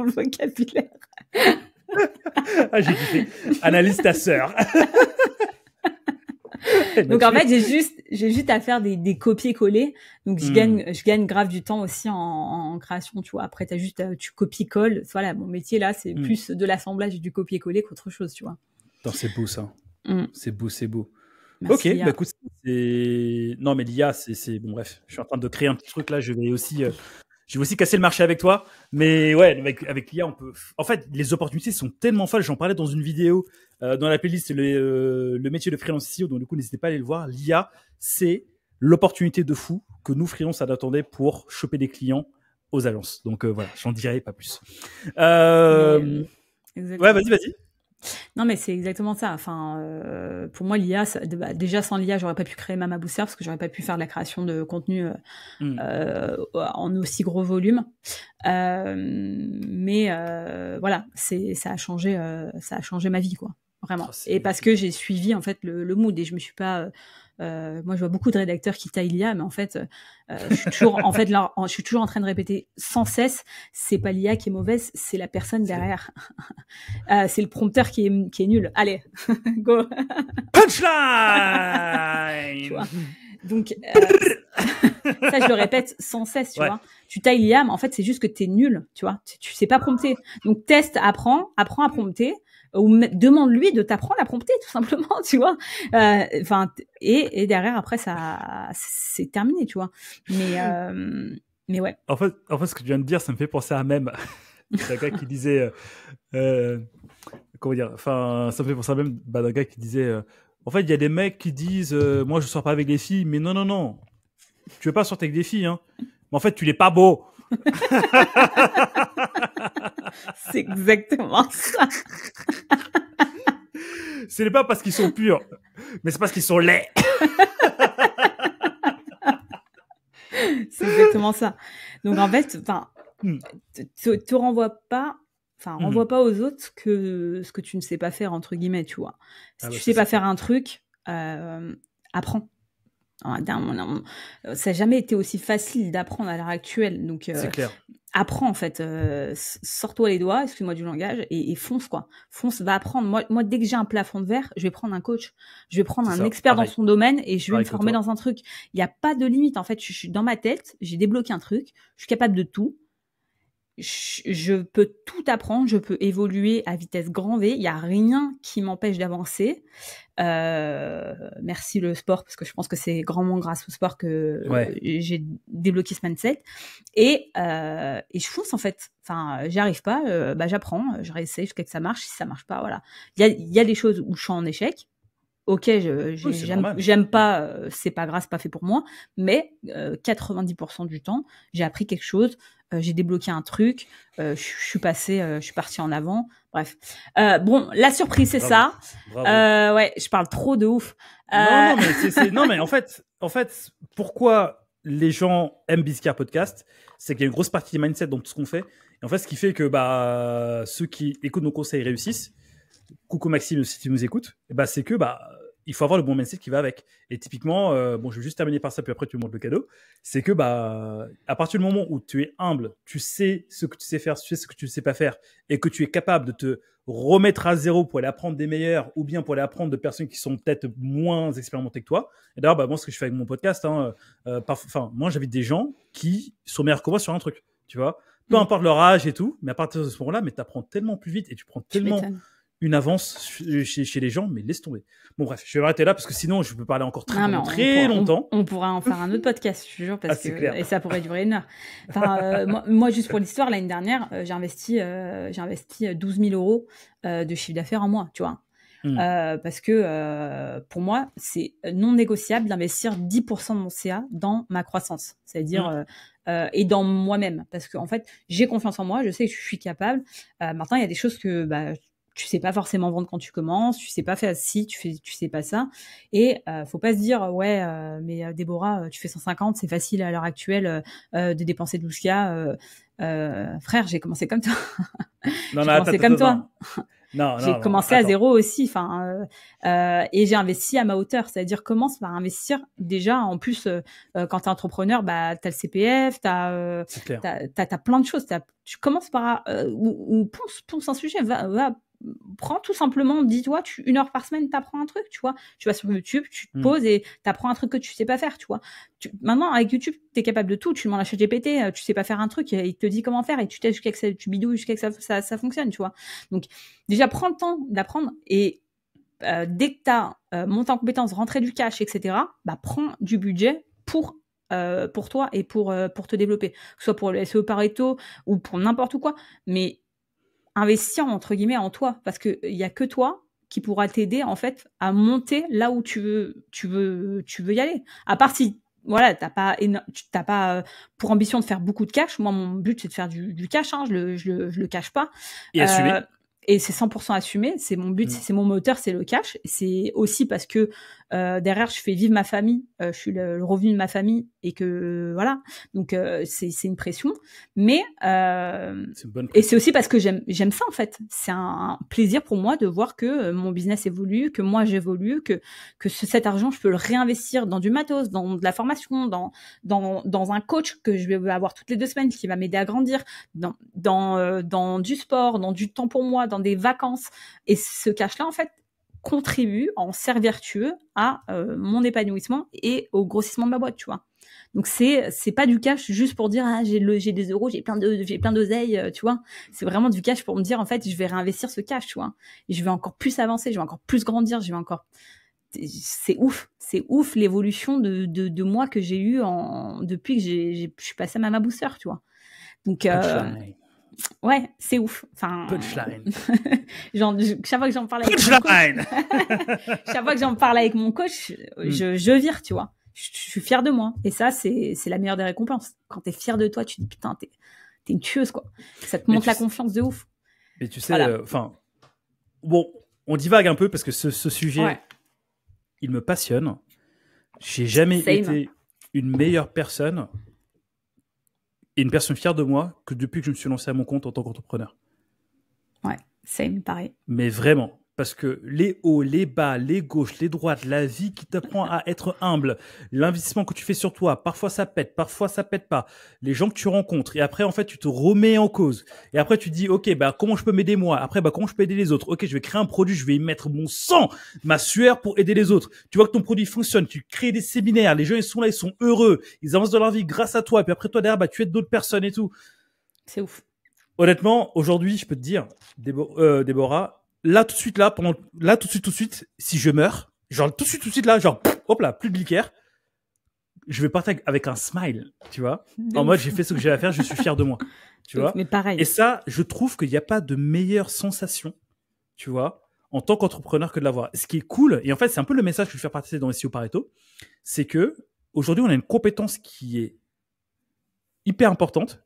le vocabulaire. Ah, j'ai kiffé. Analyse ta sœur. Donc en fait, j'ai juste à faire des copier-coller. Donc je gagne grave du temps aussi en création, tu vois. Après tu copies-colles. Voilà, mon métier là, c'est plus de l'assemblage et du copier-coller qu'autre chose, tu vois. Non, c'est beau ça. C'est beau. Merci, ok, écoute, non mais l'IA, c'est bon, bref, je suis en train de créer un petit truc là, je vais aussi casser le marché avec toi, mais ouais, avec l'IA, on peut. En fait, les opportunités sont tellement folles. J'en parlais dans une vidéo dans la playlist le métier de freelance CEO, donc du coup, n'hésitez pas à aller le voir. L'IA, c'est l'opportunité de fou que nous freelance attendait pour choper des clients aux agences. Donc voilà, j'en dirai pas plus. Ouais, vas-y. Non, mais c'est exactement ça. Enfin, pour moi, l'IA, déjà sans l'IA, j'aurais pas pu créer Mama Booster parce que j'aurais pas pu faire de la création de contenu en aussi gros volume. Mais voilà, ça a changé ma vie, quoi. Vraiment. Et parce que j'ai suivi en fait le mood et je me suis pas moi je vois beaucoup de rédacteurs qui taillent l'IA, mais en fait je suis toujours je suis toujours en train de répéter sans cesse, c'est pas l'IA qui est mauvaise, c'est la personne derrière. C'est le prompteur qui est nul. Allez, go. Punchline. Tu vois. Donc ça je le répète sans cesse, tu vois. Tu tailles l'IA, mais en fait c'est juste que t'es nul, tu vois. Tu sais pas prompter. Donc teste, apprends à prompter. Ou demande-lui de t'apprendre à prompter, tout simplement, tu vois. Enfin, et derrière, après, ça, c'est terminé, tu vois. Mais ouais. En fait, ce que tu viens de dire, ça me fait penser à un mème. C'est un gars qui disait, comment dire, enfin, ça me fait penser à un mème d'un gars qui disait, en fait, il y a des mecs qui disent, moi, je sors pas avec des filles, mais non, tu veux pas sortir avec des filles, hein. Mais en fait, tu l'es pas beau. C'est exactement ça. Ce n'est pas parce qu'ils sont purs, mais c'est parce qu'ils sont laids. C'est exactement ça. Donc en fait, enfin, te renvoie pas, enfin, renvoie pas aux autres que ce que tu ne sais pas faire, entre guillemets, tu vois. Si tu sais pas faire un truc, apprends. Ça n'a jamais été aussi facile d'apprendre à l'heure actuelle. Donc, c'est clair. Apprends, en fait. Sors-toi les doigts, excuse-moi du langage, et fonce, quoi. Fonce, va apprendre. Moi, dès que j'ai un plafond de verre, je vais prendre un coach. Je vais prendre un expert dans son domaine et je vais me former dans un truc. Il n'y a pas de limite, en fait. Je suis dans ma tête, j'ai débloqué un truc, je suis capable de tout. Je peux tout apprendre, je peux évoluer à vitesse grand V. Il n'y a rien qui m'empêche d'avancer. Merci le sport, parce que je pense que c'est grandement grâce au sport que j'ai débloqué ce mindset. Et je fonce, en fait. Enfin, j'y arrive pas, j'apprends, je réessaye jusqu'à que ça marche. Si ça marche pas, voilà. Il y a des choses où je suis en échec. Ok, j'aime pas, c'est pas grave, c'est pas fait pour moi, mais 90% du temps, j'ai appris quelque chose, j'ai débloqué un truc, je suis partie en avant, bref. Bon, la surprise, c'est ça. Bravo. Ouais, je parle trop de ouf. Non, mais en fait, pourquoi les gens aiment Bizcar Podcast, c'est qu'il y a une grosse partie du mindset dans tout ce qu'on fait. Et en fait, ce qui fait que ceux qui écoutent nos conseils réussissent. Coucou Maxime, si tu nous écoutes, c'est que il faut avoir le bon mindset qui va avec. Et typiquement, je vais juste terminer par ça, puis après tu me montres le cadeau. C'est que à partir du moment où tu es humble, tu sais ce que tu sais faire, tu sais ce que tu ne sais pas faire, et que tu es capable de te remettre à zéro pour aller apprendre des meilleurs, ou bien pour aller apprendre de personnes qui sont peut-être moins expérimentées que toi. Et d'ailleurs, moi, ce que je fais avec mon podcast, moi, j'invite des gens qui sont meilleurs que moi sur un truc, tu vois. Peu importe leur âge et tout, mais à partir de ce moment-là, mais tu apprends tellement plus vite et tu prends tellement une avance chez les gens, mais laisse tomber. Bon, bref, je vais arrêter là parce que sinon, je peux parler encore très longtemps. On pourra en faire un autre podcast, je te jure, parce que et ça pourrait durer une heure. Enfin, moi, juste pour l'histoire, l'année dernière, j'ai investi 12 000 euros de chiffre d'affaires en mois, tu vois. Parce que pour moi, c'est non négociable d'investir 10% de mon CA dans ma croissance. C'est-à-dire et dans moi-même. Parce que en fait, j'ai confiance en moi, je sais que je suis capable. Maintenant, il y a des choses que tu sais pas forcément vendre quand tu commences, tu sais pas faire ci, tu sais pas ça. Et faut pas se dire mais Déborah, tu fais 150, c'est facile à l'heure actuelle de dépenser 12K. Frère, j'ai commencé comme toi. J'ai commencé comme toi. J'ai commencé à zéro aussi, et j'ai investi à ma hauteur, c'est-à-dire commence par investir déjà. En plus, quand t'es entrepreneur, t'as le CPF, t'as plein de choses. Tu commences par ou ponce un sujet, va prends tout simplement, dis-toi, 1 heure par semaine, t'apprends un truc, tu vois. Tu vas sur YouTube, tu te poses et t'apprends un truc que tu sais pas faire, tu vois. Maintenant, avec YouTube, t'es capable de tout. Tu demandes à ChatGPT, tu sais pas faire un truc, il te dit comment faire et tu testes jusqu'à que tu bidouilles jusqu'à que ça fonctionne, tu vois. Donc, déjà, prends le temps d'apprendre et dès que t'as monté en compétences, rentré du cash, etc., prends du budget pour toi et pour te développer. Que ce soit pour le SEO Pareto ou pour n'importe quoi, mais investir entre guillemets en toi, parce que il y a que toi qui pourra t'aider en fait à monter là où tu veux y aller. À part si t'as pas pour ambition de faire beaucoup de cash. Moi, mon but c'est de faire du cash, je le cache pas. Et assumer. et c'est 100% assumé. C'est mon but, c'est mon moteur, c'est le cash. C'est aussi parce que derrière, je fais vivre ma famille. Je suis le revenu de ma famille et que voilà. Donc c'est une pression. Mais c'est une bonne pression. Et c'est aussi parce que j'aime ça en fait. C'est un plaisir pour moi de voir que mon business évolue, que moi j'évolue, que cet argent je peux le réinvestir dans du matos, dans de la formation, dans un coach que je vais avoir toutes les 2 semaines qui va m'aider à grandir, dans du sport, dans du temps pour moi, dans des vacances. Et ce cash-là, en fait, contribue en cercle vertueux à mon épanouissement et au grossissement de ma boîte, tu vois. Donc c'est pas du cash juste pour dire j'ai des euros, j'ai plein d'oseille, tu vois. C'est vraiment du cash pour me dire en fait je vais réinvestir ce cash, tu vois. Et je vais encore plus avancer, je vais encore plus grandir, c'est ouf l'évolution de moi que j'ai eu depuis que je suis passée à Mama Booster, tu vois. Donc ouais, c'est ouf. Enfin, punchline. Chaque fois que j'en parle avec mon coach, chaque fois que j'en parle avec mon coach, je vire, tu vois. Je suis fière de moi. Et ça, c'est la meilleure des récompenses. Quand t'es fière de toi, tu te dis putain, t'es une tueuse, quoi. Ça te montre la confiance de ouf. Mais tu sais, enfin, bon, on divague un peu parce que ce sujet, il me passionne. J'ai jamais été une meilleure personne et une personne fière de moi que depuis que je me suis lancé à mon compte en tant qu'entrepreneur. Ouais, same, pareil. Mais vraiment, parce que les hauts, les bas, les gauches, les droites, la vie qui t'apprend à être humble, l'investissement que tu fais sur toi, parfois ça pète pas, les gens que tu rencontres, et après en fait tu te remets en cause, et après tu dis ok comment je peux m'aider moi, après comment je peux aider les autres, ok je vais créer un produit, je vais y mettre mon sang, ma sueur pour aider les autres, tu vois que ton produit fonctionne, tu crées des séminaires, les gens ils sont là, ils sont heureux, ils avancent dans leur vie grâce à toi, et puis après toi derrière tu aides d'autres personnes et tout. C'est ouf. Honnêtement, aujourd'hui je peux te dire Déborah, là tout de suite, si je meurs, genre tout de suite là, genre hop là, plus de liqueur, je vais partir avec un smile, tu vois, en mode j'ai fait ce que j'ai à faire, je suis fier de moi, tu vois. Mais pareil. Et ça, je trouve qu'il n'y a pas de meilleure sensation, tu vois, en tant qu'entrepreneur que de l'avoir. Ce qui est cool, et en fait c'est un peu le message que je fais partager dans SEO Pareto, c'est que aujourd'hui on a une compétence qui est hyper importante,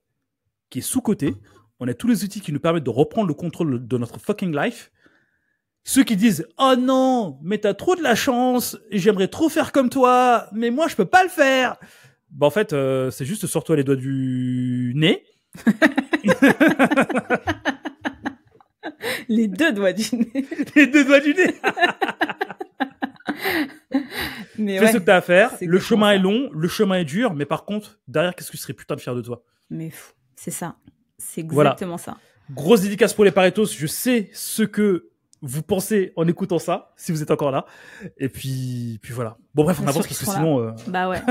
qui est sous-cotée. On a tous les outils qui nous permettent de reprendre le contrôle de notre fucking life. Ceux qui disent « Oh non, mais t'as trop de la chance, j'aimerais trop faire comme toi, mais moi je peux pas le faire !» Bah en fait, c'est juste sors-toi les doigts du nez. Les 2 doigts du nez. Les 2 doigts du nez. Mais fais ce que t'as à faire, le chemin ça. est long, le chemin est dur, mais par contre, derrière, qu'est-ce que tu serais putain de fier de toi? Mais c'est ça. C'est exactement ça. Grosse dédicace pour les Paretos, je sais ce que vous pensez en écoutant ça, si vous êtes encore là. Et puis voilà. Bon bref, on avance parce que sinon... Bah ouais.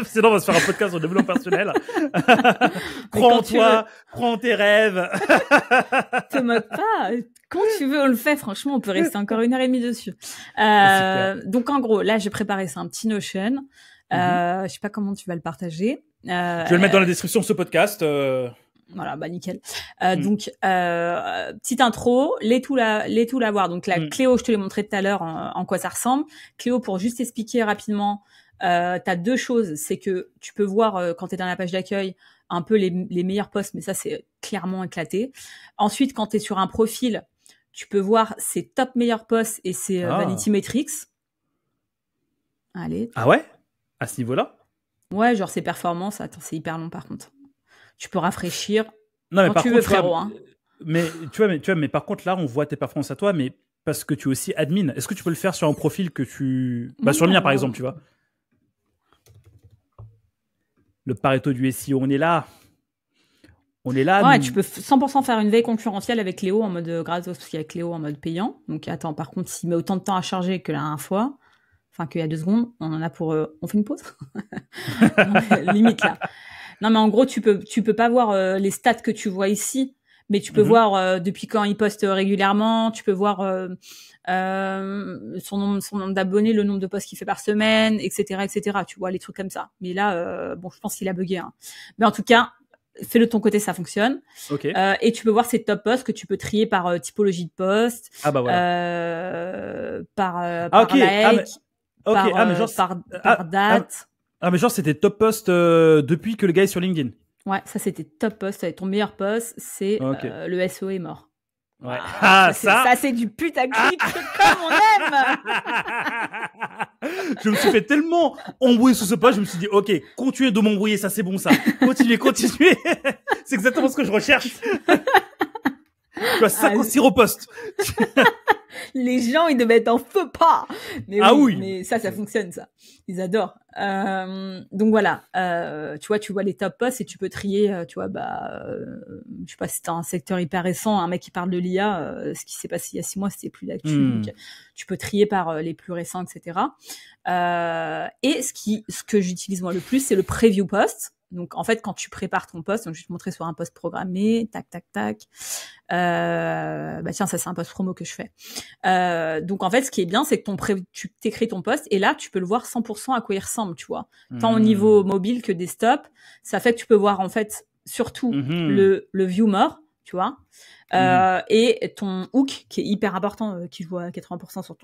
Sinon, on va se faire un podcast sur le développement personnel. Crois en toi, crois en tes rêves. Te moque pas. Quand tu veux, on le fait. Franchement, on peut rester encore 1h30 dessus. Donc en gros, là, j'ai préparé ça, un petit Notion. Je sais pas comment tu vas le partager. Je vais le mettre dans la description de ce podcast. Voilà, bah nickel. Donc petite intro, les tools à voir. Donc la Cléo, je te l'ai montré tout à l'heure en quoi ça ressemble. Cléo, pour juste expliquer rapidement, t'as 2 choses. C'est que tu peux voir quand t'es dans la page d'accueil un peu les meilleurs posts, mais ça c'est clairement éclaté. Ensuite, quand t'es sur un profil, tu peux voir ses top meilleurs posts et ses Vanity Metrics. Allez. Ah ouais? À ce niveau-là? Ouais, genre ses performances. Attends, c'est hyper long par contre. Tu peux rafraîchir non, mais quand par tu contre, veux, frérot. Hein. Mais par contre, là, on voit tes performances à toi, mais parce que tu es aussi admin. Est-ce que tu peux le faire sur un profil que tu... sur le mien, par exemple, tu vois. Le Pareto du SEO, on est là. On est là. Ouais, tu peux 100% faire une veille concurrentielle avec Cléo en mode gratos, parce qu'il y a Cléo en mode payant. Donc, attends, par contre, s'il met autant de temps à charger que la dernière fois, enfin, qu'il y a 2 secondes, on en a pour... on fait une pause. Limite, là. Non, mais en gros, tu peux pas voir les stats que tu vois ici, mais tu peux voir depuis quand il poste régulièrement, tu peux voir son nombre d'abonnés, le nombre de posts qu'il fait par semaine, etc., etc. Tu vois, les trucs comme ça. Mais là, bon, je pense qu'il a bugué. Hein. Mais en tout cas, fais-le de ton côté, ça fonctionne. Okay. Et tu peux voir ces top posts que tu peux trier par typologie de post, par like, par date. Ah, mais genre, c'était top post depuis que le gars est sur LinkedIn. Ouais, ça, c'était top post. Ton meilleur post, c'est le SEO est mort. Ouais. Ah, ça, c'est du putaclic comme on aime. Je me suis fait tellement embrouiller sous ce poste, je me suis dit, ok, continuez de m'embrouiller, ça c'est bon ça. Continuez. C'est exactement ce que je recherche. Tu as 56 repostes. Les gens, ils devaient être en feu pas. Mais oui. Mais ça fonctionne, ça. Ils adorent. Donc voilà. Tu vois les top posts et tu peux trier, je sais pas si t'as un secteur hyper récent, un mec qui parle de l'IA, ce qui s'est passé il y a 6 mois, c'était plus d'actu. Donc, tu peux trier par les plus récents, etc. Et ce que j'utilise moi le plus, c'est le preview post. Donc, en fait, quand tu prépares ton post, donc je vais te montrer sur un post programmé, tac. Tiens, ça, c'est un post promo que je fais. Donc, en fait, ce qui est bien, c'est que tu t'écris ton post et là, tu peux le voir 100% à quoi il ressemble, tu vois. Tant au niveau mobile que desktop. Ça fait que tu peux voir, en fait, surtout le view more, tu vois. Et ton hook qui est hyper important, qui joue à 80%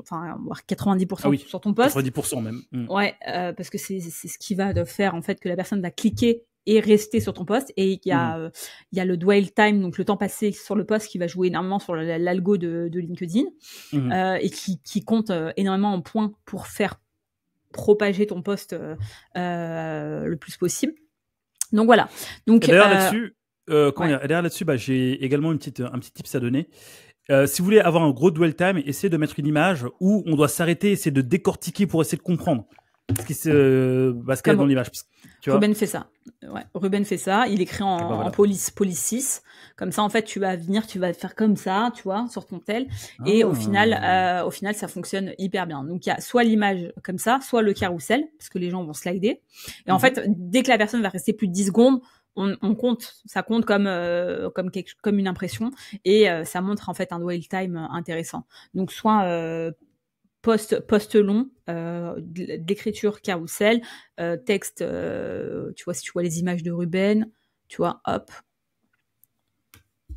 voire 90% sur ton post. 90% même. Ouais, parce que c'est ce qui va faire en fait que la personne va cliquer et rester sur ton post. Et il y a le dwell time, donc le temps passé sur le post, qui va jouer énormément sur l'algo de LinkedIn et qui compte énormément en points pour faire propager ton post le plus possible. Donc voilà. Donc d'ailleurs là-dessus. Derrière là-dessus, j'ai également un petit tips à donner. Si vous voulez avoir un gros dwell time, essayez de mettre une image où on doit s'arrêter, essayer de décortiquer pour essayer de comprendre ce qu'il y a dans l'image. Tu vois, Ruben fait ça. Ouais, Ruben fait ça. Il écrit en police 6. Comme ça, en fait, tu vas faire comme ça, tu vois, sur ton tel. Et au final, ça fonctionne hyper bien. Donc, il y a soit l'image comme ça, soit le carrousel, parce que les gens vont slider. Et en fait, dès que la personne va rester plus de 10 secondes, ça compte comme une impression et ça montre en fait un dwell time intéressant. Donc soit post long, d'écriture carousel, texte, tu vois, si tu vois les images de Ruben, tu vois, hop.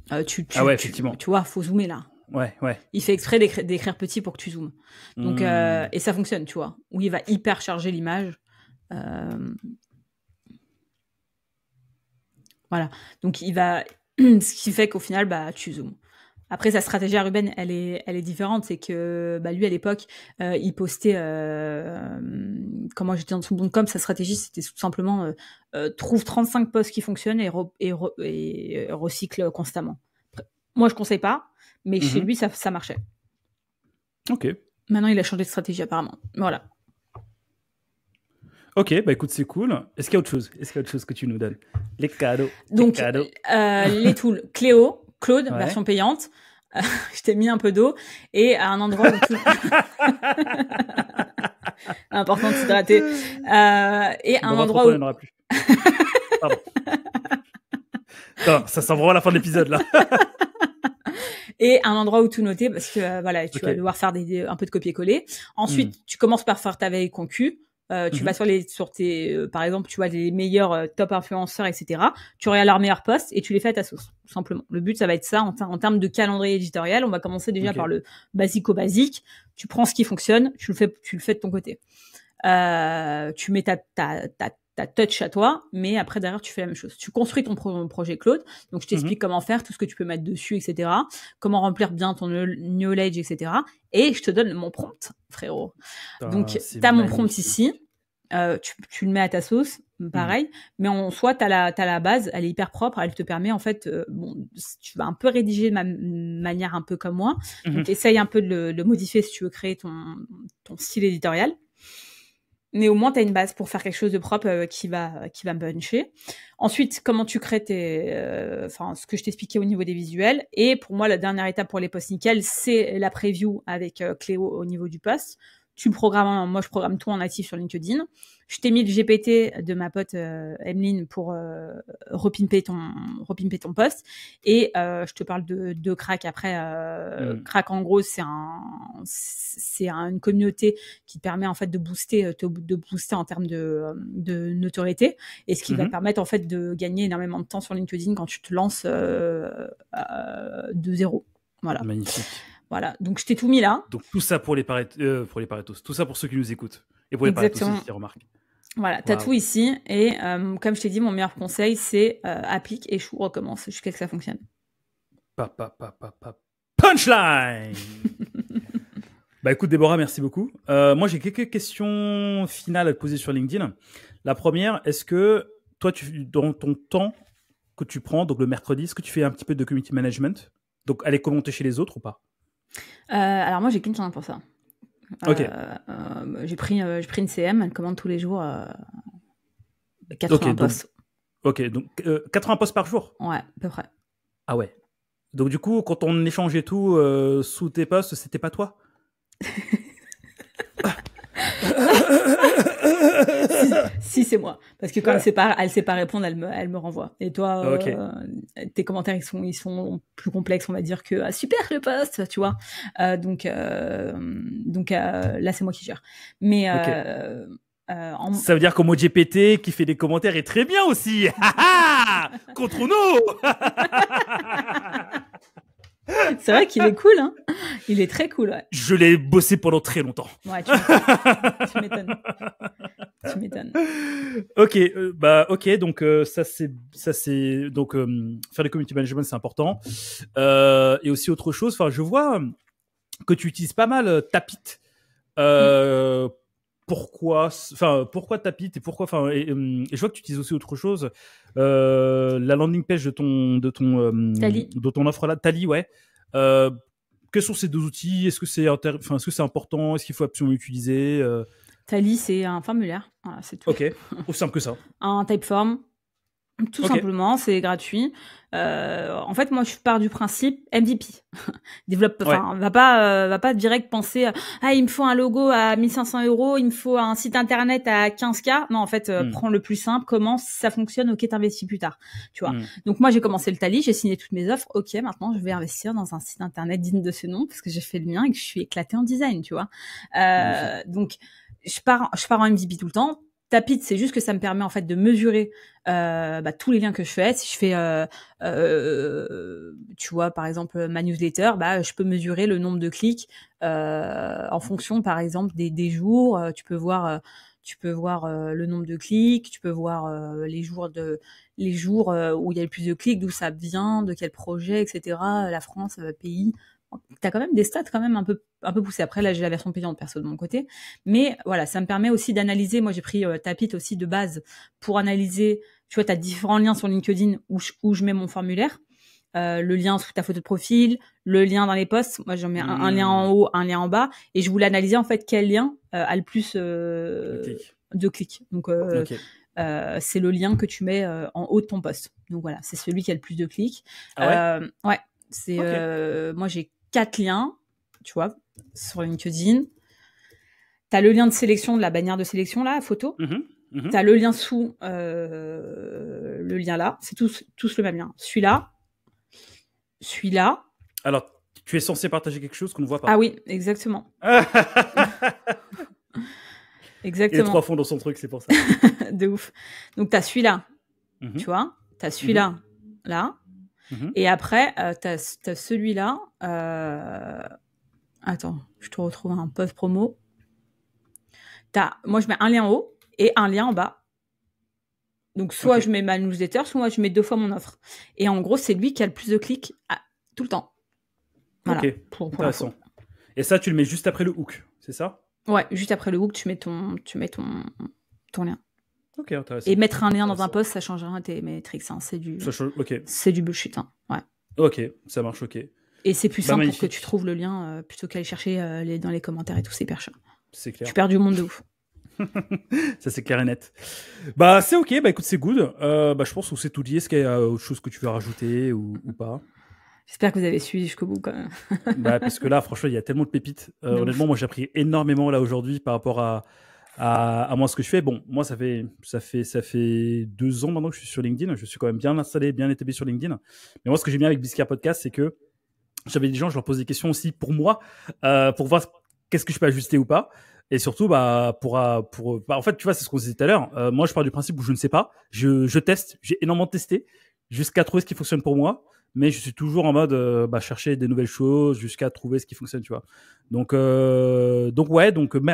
Effectivement. Tu vois, faut zoomer là. Ouais. Il fait exprès d'écrire petit pour que tu zoomes. Donc et ça fonctionne, tu vois. Où il va hyper charger l'image. Voilà. Donc il va, ce qui fait qu'au final, tu zoomes. Après, sa stratégie à Ruben, elle est différente. C'est que, lui, à l'époque, il postait, comment j'étais dans son bon com, sa stratégie, c'était tout simplement, trouve 35 posts qui fonctionnent et recycle constamment. Moi, je conseille pas, mais chez lui, ça marchait. Ok. Maintenant, il a changé de stratégie, apparemment. Voilà. Ok, écoute, c'est cool. Est-ce qu'il y a autre chose que tu nous donnes? Les cadeaux. Donc, les tools. Claude, version payante. Je t'ai mis un peu d'eau et à un endroit où important de s'hydrater. Et un endroit où... Il n'y en aura plus. Pardon. Non, ça sent vraiment la fin de l'épisode, là. Et un endroit où tout noter, parce que tu vas devoir faire un peu de copier-coller. Ensuite, tu commences par faire ta veille concu. Tu vas sur tes, par exemple, tu vois les meilleurs top influenceurs, etc. Tu regardes leurs meilleurs posts et tu les fais à ta sauce, tout simplement. Le but, ça va être ça en termes de calendrier éditorial. On va commencer déjà par le basique. Tu prends ce qui fonctionne, tu le fais de ton côté. Tu mets ta touch à toi, mais après derrière tu fais la même chose. Tu construis ton projet Claude, donc je t'explique comment faire, tout ce que tu peux mettre dessus, etc. Comment remplir bien ton knowledge, etc. Et je te donne mon prompt, frérot. Donc t'as mon prompt ici, tu le mets à ta sauce, pareil, mais en soi t'as la base, elle est hyper propre, elle te permet en fait, tu vas un peu rédiger de manière un peu comme moi, donc essaye un peu de le modifier si tu veux créer ton style éditorial. Mais au moins, tu as une base pour faire quelque chose de propre qui va puncher. Ensuite, comment tu crées ce que je t'expliquais au niveau des visuels. Et pour moi, la dernière étape pour les posts nickel, c'est la preview avec Cléo au niveau du post. Tu le programmes, moi je programme tout en natif sur LinkedIn. Je t'ai mis le GPT de ma pote Emeline pour repimper ton post. Et je te parle de Crack après. Crack en gros c'est une communauté qui permet en fait de booster en termes de notoriété et ce qui va te permettre en fait de gagner énormément de temps sur LinkedIn quand tu te lances de zéro. Voilà. Magnifique. Voilà, donc je t'ai tout mis là. Donc tout ça pour les paretos, tout ça pour ceux qui nous écoutent et pour les paretos aussi qui remarquent. Voilà, t'as tout ici et comme je t'ai dit, mon meilleur conseil c'est applique, échoue, recommence jusqu'à ce que ça fonctionne. Punchline. Bah écoute Déborah, merci beaucoup. Moi j'ai quelques questions finales à te poser sur LinkedIn. La première, est-ce que toi, dans ton temps que tu prends, donc le mercredi, est-ce que tu fais un petit peu de community management? Donc aller commenter chez les autres ou pas? Alors moi j'ai qu'une chance pour ça. Ok. J'ai pris une CM, elle commande tous les jours 80 posts. Ok, donc 80 posts par jour? Ouais, à peu près. Ah ouais. Donc du coup, quand on échangeait tout sous tes posts, c'était pas toi? Si c'est moi, parce que quand elle sait pas répondre, elle me renvoie. Et toi, tes commentaires ils sont plus complexes, on va dire, que super le post, tu vois. Donc là c'est moi qui gère. Mais ça veut dire qu'Homo GPT qui fait des commentaires est très bien aussi. Contre nous. C'est vrai qu'il est cool, hein. Il est très cool, ouais. Je l'ai bossé pendant très longtemps. Ouais, tu m'étonnes. Ok, ok, donc ça c'est donc faire du community management c'est important. Et aussi autre chose, enfin je vois que tu utilises pas mal Tapit. Pourquoi Tapit et pourquoi et je vois que tu utilises aussi autre chose, la landing page de ton Tally. de ton offre là, Tally, ouais. Quels sont ces deux outils? Est-ce que c'est important? Est-ce qu'il faut absolument l'utiliser? Tally, c'est un formulaire, voilà, c'est tout. Ok, aussi simple que ça. Un Typeform, tout simplement, c'est gratuit. En fait, moi, je pars du principe MVP. Va pas direct penser il me faut un logo à 1500 €, il me faut un site internet à 15K. Non, en fait, prends le plus simple, comment ça fonctionne, ok, t'investis plus tard, tu vois. Donc moi, j'ai commencé le Tally, j'ai signé toutes mes offres, ok, maintenant je vais investir dans un site internet digne de ce nom parce que j'ai fait le mien et que je suis éclatée en design, tu vois. Donc je pars en MVP tout le temps. Tapit, c'est juste que ça me permet en fait de mesurer tous les liens que je fais. Si je fais, tu vois, par exemple ma newsletter, je peux mesurer le nombre de clics en fonction, par exemple, des jours. Tu peux voir le nombre de clics. Tu peux voir les jours où il y a le plus de clics, d'où ça vient, de quel projet, etc. La France, pays. T'as quand même des stats quand même un peu poussées. Après, là, j'ai la version payante perso de mon côté. Mais voilà, ça me permet aussi d'analyser. Moi, j'ai pris Tapit aussi de base pour analyser. Tu vois, t'as différents liens sur LinkedIn où je mets mon formulaire. Le lien sous ta photo de profil, le lien dans les posts. Moi, j'en mets un lien en haut, un lien en bas. Et je voulais analyser, en fait, quel lien a le plus de clics. Donc, c'est le lien que tu mets en haut de ton post. Donc, voilà, c'est celui qui a le plus de clics. Ah ouais? Ouais. C'est moi j'ai 4 liens, tu vois, sur LinkedIn. T'as le lien de sélection, de la bannière de sélection là, photo. T'as le lien sous le lien là, c'est tous le même lien. Celui-là. Alors, tu es censé partager quelque chose qu'on ne voit pas. Ah oui, exactement. Exactement. Il y a 3 fonds dans son truc, c'est pour ça. De ouf. Donc t'as celui-là, tu vois. T'as celui-là, là. Et après, t'as celui-là. Attends, je te retrouve un post promo. Moi, je mets un lien en haut et un lien en bas. Donc, soit je mets ma newsletter, soit je mets 2 fois mon offre. Et en gros, c'est lui qui a le plus de clics tout le temps. Voilà. Ok, intéressant. Et ça, tu le mets juste après le hook, c'est ça? Ouais, juste après le hook, tu mets ton lien. Ok, intéressant. Et mettre un lien dans un post, ça change rien à tes métriques. Hein. C'est du bullshit. Hein. Ouais. Ok, ça marche, ok. Et c'est plus simple pour que tu trouves le lien plutôt qu'aller chercher dans les commentaires et tout, c'est hyper cher. C'est clair. Tu perds du monde de ouf. Ça, c'est clair et net. C'est ok, écoute, c'est good. Je pense qu'on s'est tout dit. Est-ce qu'il y a autre chose que tu veux rajouter ou pas? J'espère que vous avez suivi jusqu'au bout quand même. Parce que là, franchement, il y a tellement de pépites. Honnêtement, moi, j'ai appris énormément là aujourd'hui par rapport à moi ce que je fais. Bon, moi ça fait 2 ans maintenant que je suis sur LinkedIn. Je suis quand même bien installé, bien établi sur LinkedIn. Mais moi, ce que j'aime bien avec Biscaya Podcast, c'est que j'avais des gens, je leur pose des questions aussi pour moi, pour voir qu'est-ce que je peux ajuster ou pas. Et surtout, en fait, tu vois, c'est ce qu'on disait tout à l'heure. Moi, je pars du principe où je ne sais pas. Je teste. J'ai énormément testé jusqu'à trouver ce qui fonctionne pour moi. Mais je suis toujours en mode chercher des nouvelles choses jusqu'à trouver ce qui fonctionne, tu vois. Donc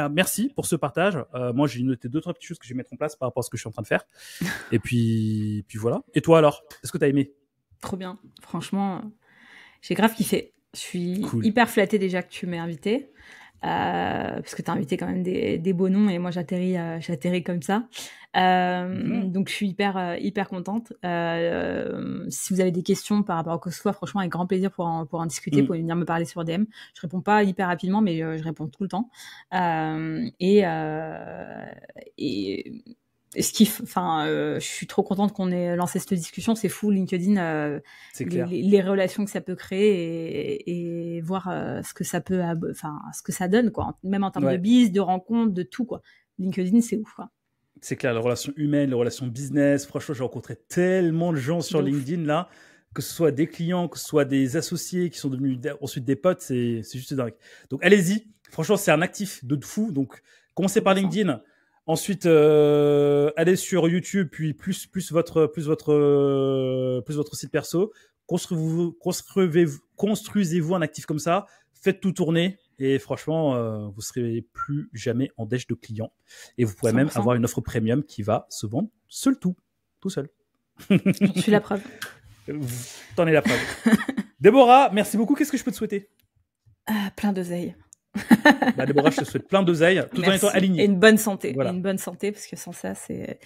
merci pour ce partage. Moi, j'ai noté 2-3 petites choses que je vais mettre en place par rapport à ce que je suis en train de faire. Et puis voilà. Et toi alors, est-ce que t'as aimé? Trop bien. Franchement, j'ai grave kiffé. Je suis hyper flattée déjà que tu m'aies invitée. Parce que tu as invité quand même des beaux noms et moi j'atterris comme ça. Donc je suis hyper contente. Si vous avez des questions par rapport à quoi que ce soit, franchement avec grand plaisir pour en discuter, pour venir me parler sur DM. Je réponds pas hyper rapidement, mais je réponds tout le temps. Je suis trop contente qu'on ait lancé cette discussion. C'est fou, LinkedIn, les relations que ça peut créer et voir ce que ça peut, ce que ça donne, quoi. Même en termes de biz, de rencontres, de tout, quoi. LinkedIn, c'est ouf, quoi. C'est clair, les relations humaines, les relations business. Franchement, j'ai rencontré tellement de gens sur LinkedIn, là, que ce soit des clients, que ce soit des associés qui sont devenus ensuite des potes, c'est juste dingue. Donc, allez-y. Franchement, c'est un actif de fou. Donc, commencez par LinkedIn. Ensuite, allez sur YouTube, puis plus votre site perso. Construisez-vous un actif comme ça. Faites tout tourner. Et franchement, vous serez plus jamais en dèche de clients. Et vous pourrez 100%. Même avoir une offre premium qui va se vendre tout seul. J'en suis la preuve. T'en es la preuve. Déborah, merci beaucoup. Qu'est-ce que je peux te souhaiter ? Plein d'oseille. Déborah, je te souhaite plein d'oseille, tout en étant aligné. Et une bonne santé. Voilà. Et une bonne santé, parce que sans ça, c'est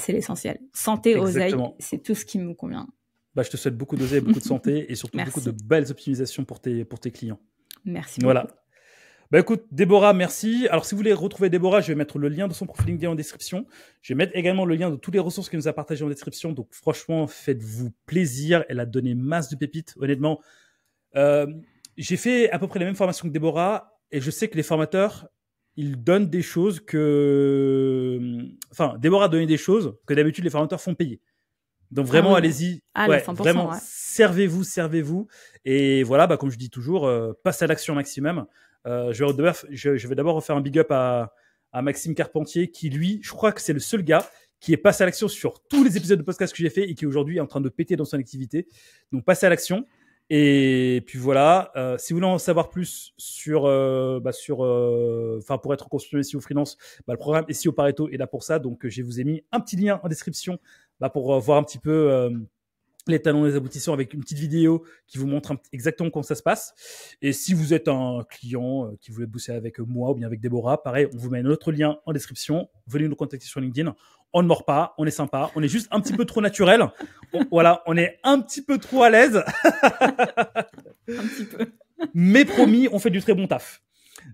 l'essentiel. Santé, oseille, c'est tout ce qui me convient. Je te souhaite beaucoup d'oseille, beaucoup de santé et surtout beaucoup de belles optimisations pour tes clients. Merci beaucoup. Voilà. Écoute, Déborah, merci. Alors, si vous voulez retrouver Déborah, je vais mettre le lien de son profil LinkedIn en description. Je vais mettre également le lien de toutes les ressources qu'elle nous a partagées en description. Donc, franchement, faites-vous plaisir. Elle a donné masse de pépites. Honnêtement, j'ai fait à peu près les mêmes formations que Déborah et je sais que les formateurs, ils donnent des choses Déborah a donné des choses que d'habitude les formateurs font payer. Donc vraiment, allez-y. Vraiment, servez-vous. Et voilà, comme je dis toujours, passez à l'action maximum. Je vais d'abord refaire un big up à Maxime Carpentier qui, lui, je crois que c'est le seul gars qui est passé à l'action sur tous les épisodes de podcast que j'ai fait et qui aujourd'hui est en train de péter dans son activité. Donc, passez à l'action. Et puis voilà, si vous voulez en savoir plus pour être consultant SEO freelance, le programme SEO Pareto est là pour ça. Donc, je vous ai mis un petit lien en description pour voir un petit peu les talons et les aboutissants avec une petite vidéo qui vous montre exactement comment ça se passe. Et si vous êtes un client qui voulait bosser avec moi ou bien avec Déborah, pareil, on vous met un autre lien en description. Venez nous contacter sur LinkedIn. On ne mord pas, on est sympa, on est juste un petit peu trop naturel. On est un petit peu trop à l'aise. Un petit peu. Mais promis, on fait du très bon taf.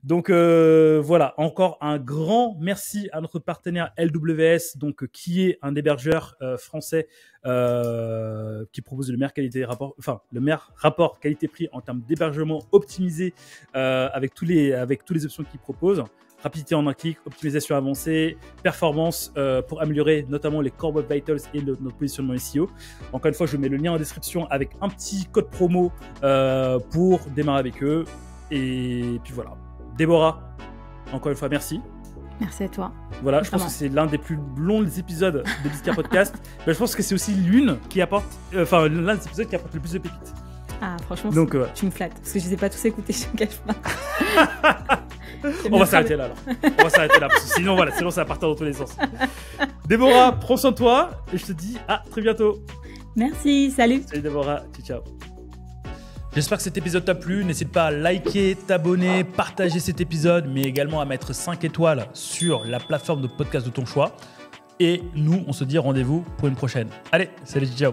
Donc voilà, encore un grand merci à notre partenaire LWS, donc qui est un hébergeur français qui propose le meilleur rapport qualité-prix en termes d'hébergement optimisé avec tous les options qu'il propose. Rapidité en un clic, optimisation avancée, performance pour améliorer notamment les Core Web Vitals et notre positionnement SEO. Encore une fois, je mets le lien en description avec un petit code promo pour démarrer avec eux. Et puis voilà. Déborah, encore une fois, merci. Merci à toi. Voilà, je pense que c'est l'un des plus longs épisodes de Bizcar Podcast. Je pense que c'est aussi l'un des épisodes qui apporte le plus de pépites. Ah, franchement, donc, tu me flattes. Parce que je ne les ai pas tous écoutés, je ne cache pas. On va s'arrêter là, alors. On va s'arrêter là, parce que sinon ça va partir dans tous les sens. Déborah, prends soin de toi et je te dis à très bientôt. Merci, salut. Salut Déborah, ciao. J'espère que cet épisode t'a plu. N'hésite pas à liker, t'abonner, partager cet épisode, mais également à mettre 5 étoiles sur la plateforme de podcast de ton choix. Et nous, on se dit rendez-vous pour une prochaine. Allez, salut, ciao.